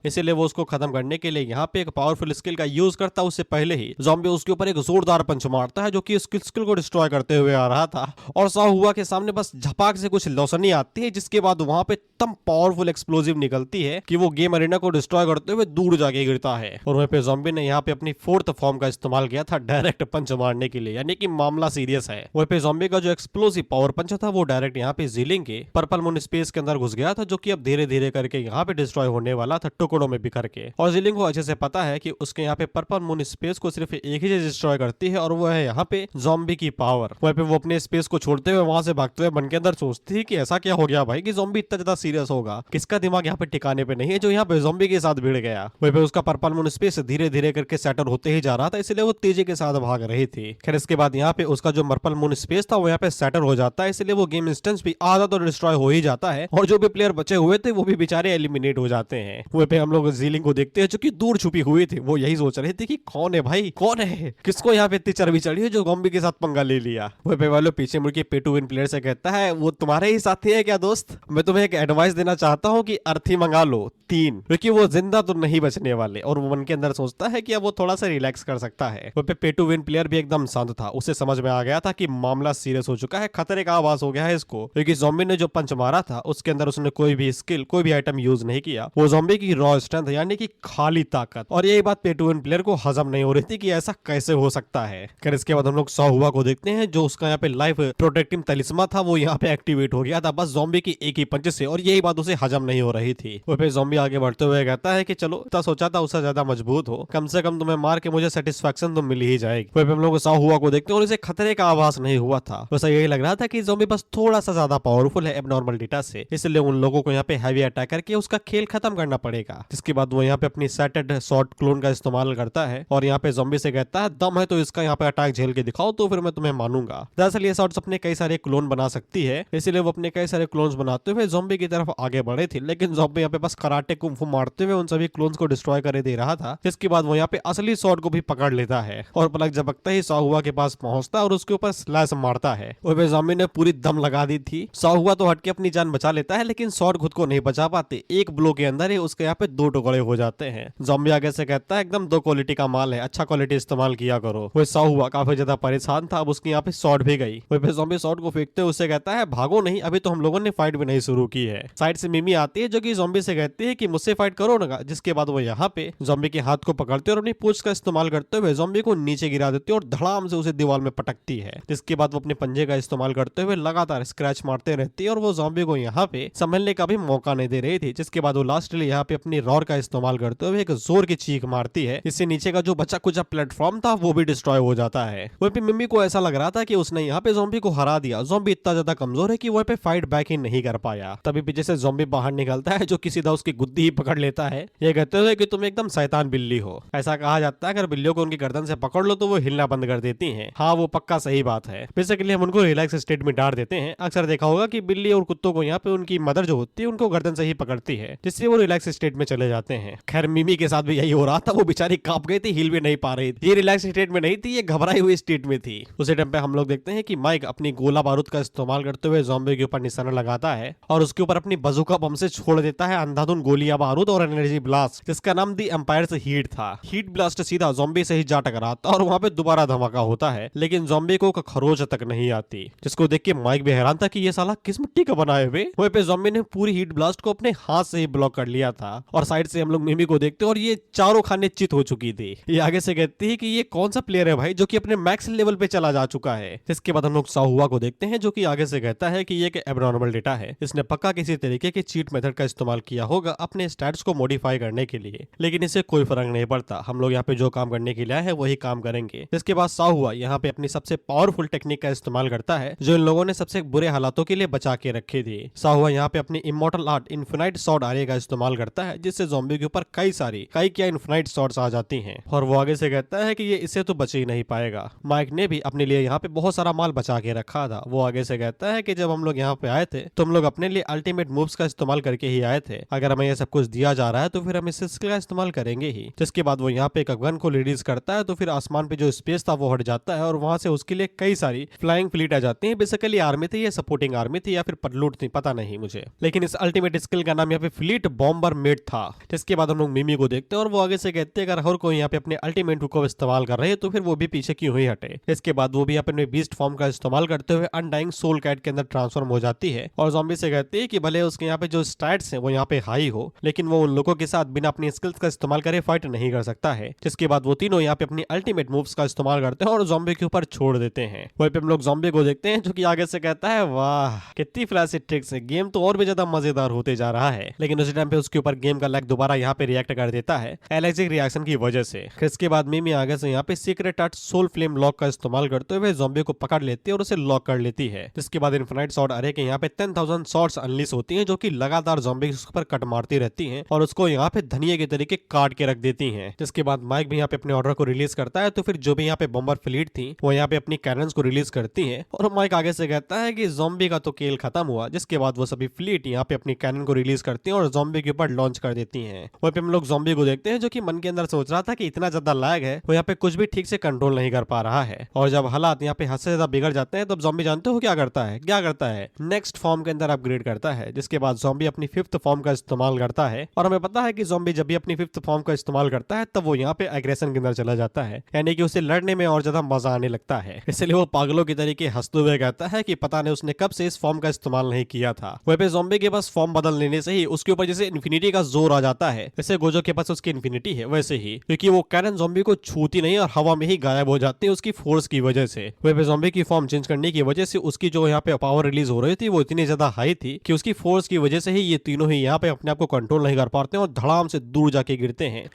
इसीलिए वो उसको खत्म करने के लिए यहाँ पे एक पावरफुल स्किल का यूज करता। उससे पहले ही ज़ॉम्बी उसके ऊपर एक जोरदार पंच मारता है जो कि उसकी स्किल को डिस्ट्रॉय करते हुए आ रहा था और साओ हुआ के सामने बस झपाक से कुछ रोशनी आती है, जिसके बाद वहां पे तम पावरफुल एक्सप्लोजिव निकलती है कि वो गेम अरेना को डिस्ट्रॉय करते हुए दूर जाके गिरता है। और वहीं पे ज़ॉम्बी ने यहाँ पे अपनी 4th फॉर्म का इस्तेमाल किया था डायरेक्ट पंच मारने के लिए, यानी कि मामला सीरियस है। वहीं पे ज़ॉम्बी का जो एक्सप्लोसिव पावर पंच था वो डायरेक्ट यहाँ पे जीलिंग के पर्पल मून स्पेस के अंदर घुस गया था, जो कि अब धीरे धीरे करके यहाँ पे डिस्ट्रॉय होने वाला था टुकड़ों में बिखर के। और जीलिंग को अच्छे से पता है कि उसके यहाँ पे पर्पल मून स्पेस को सिर्फ एक ही चीज डिस्ट्रॉय करती है और वो है यहाँ पे ज़ॉम्बी की पावर। वहीं पे वो अपने स्पेस को छोड़ते हुए वहां से भागते हुए मन के अंदर सोचती है कि ऐसा क्या हो गया भाई कि ज़ॉम्बी इतना ज्यादा सीरियस होगा, किसका दिमाग यहाँ पे ठिकाने पे नहीं है जो यहाँ पे ज़ॉम्बी के साथ भिड़ गया। वहीं पे उसका पर्पल मून स्पेस धीरे धीरे करके सेटल होते ही जा रहा था, इसलिए वो तेजी के साथ भाग रही थी। खैर इसके बाद यहाँ पे उसका जो पर्पल मून स्पेस था वो यहाँ पे सेटल हो जाता है, इसलिए वो गेम इंस्टेंस भी आधा तो डिस्ट्रॉय हो ही जाता है और जो भी प्लेयर बचे हुए थे वो भी बेचारे एलिमिनेट हो जाते हैं। वहीं पे हम लोग जीलिंग को देखते हैं जो कि दूर छुपी हुई थी, वो यही सोच रही थी कि कौन है भाई, कौन है, किसको यहाँ पे इतनी चर्बी चढ़ी है जो ज़ॉम्बी के साथ पंगा ले लिया। वहीं पे वालों पीछे मुड़ के पे टू विन प्लेयर से कहता है वो तुम्हारे ही साथी है क्या दोस्त, मैं तुम्हें एक एडवाइस देना चाहता हूँ कि अर्थी मंगा लो 3, क्योंकि वो जिंदा तो नहीं बचने वाले। और वो मन के अंदर सोचता है कि अब वो थोड़ा सा रिलैक्स कर सकता है। वहीं पे पे टू विन प्लेयर भी एकदम शांत था, उसे समझ में आ गया था कि मामला सीरियस हो चुका है, खतरे का आवाज हो गया है इसको, क्योंकि ज़ॉम्बी ने जो पंच मारा था उसके अंदर उसने कोई भी स्किल कोई भी आइटम यूज नहीं किया, वो ज़ॉम्बी की रॉ स्ट्रेंथ यानी कि खाली ताकत। और यही बात पे टू विन प्लेयर को हजम नहीं हो रही थी कि ऐसा कैसे हो सकता है। खैर इसके बाद हम लोग साओ हुआ को देखते हैं जो उसका यहाँ पे लाइफ प्रोटेक्टिव तलिस्मा था वो यहाँ पे एक्टिवेट हो गया था बस ज़ॉम्बी की एक ही पंच से, और यही बात उसे हजम नहीं हो रही थी। वो पे ज़ॉम्बी आगे बढ़ते हुए कहता है कि चलो इतना सोचा था उससे ज्यादा मजबूत हो, कम से कम तुम्हें मार के मुझे सेटिस्फेक्शन तो मिल ही जाएगी। वहीं पे हम लोग साओ हुआ को देखते हैं और इसे खतरे का आभास नहीं हुआ था, वैसा यही लग रहा था कि ज़ॉम्बी बस थोड़ा सा ज्यादा पावरफुल है एबनॉर्मल डेटा से, इसलिए उन लोगों को यहाँ पे हैवी अटैक करके उसका खेल खत्म करना पड़ेगा। जिसके बाद वो यहाँ पे अपनी सेटेड शॉर्ट क्लोन का इस्तेमाल करता है और यहाँ पे ज़ॉम्बी से कहता है दम है तो इसका यहाँ पे अटैक झेल के दिखाओ तो फिर मैं तुम्हें मानूंगा। दरअसल ये शॉर्ट्स अपने कई सारे क्लोन बना सकती है, इसलिए वो अपने कई सारे क्लोन्स बनाते हुए ज़ॉम्बी की तरफ आगे बढ़े थे, लेकिन ज़ॉम्बी यहाँ पे बस कराटे कुंफू मारते हुए उन सभी क्लोन्स को डिस्ट्रॉय कर दे रहा था। जिसके बाद वो यहाँ पे असली शॉर्ट को भी पकड़ लेता है और पलक झपकते ही साओ हुआ के पास पहुंचता है और उसके ऊपर स्लैश मारता है। वह ज़ॉम्बी ने पूरी दम लगा दी थी, साओ हुआ तो हटके अपनी जान बचा लेता है, लेकिन शॉर्ट खुद को नहीं बचा पाते, एक ब्लो के अंदर ही उसके यहाँ पे 2 टुकड़े हो जाते हैं। ज़ॉम्बी आगे से कहता है एकदम 2 क्वालिटी का माल है, अच्छा क्वालिटी इस्तेमाल किया करो। वह साओ हुआ काफी ज्यादा परेशान था, अब उसकी यहाँ पे शॉर्ट भी गई। वह ज़ॉम्बी शॉर्ट को फेंकते हुए उससे कहता है भागो नहीं, अभी तो हम लोगों ने फाइट भी नहीं शुरू की है। साइड से मिमी आती है जो कि ज़ॉम्बी से कहती है कि मुझसे फाइट करो ना। जिसके बाद वो यहाँ पे ज़ॉम्बी के हाथ को पकड़ते और अपनी पूंछ का इस्तेमाल करते हुए ज़ॉम्बी को नीचे गिरा देती है और धड़ाम से उसे दीवार में पटकती है। जिसके बाद वो अपने पंजे का इस्तेमाल करते हुए लगातार स्क्रैच मारते रहती है और वो ज़ॉम्बी को यहाँ पे संभलने का भी मौका नहीं दे रही थी। जिसके बाद वो लास्टली यहाँ पे अपनी रॉर का इस्तेमाल करते हुए एक जोर की चीख मारती है, इससे नीचे का जो बचा कुचा प्लेटफॉर्म था वो भी डिस्ट्रॉय हो जाता है। वहीं पे मिमी को ऐसा लग रहा था कि उसने यहाँ पे ज़ॉम्बी को हरा दिया, ज़ॉम्बी इतना ज्यादा कमजोर है कि वह पे फाइट बैक ही नहीं कर पाया। तभी पीछे से ज़ॉम्बी बाहर निकलता है जो कि सीधा उसकी गुद्दी ही पकड़ लेता है, ये कहते हुए कि तुम एकदम शैतान बिल्ली हो। ऐसा कहा जाता है अगर बिल्लियों को उनकी गर्दन से पकड़ लो तो वो हिलना बंद कर देती हैं। हाँ वो पक्का सही बात है, बेसिकली हम उनको रिलैक्स स्टेट में डाल देते हैं। अक्सर देखा होगा कि बिल्ली और कुत्तों को यहाँ पे उनकी मदर जो होती है उनको गर्दन से ही पकड़ती है, जिससे वो रिलैक्स स्टेट में चले जाते हैं। खैर मिमी के साथ भी यही हो रहा था, वो बेचारी कांप गई थी, हिल भी नहीं पा रही थी। ये रिलैक्स स्टेट में नहीं थी, ये घबराई हुई स्टेट में थी। उसी टाइम पे हम लोग देखते हैं कि माइक अपनी गोला बारूद का इस्तेमाल करते हुए ज़ॉम्बी के ऊपर निशाना लगाता है और उसके ऊपर अपनी बजूका बम से छोड़ देता है अंधाधुन गोलियां बारूद और एनर्जी ब्लास्ट, जिसका नाम दी एम्पायर्स हीट था। हीट ब्लास्ट सीधा ज़ॉम्बी से ही जा टकराता और वहां पे दोबारा धमाका होता है, लेकिन ज़ॉम्बी को खरोच तक नहीं आती, जिसको देख के माइक भी हैरान था कि ये साला किस मिट्टी का बनाए हुए। वहीं पे ज़ॉम्बी ने पूरी हीट ब्लास्ट ब्लास्ट को अपने हाथ से ही ब्लॉक कर लिया था। और साइड से हम लोग मिमी को देखते हैं और ये चारों खाने चित हो चुकी थी। ये आगे से कहती है कि ये कौन सा प्लेयर है भाई जो कि अपने मैक्स लेवल पे चला जा चुका है। जिसके बाद हम लोग साहुआ को देखते हैं जो कि आगे से कहता है कि ये एक एब्नॉर्मल डेटा है, इसने पक्का किसी तरीके की चीट मेथड का इस्तेमाल किया होगा अपने स्टैट्स को मॉडिफाई करने के लिए, लेकिन इससे कोई फर्क नहीं पड़ता, हम लोग यहाँ पे जो काम करने के लिए आए हैं वही काम करेंगे। जिसके बाद साहुआ यहाँ पे अपनी सबसे पावरफुल टेक्निक का इस्तेमाल करता है जो इन लोगों ने सबसे बुरे हालातों के लिए बचा के रखी थी। साहुआ यहाँ पे अपनी इमोर्टल आर्ट इन्फिनाइट शॉट आर्य का इस्तेमाल करता है जिससे ज़ॉम्बी के ऊपर कई क्या इन्फिनाइट शॉट्स आ जाती हैं और वो आगे से कहता है कि ये इससे तो बच ही नहीं पाएगा। माइक ने भी अपने लिए यहाँ पे बहुत सारा माल बचा के रखा था। वो आगे से कहता है कि जब हम लोग यहाँ पे आए थे तो हम लोग अपने लिए अल्टीमेट मूव्स का इस्तेमाल करके ही आए थे, अगर हमें ये सब कुछ दिया जा रहा है तो फिर हम इस स्किल का इस्तेमाल करेंगे ही। जिसके बाद वो यहाँ पे एक गन को रिलीज करता है तो फिर आसमान पे जो स्पेस था वो हट जाता है और वहां से उसके लिए कई सारी फ्लाइंग फ्लीट आ जाती है। बेसिकली आर्मी थी या सपोर्टिंग आर्मी थी या फिर पटलूट थी, पता नहीं मुझे, लेकिन इस अल्टीमेट स्किल का नाम यहाँ पे फ्लीट बॉम्बर मेड था। जिसके बाद हम लोग मिमी को देखते हैं और वो आगे से कहते हैं अगर हर कोई यहाँ पे अपने अल्टीमेट को इस्तेमाल कर रहे हैं तो फिर वो भी पीछे क्यों ही हटे। इसके बाद वो भी अपने बीस्ट फॉर्म का इस्तेमाल करते हुए अनडाइंग सोल कैट के अंदर ट्रांसफॉर्म हो जाती है और ज़ॉम्बी से कहती है कि भले उसके यहाँ पे जो स्टैट्स हैं वो यहाँ पे हाई हो, लेकिन वो उन लोगों के साथ बिना अपनी स्किल्स का इस्तेमाल करे फाइट नहीं कर सकता है। जिसके बाद वो तीनों यहाँ पे अपनी अल्टीमेट मूव्स का इस्तेमाल करते हैं और ज़ॉम्बी के ऊपर छोड़ देते हैं। वहीं पे हम लोग ज़ॉम्बी को देखते हैं जो कि आगे से कहता है वाह कितनी फ्लैशी ट्रिक्स है, गेम तो और भी ज्यादा मजेदार होते जा रहा है। लेकिन उसी टाइम पे उसके ऊपर गेम का लैग दोबारा यहाँ पे रिएक्ट कर देता है एलर्जिक रिएक्शन की वजह से। इसके बाद मिमी आगे से यहाँ पे secret art soul flame lock का इस्तेमाल करते हुए ज़ॉम्बी को पकड़ लेती है और उसे लॉक कर लेती है। जिसके बाद इन्फिनाइट शॉट अरे के यहाँ पे 10,000 शॉट्स अनलिश होती हैं जो कि लगातार ज़ॉम्बी पर कट मारती रहती हैं और उसको यहाँ पे धनिये के तरीके काट के रख देती हैं। जिसके बाद माइक भी यहाँ पे अपने ऑर्डर को रिलीज करता है तो फिर जो भी यहाँ पे बॉम्बर फ्लीट थी वो यहाँ पे अपनी कैनन्स को रिलीज करती है और माइक आगे से कहता है कि ज़ॉम्बी का तो खेल खत्म हुआ। जिसके बाद वो सभी फ्लीट यहाँ पे अपनी कैनन को रिलीज करती हैं और ज़ॉम्बी के ऊपर लॉन्च कर देती हैं। वहीं पे हम लोग ज़ॉम्बी को देखते हैं जो कि मन के अंदर सोच रहा था कि इतना ज्यादा लैग है वो यहाँ पे कुछ भी ठीक से कंट्रोल नहीं कर पा रहा है। और जब हालात यहाँ पे हद से ज्यादा बिगड़ जाते हैं तब ज़ॉम्बी जानते हो क्या करता है नेक्स्ट फॉर्म के अंदर अपग्रेड करता है। जिसके बाद ज़ॉम्बी अपनी फिफ्थ फॉर्म का इस्तेमाल करता है और हमें पता है कि ज़ॉम्बी जब भी अपनी फिफ्थ फॉर्म का इस्तेमाल करता है तब वो यहाँ पे एग्रेशन के अंदर चला जाता है, यानी कि उसे लड़ने में और ज्यादा मजा आने लगता है। इसलिए वो पागलों की तरीके हंसते हुए कहता है कि पता नहीं उसने कब से इस फॉर्म का इस्तेमाल नहीं किया था। वहीं पे ज़ॉम्बी के पास फॉर्म बदल लेने से ही उसके ऊपर जैसे इन्फिनिटी का जोर आ जाता है, जैसे गोजो के पास उसकी इन्फिनिटी है वैसे ही, क्योंकि वो कैनन ज़ॉम्बी को छूती नहीं और हवा में ही गायब हो जाती है उसकी फोर्स की वजह से। वहीं पे ज़ॉम्बी की फॉर्म चेंज करने की वजह से उसकी जो यहाँ पे पावर रिलीज हो रही थी वो इतनी ज्यादा हाई थी कि उसकी फोर्स की वजह से ही ये तीनों ही यहाँ पे अपने आप को कंट्रोल नहीं कर पाते और धड़ाम से दूर जाके गिरते हैं।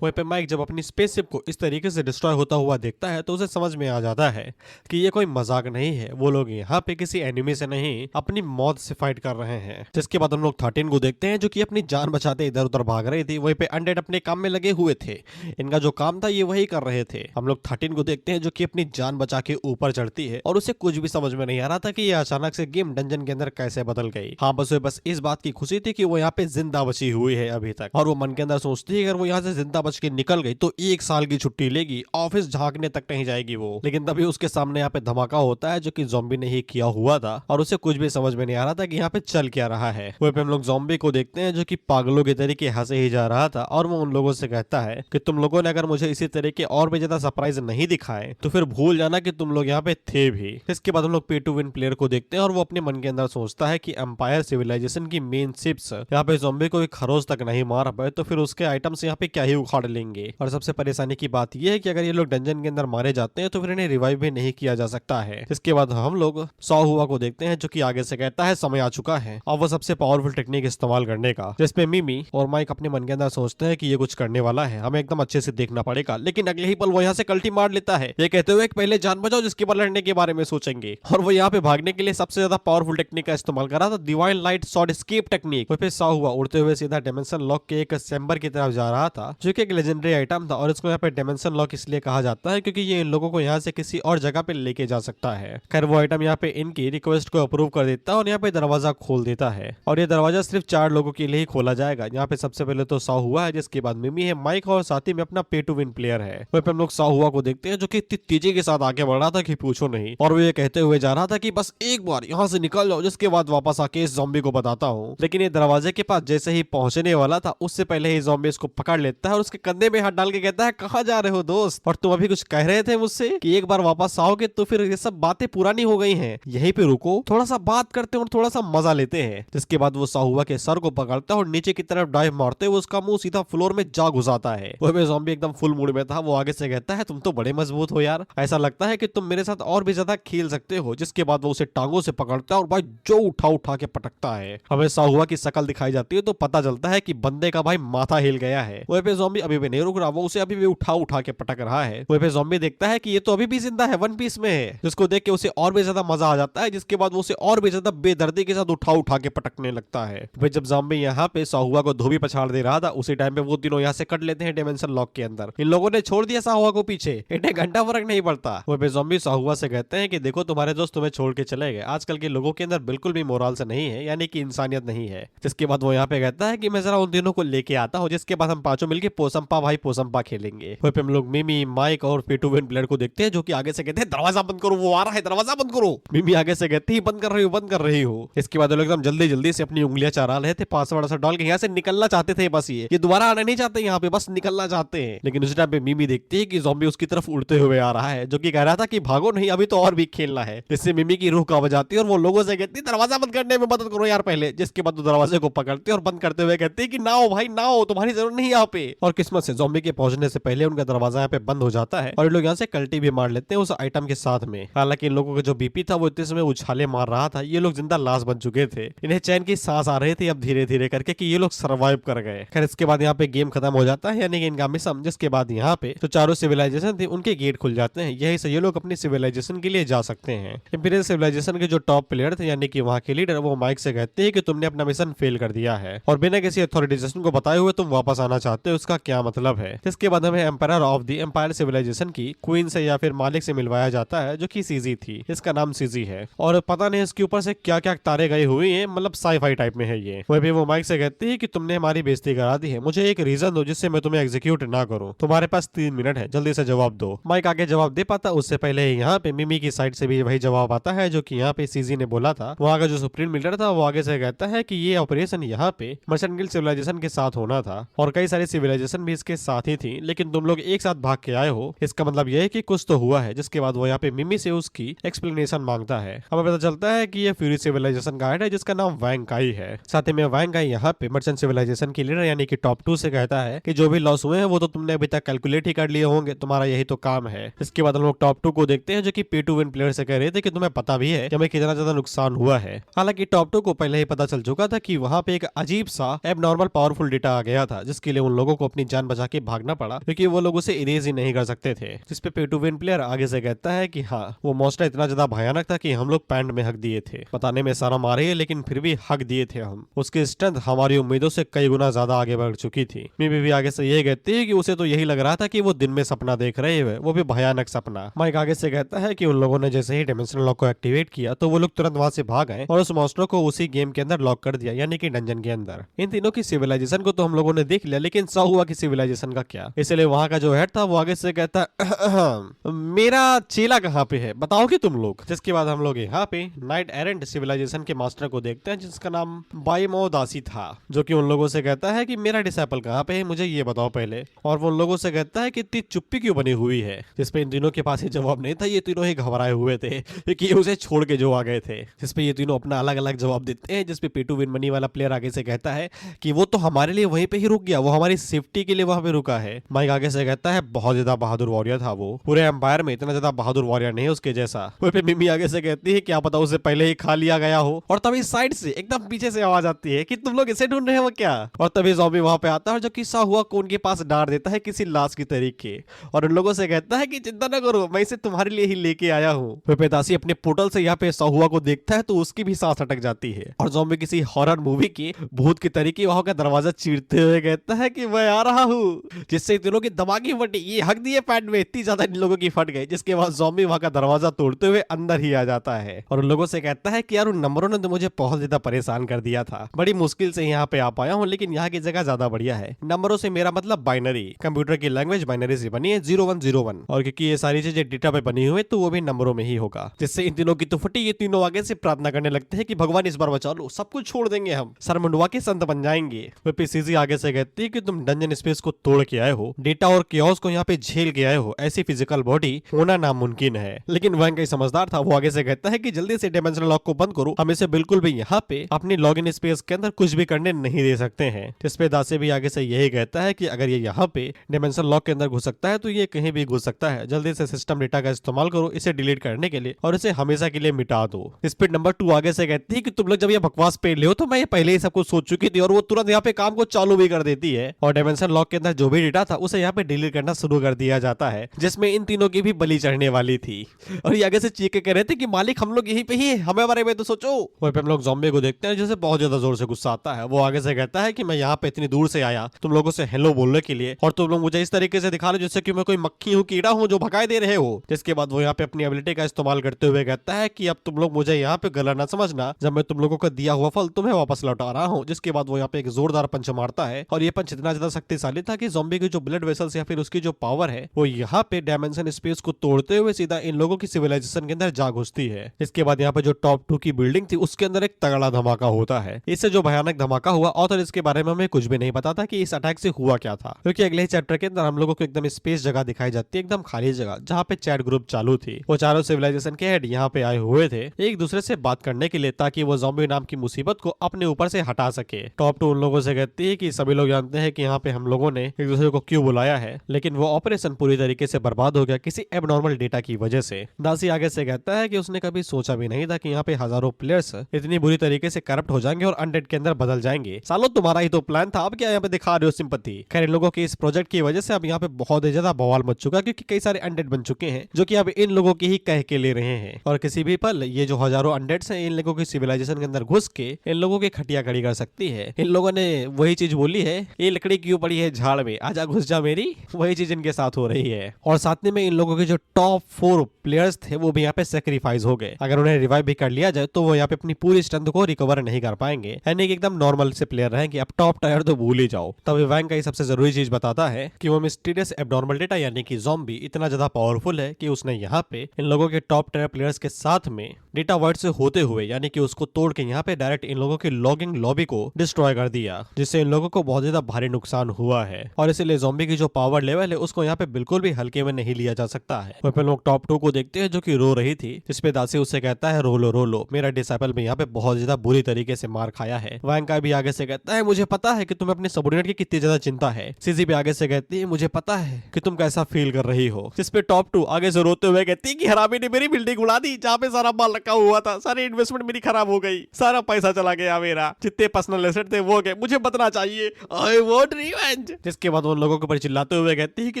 वहीं पे माइक जब अपनी स्पेसशिप को इस तरीके से डिस्ट्रॉय होता हुआ देखता है तो उसे समझ में आ जाता है कि ये कोई मजाक नहीं है, वो लोग यहाँ पे किसी एनिमी से नहीं अपनी मौत से फाइट कर रहे हैं। जिसके बाद हम लोग 13 को देखते हैं जो कि अपनी जान बचाते इधर उधर भाग रही थी। वहीं पे अनडेड अपने काम में लगे हुए थे, इनका जो काम था ये वही कर रहे थे। हम लोग 13 को देखते हैं जो कि अपनी जान बचा के ऊपर चढ़ती है और उसे कुछ भी समझ में नहीं आ रहा था कि ये अचानक से गेम डंजन के अंदर कैसे बदल गई। हाँ बस इस बात की खुशी थी कि वो यहाँ पे जिंदा बची हुई है अभी तक, और वो मन के अंदर सोचती है अगर वो यहाँ से जिंदा बच के निकल गई तो 1 साल की छुट्टी लेगी, ऑफिस झांकने तक नहीं जाएगी वो। लेकिन तभी उसके सामने यहाँ पे धमाका होता है जो कि ज़ॉम्बी ने ही किया हुआ था और उसे कुछ भी समझ में नहीं आ रहा था कि यहाँ पे चल क्या रहा है। वहीं पे हम लोग ज़ॉम्बी को देखते हैं जो कि पागलों के तरीके हंसे ही जा रहा था और वो उन लोगों से कहता है कि तुम लोगों ने अगर मुझे इसी तरीके और भी ज्यादा सरप्राइज नहीं दिखाए तो फिर भूल जाना कि तुम लोग यहाँ पे थे भी। इसके बाद हम लोग पे टू विन प्लेयर को देखते हैं और वो अपने मन के अंदर सोचता है कि एम्पायर सिविलाइजेशन की मेन शिप्स यहाँ पे ज़ॉम्बी को एक खरोच तक नहीं मार पाए तो फिर उसके आइटम्स यहाँ पे क्या ही उखाड़ लेंगे। और सबसे परेशानी की बात यह है कि अगर ये लोग डंजन के अंदर मारे जाते हैं तो फिर इन्हें रिवाइव भी नहीं किया जा सकता है। इसके बाद हम लोग साहुआ को देखते हैं जो कि आगे से कहता है समय आ चुका है और वो सबसे पावरफुल टेक्निक इस्तेमाल करने का, जिसमें मिमी और माइक अपने मन के अंदर सोचते हैं कि ये कुछ करने वाला है, हमें एकदम अच्छे से देखना पड़ेगा। लेकिन अगले ही पल वो यहाँ से कल्टी मार लेता है, ये कहते हुए पहले जान बचाओ जिसके बाद लड़ने के बारे में सोचेंगे। और वो यहाँ पे भागने के लिए सबसे ज्यादा पावरफुल टेक्निक का इस्तेमाल कर रहा था, divine light shot escape technique. फिर साहुआ उड़ते हुए सीधा डायमेंशन लॉक के एक चैम्बर की तरफ जा रहा था जो कि एक लेजेंडरी आइटम था और इसको यहाँ पे डायमेंशन लॉक इसलिए कहा जाता है क्योंकि ये इन लोगों को यहाँ से किसी और जगह पे लेके जा सकता है। खैर वो आइटम यहाँ पे इनकी रिक्वेस्ट को अप्रूव कर देता है और यहाँ पे दरवाजा खोल देता है और ये दरवाजा सिर्फ 4 लोगों के लिए ही खोला जाएगा। यहाँ पे सबसे पहले तो साहुआ है, जिसके बाद मिमी है, माइक और साथ ही में अपना पे टू विन प्लेयर है। वहीं पे हम लोग साहुआ को देखते हैं जो कि इतनी तेजी के साथ आगे बढ़ रहा था कि पूछो नहीं, और वो ये कहते हुए जा रहा था कि बस एक बार यहाँ से निकल जाओ जिसके बाद वापस आके इस ज़ॉम्बी को बताता हूँ। लेकिन ये दरवाजे के पास जैसे ही पहुंचने वाला था उससे पहले ही ज़ॉम्बी इसको पकड़ लेता है और उसके उसके कंधे में हाथ डाल के कहता है कहाँ जा रहे हो दोस्त, और तुम अभी कुछ कह रहे थे मुझसे कि एक बार वापस आओगे तो फिर ये सब बातें पुरानी हो गई हैं, यहीं पे रुको, थोड़ा सा बात करते हैं और थोड़ा सा मजा लेते हैं। जिसके बाद वो साहुआ के सर को पकड़ता है और नीचे की तरफ डाइव मारते हुए उसका मुंह सीधा फ्लोर में जा घुसाता है। वो ज़ॉम्बी एकदम फुल मूड में था। वो आगे से कहता है तुम तो बड़े मजबूत हो यार, ऐसा लगता है कि तुम मेरे साथ और भी ज्यादा खेल सकते हो। जिसके बाद वो उसे टांगों से पकड़ता है और भाई जो उठा उठा के पटकता है। हमें साहुआ की शकल दिखाई जाती है तो पता चलता है कि बंदे का भाई माथा हिल गया है। वहीं पे ज़ॉम्बी अभी भी नहीं रुक रहा, वो उसे अभी भी उठा उठा के पटक रहा है। वहीं पे ज़ॉम्बी देखता है कि ये तो अभी भी जिंदा है, वन पीस में है, जिसको देख के उसे और भी ज्यादा मजा आ जाता है। जिसके बाद वो उसे और भी ज्यादा बेदर्दी के साथ उठा उठा के पटकने लगता है। भाई जब ज़ॉम्बी यहाँ पे साहुआ को धोबी पछाड़ दे रहा था उसी टाइम पे वो तीनों यहाँ से कट लेते हैं डायमेंशन लॉक के अंदर। इन लोगों ने छोड़ दिया साहुआ को पीछे, इन्हें घंटा फर्क नहीं पड़ता। वहीं पे ज़ॉम्बी साहुआ से कहते हैं कि देखो तुम्हारे दोस्त तुम्हें छोड़ के चले गए, आजकल के लोगों के अंदर बिल्कुल भी मोरल से नहीं है, यानी कि इंसानियत नहीं है। जिसके बाद वो यहाँ पे कहता है कि मैं जरा उन तीनों को लेके आता हूँ, जिसके बाद हम पांचों मिलके पोसंपा भाई पोसंपा खेलेंगे। वहीं पे हम लोग मिमी, माइक और पेटूविन प्लेयर को देखते हैं जो कि आगे से कहते हैं दरवाजा बंद करो, वो आ रहा है, दरवाजा बंद करो। मिमी आगे से कहती है बंद कर रही हो, बंद कर रही हो। इसके बाद वो लोग एकदम जल्दी जल्दी से अपनी उंगलियां चरा रहे थे, पासवर्ड ऐसा डाल के यहाँ से निकलना चाहते थे। बस ये दोबारा आना नहीं चाहते यहाँ पे, बस निकलना चाहते हैं। लेकिन उस टाइम पे मिमी देखती है कि ज़ॉम्बी उसकी तरफ उड़ते हुए आ रहा है, जो कि कह रहा था कि भागो नहीं, अभी तो और भी खेलना है। इससे मिमी की रूह कांप जाती है और वो लोगों से कहती है दरवाजा बंद करने में मदद करो यार पहले। जिसके बाद वो दरवाजे को पकड़ते और बंद करते हुए कहते हैं कि ना हो भाई ना हो, तुम्हारी जरूरत नहीं यहाँ पे। और किस्मत से ज़ॉम्बी के पहुंचने से पहले उनका दरवाजा यहाँ पे बंद हो जाता है और ये लोग यहाँ से कल्टी भी मार लेते हैं उस आइटम के साथ में। हालांकि इन लोगों का जो बीपी था वो इतने समय उछाले मार रहा था, ये लोग जिंदा लाश बन चुके थे। इन्हें चैन की सांस आ रही थी अब धीरे धीरे करके कि ये लोग सर्वाइव कर गए। खैर इसके बाद यहाँ पे गेम खत्म हो जाता है, यानी कि इनका मिशन। जिसके बाद यहाँ पे जो चारों सिविलाइजेशन थे उनके गेट खुल जाते हैं, यही से ये लोग अपनी सिविलाइजेशन के लिए जा सकते हैं। इंपीरियल सिविलाइजेशन के जो टॉप प्लेयर थे यानी कि वहाँ के लीडर, वो माइक से कहते हैं कि तुमने अपना मिशन फेल कर दिया है और बिना किसी अथॉरिटाइजेशन को बताए हुए तुम वापस आना चाहते हो, उसका क्या मतलब है। जिसके बाद हमें empire of the empire civilization की क्वीन से या फिर मालिक से मिलवाया जाता है, जो कि सीजी थी। इसका नाम सीजी है और पता नहीं इसके ऊपर से क्या क्या तारे गए हुए हैं, मतलब साईफाई टाइप में है ये। वही भी वो माइक से कहती है कि तुमने हमारी बेइज्जती करा दी है, मुझे एक रीजन दो जिससे मैं तुम्हें एग्जीक्यूट ना करूं। तुम्हारे पास 3 मिनट है, जल्दी से जवाब दो। माइक आगे जवाब दे पाता उससे पहले यहाँ पे मिमी की साइड से भी वही जवाब आता है जो कि यहाँ पे सीजी ने बोला था। वहाँ का जो सुप्रीम लीडर था वो आगे से कहता है कि ये ऑपरेशन यहाँ पे मर्चेंट गिल्ड सिविलाइजेशन के साथ होना था और कई सारी सिविलाइजेशन भी इसके साथ ही थी, लेकिन तुम लोग एक साथ भाग के आए हो, इसका मतलब यह है कि कुछ तो हुआ है। जिसके बाद वो यहाँ पे मिमी से उसकी एक्सप्लेनेशन मांगता है। हमें पता चलता है कि ये फ्यूरी सिविलाइजेशन का हेड है जिसका नाम वैंग काई है। साथ ही में वैंग काई यहाँ पे मर्चेंट सिविलाइजेशन की लीडर यानी कि टॉप 2 से कहता है कि जो भी लॉस हुए हैं वो तो तुमने अभी तक कैलकुलेट ही कर लिए होंगे, तुम्हारा यही तो काम है। इसके बाद हम लोग टॉप 2 को देखते हैं जो कि P2 प्लेयर से कह रहे थे कि तुम्हें पता भी है कि हमें कितना ज्यादा नुकसान हुआ है। हालांकि टॉप 2 को पहले ही पता चल चुका था कि वहाँ पे एक अजीब सा एबनॉर्मल पावरफुल डेटा आ गया था, जिसके लिए उन लोगों को अपनी जान बचा के भागना पड़ा क्योंकि वो लोग उसे इरेज ही नहीं कर सकते थे। जिसपे P2 प्लेयर आगे से कहता है कि हाँ वो मॉन्स्टर इतना ज्यादा भयानक था कि हम लोग पैंट में हक दिए थे। बताने में शर्म आ रही है लेकिन फिर भी हक दिए थे हम। उसकी स्ट्रेंथ हमारी उम्मीदों से कई गुना ज्यादा आगे बढ़ चुकी थी। मिमी भी आगे से ये कहती है कि उसे तो यही लग रहा था कि वो दिन में सपना देख रहे हुए, वो भी भयानक सपना। माइक आगे से कहता है कि उन लोगों ने जैसे ही डायमेंशनल लॉक को एक्टिवेट किया तो वो लोग तुरंत वहां से भाग गए और उस मॉन्स्टर को उसी गेम के अंदर लॉक कर दिया, यानी कि डंजन के अंदर। इन तीनों की सिविलाइजेशन को तो हम लोगों ने देख लिया, लेकिन साहुआ की सिविलाइजेशन का क्या। इसलिए वहां का जो हेड था वो आगे से कहता है मेरा चेला कहाँ पे है, बताओगे तुम लोग। जिसके बाद हम लोग यहाँ पे नाइट एरेंट सिविलाइजेशन के मास्टर को देखते हैं जिसका नाम बाइमो दासी था, जो कि उन लोगों से कहता है कि मेरा डिसाइपल कहाँ पे है, मुझे ये बताओ पहले। और वो उन लोगों से कहता है कि इतनी चुप्पी क्यों बनी हुई है। जिसपे इन तीनों के पास ही जवाब नहीं था, ये तीनों ही घबराए हुए थे क्योंकि उसे छोड़ के जो आ गए थे। जिसपे ये तीनों अपना अलग अलग जवाब देते हैं। जिसपे P2 मनी वाला प्लेयर आगे से कहता है कि वो तो हमारे लिए वहीं पे ही रुक गया, वो हमारी सेफ्टी के लिए वहां पे रुका है। माइक आगे से कहता है बहुत ज्यादा बहादुर वॉरियर था वो, पूरे एम्पायर में इतना ज्यादा बहादुर वॉरियर नहीं उसके जैसा। वहीं पे मिमी आगे से कहती है क्या पता उसे पहले ही खा लिया गया हो। और तभी साइड से एकदम पीछे से आवाज आती है कि तुम लोग इसे ढूंढ रहे हो क्या। और तभी ज़ॉम्बी वहां पे आता है जो किस्सा हुआ को उनके पास डाल देता है किसी लाश की तरीके, और उन लोगों से कहता है कि चिंता न करो, मैं इसे तुम्हारे लिए ही लेके आया हूँ। पेदासी अपने पोर्टल से यहाँ पे साहुआ को देखता है तो उसकी भी सांस अटक जाती है और ज़ॉम्बी किसी हॉरर मूवी के भूत की तरीके वहां का दरवाजा चीरते हुए कहता है कि मैं आ रहा हूँ। जिससे इन लोगों की दिमागी फटी, ये हक दिए पैंट में, इतनी ज्यादा इन लोगों की फट गई। जिसके बाद ज़ॉम्बी वहां का दरवाजा तोड़ते हुए अंदर ही आ जाता है और उन लोगों से कहता है कि यार उन नंबरों ने तो मुझे बहुत ज्यादा परेशान कर दिया था, बड़ी मुश्किल से यहाँ पे आ पाया हूँ, लेकिन यहाँ की जगह ज्यादा बढ़िया है। नंबरों से मेरा मतलब बाइनरी, कंप्यूटर की लैंग्वेज बाइनरी से बनी है 0101, और क्योंकि ये सारी चीजें डेटा पे बनी हुई है तो वो भी नंबरों में ही होगा। जिससे इन तीनों की तो फटी, ये तीनों आगे से प्रार्थना करने लगते हैं कि भगवान इस बार बचा लो, सब कुछ छोड़ देंगे, हम सर मुंडवा के संत बन जाएंगे। वो पीसीजी आगे से कहती है कि तुम डंजन स्पेस को तोड़ के आए हो, डेटा और केओस को यहाँ पे झेल के आए हो, ऐसी फिजिकल बॉडी होना नामुमकिन है। लेकिन वैंग कई समझदार था, वो आगे से कहता है कि जल्दी से डायमेंशनल लॉक को बंद करो, हम इसे बिल्कुल भी यहाँ पे अपनी लॉगिन स्पेस के अंदर कुछ भी करने नहीं दे सकते हैं। जिस पे दासे भी आगे से यही कहता है कि अगर ये यहाँ पे डायमेंशनल लॉक के अंदर घुस सकता है तो ये कहीं भी घुस सकता है, जल्दी से सिस्टम डेटा का इस्तेमाल करो इसे डिलीट करने के लिए और इसे हमेशा के लिए मिटा दो। स्पीड नंबर 2 आगे से कहती है कि तुम लोग जब ये बकवास पेड़ ले हो तो मैं ये पहले ही सब कुछ सोच चुकी थी, और वो तुरंत यहाँ पे काम को चालू भी कर देती है और डायमेंशन लॉक के अंदर जो भी डेटा था उसे यहाँ पे डिलीट करना शुरू कर दिया जाता है, जिसमें इन तीनों की भी बलि चढ़ने वाली थी। और ये आगे से चीख के कह रहे थे कि मालिक हम लोग यहीं पे ही, हमें बारे में तो सोचो। वहीं पे हम लोग ज़ॉम्बी को देखते हैं जिसे बहुत ज्यादा जोर से गुस्सा आता है। वो आगे से कहता है कि मैं यहाँ पे इतनी दूर से आया तुम लोगों से हेलो बोलने के लिए, और तुम लोग मुझे इस तरीके से दिखा रहे जैसे कि मैं कोई मक्खी हूँ, कीड़ा हूँ जो भगाए दे रहे हो। जिसके बाद वो यहाँ पे अपनी एबिलिटी का इस्तेमाल करते हुए कहता है कि अब तुम लोग मुझे यहाँ पे गलत ना समझना, जब मैं तुम लोगों को दिया हुआ फल तुम्हें वापस लौटा रहा हूँ। जिसके बाद वो यहाँ पे एक जोरदार पंच मारता है और ये पंच इतना ज्यादा शक्तिशाली था कि ज़ॉम्बी की जो ब्लड वेसल्स या फिर उसकी जो पावर है वो यहाँ पे डायमेंशन स्पेस को तोड़ते हुए सीधा इन लोगों की सिविलाइजेशन के अंदर जा घुसती है। इसके बाद यहाँ पे जो टॉप 2 की बिल्डिंग थी उसके अंदर एक तगड़ा धमाका होता है। इससे जो भयानक धमाका हुआ ऑथर इसके बारे में हमें कुछ भी नहीं बताता कि इस अटैक से हुआ क्या था, क्योंकि अगले चैप्टर के अंदर हम लोगों को एकदम स्पेस जगह दिखाई जाती है, एकदम खाली जगह जहाँ पे चैट ग्रुप चालू थी। वो चारों सिविलाइजेशन के हेड यहाँ पे आए हुए थे एक दूसरे से बात करने के लिए, ताकि वो ज़ॉम्बी नाम की मुसीबत को अपने ऊपर से हटा सके। टॉप 2 उन लोगों से कहती है कि सभी लोग जानते हैं कि यहाँ पे हम लोगों ने एक दूसरे को क्यों बुलाया है, लेकिन वो ऑपरेशन पूरी तरीके से बर्बाद हो गया किसी एबनॉर्मल डेटा की वजह से। दासी आगे से कहता है कि उसने कभी सोचा भी नहीं था कि यहाँ पे हजारों प्लेयर्स इतनी बुरी तरीके से करप्ट हो जाएंगे और अनडेड के अंदर बदल जाएंगे। सालों तुम्हारा ही तो प्लान था, अब क्या यहाँ पे दिखा रहे हो सिंपैथी। खैर इन लोगों के इस प्रोजेक्ट की वजह से अब यहाँ पे बहुत ही ज्यादा बवाल मच चुका, क्योंकि कई सारे अनडेड बन चुके हैं जो कि अब इन लोगों की ही कह के ले रहे हैं, और किसी भी पल ये जो हजारों अनडेड्स हैं इन लोगों की सिविलाइजेशन के अंदर घुस के इन लोगों की खटिया खड़ी कर सकती है। इन लोगों ने वही चीज बोली है, ये लकड़ी क्यों पड़ी है झाड़ में, आजा घुस जा मेरी, वही चीज इनके साथ हो रही है। और साथ में इन लोगों के जो टॉप 4 प्लेयर्स थे वो भी यहाँ पे सेक्रीफाइस हो गए। अगर उन्हें रिवाइव भी कर लिया जाए तो वो यहाँ पे अपनी पूरी स्ट्रेंथ को रिकवर नहीं कर पाएंगे, यानी कि एकदम नॉर्मल से प्लेयर रहेंगे। अब टॉप टायर तो भूल ही जाओ। तब वैंग का सबसे जरूरी चीज बताता है कि वो मिस्टीरियस एब्नॉर्मल डेटा यानी कि ज़ॉम्बी इतना ज्यादा पावरफुल है कि उसने यहाँ पे इन लोगों के टॉप टायर प्लेयर्स के साथ में डेटा वर्ड से होते हुए यानी कि उसको तोड़ के यहाँ पे डायरेक्ट इन लोगों की लॉगिंग लॉबी को डिस्ट्रॉय कर दिया, जिससे इन लोगों को बहुत ज्यादा भारी नुकसान हुआ है। और इसीलिए ज़ॉम्बी की जो पावर लेवल है उसको यहाँ पे बिल्कुल भी हल्के में नहीं लिया जा सकता है। वहीं पे लोग टॉप 2 को देखते हैं जो कि रो रही थी, जिसपे दासी उससे कहता है रो लो, मेरा डिसाइपल में यहाँ पे बहुत ज्यादा बुरी तरीके से मार खाया है। वैंग का भी आगे से कहता है मुझे पता है कि तुम्हें अपने सबऑर्डिनेट की कितनी ज्यादा चिंता है। सीजी भी आगे से कहती है मुझे पता है कि तुम कैसा फील कर रही हो। जिसपे टॉप 2 आगे से रोते हुए कहती है कि हरामी ने मेरी बिल्डिंग उड़ा दी, जहाँ पे सारा माल रखा हुआ था, सारी इन्वेस्टमेंट मेरी खराब हो गई, सारा पैसा चला गया, मेरा जितने पर्सनल एसेट थे वो गए, मुझे बचना चाहिए, आई वांट रिवेंज। जिसके बाद उन लोगों के ऊपर चिल्लाते हुए कहती है कि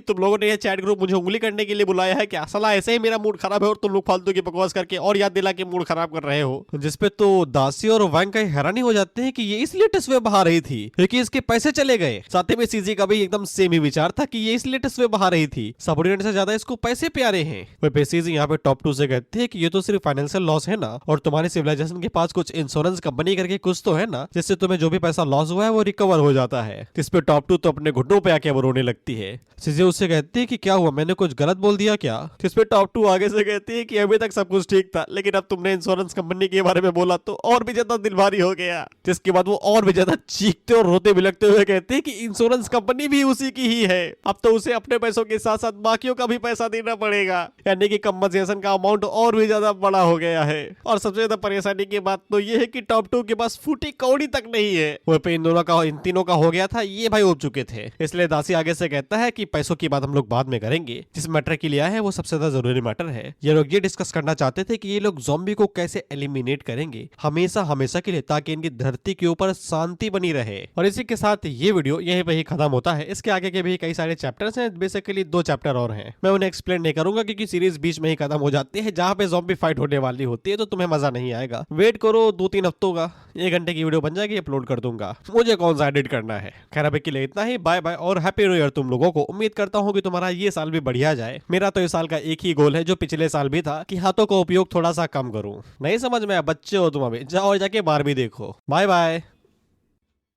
तुम लोगों ने ये चैट ग्रुप मुझे उंगली करने के लिए बुलाया है क्या, साला ऐसे ही मेरा मूड खराब है और तुम लोग फालतू की बकवास करके और याद दिला के मूड खराब कर रहे हो। जिसपे तो दासी और वैंग का हैरानी हो जाते हैं कि ये इसलिए टेस्वे बहा रही थी क्योंकि इसके पैसे चले गए। साथ में सीजी का भी एकदम सेम ही विचार था कि ये इसलिए टेस्वे बहा रही थी, सबऑर्डिनेट से ज्यादा इसको पैसे प्यारे हैं। वह सीजी यहाँ पे टॉप 2 से कहते हैं कि ये तो सिर्फ फाइनेंशियल लॉस है ना, और तुम्हारी सिविलाइजेशन के पास कुछ इंश्योरेंस कंपनी करके कुछ तो है ना, जिससे तुम्हें जो भी पैसा लॉस हुआ है वो रिकवर हो जाता है। जिसपे टॉप 2 तो अपने घुटनों पे आके वो रोने लगती है। सीजी उससे कहती है कि क्या हुआ, मैंने कुछ गलत बोल दिया क्या। जिसपे टॉप 2 आगे से कहती है कि अभी तक सब कुछ ठीक था, लेकिन अब तुमने इंश्योरेंस कंपनी के बारे में बोला तो और भी ज्यादा दिल भारी हो गया। जिसके बाद वो और भी ज्यादा चीखते और रोते बिलखते हुए कहते हैं कि इंश्योरेंस कंपनी भी उसी की ही है, अब तो उसे अपने पैसों के साथ साथ बाकियों का भी पैसा देना पड़ेगा, यानी कि कंपनसेशन का अमाउंट और भी ज्यादा बड़ा हो गया है। और सबसे ज्यादा परेशानी की बात तो ये है कि टॉप 2 के पास फूटी कौड़ी तक नहीं है। वो पे इन तीनों का हो गया था, ये भाई उठ चुके थे। इसलिए दासी आगे से कहता है कि पैसों की बात हम लोग बाद में करेंगे, जिस मैटर के लिए आया है वो सबसे ज्यादा जरूरी मैटर है। ये लोग ये डिस्कस करना चाहते थे कि ये लोग ज़ॉम्बी को कैसे एलिमिनेट करेंगे हमेशा के लिए, ताकि इनकी धरती के ऊपर शांति बनी रहे। और इसी के साथ ये वीडियो यहीं पे ही खत्म होता है। इसके आगे के भी कई सारे चैप्टर्स हैं, बेसिकली 2 चैप्टर और हैं। मैं उन्हें एक्सप्लेन नहीं करूंगा क्योंकि सीरीज बीच में ही खत्म हो जाती है। जहाँ पे ज़ॉम्बी फाइट होने वाली होती है तो तुम्हें मजा नहीं आएगा। वेट करो 2-3 हफ्तों का, 1 घंटे की वीडियो बन जाएगी, अपलोड कर दूंगा। मुझे कौन सा एडिट करना है। खैर अभी के लिए इतना ही, बाय बाय और हैप्पी न्यू ईयर तुम लोगों को। उम्मीद करता हूँ कि तुम्हारा ये साल भी बढ़िया जाए। मेरा तो इस साल का एक ही गोल है जो पिछले साल भी था, कि हाथों का उपयोग थोड़ा सा कम करूं। नहीं समझ में आया, बच्चे हो तुम, अभी जाओ और जाके बारहवीं देखो। Bye bye.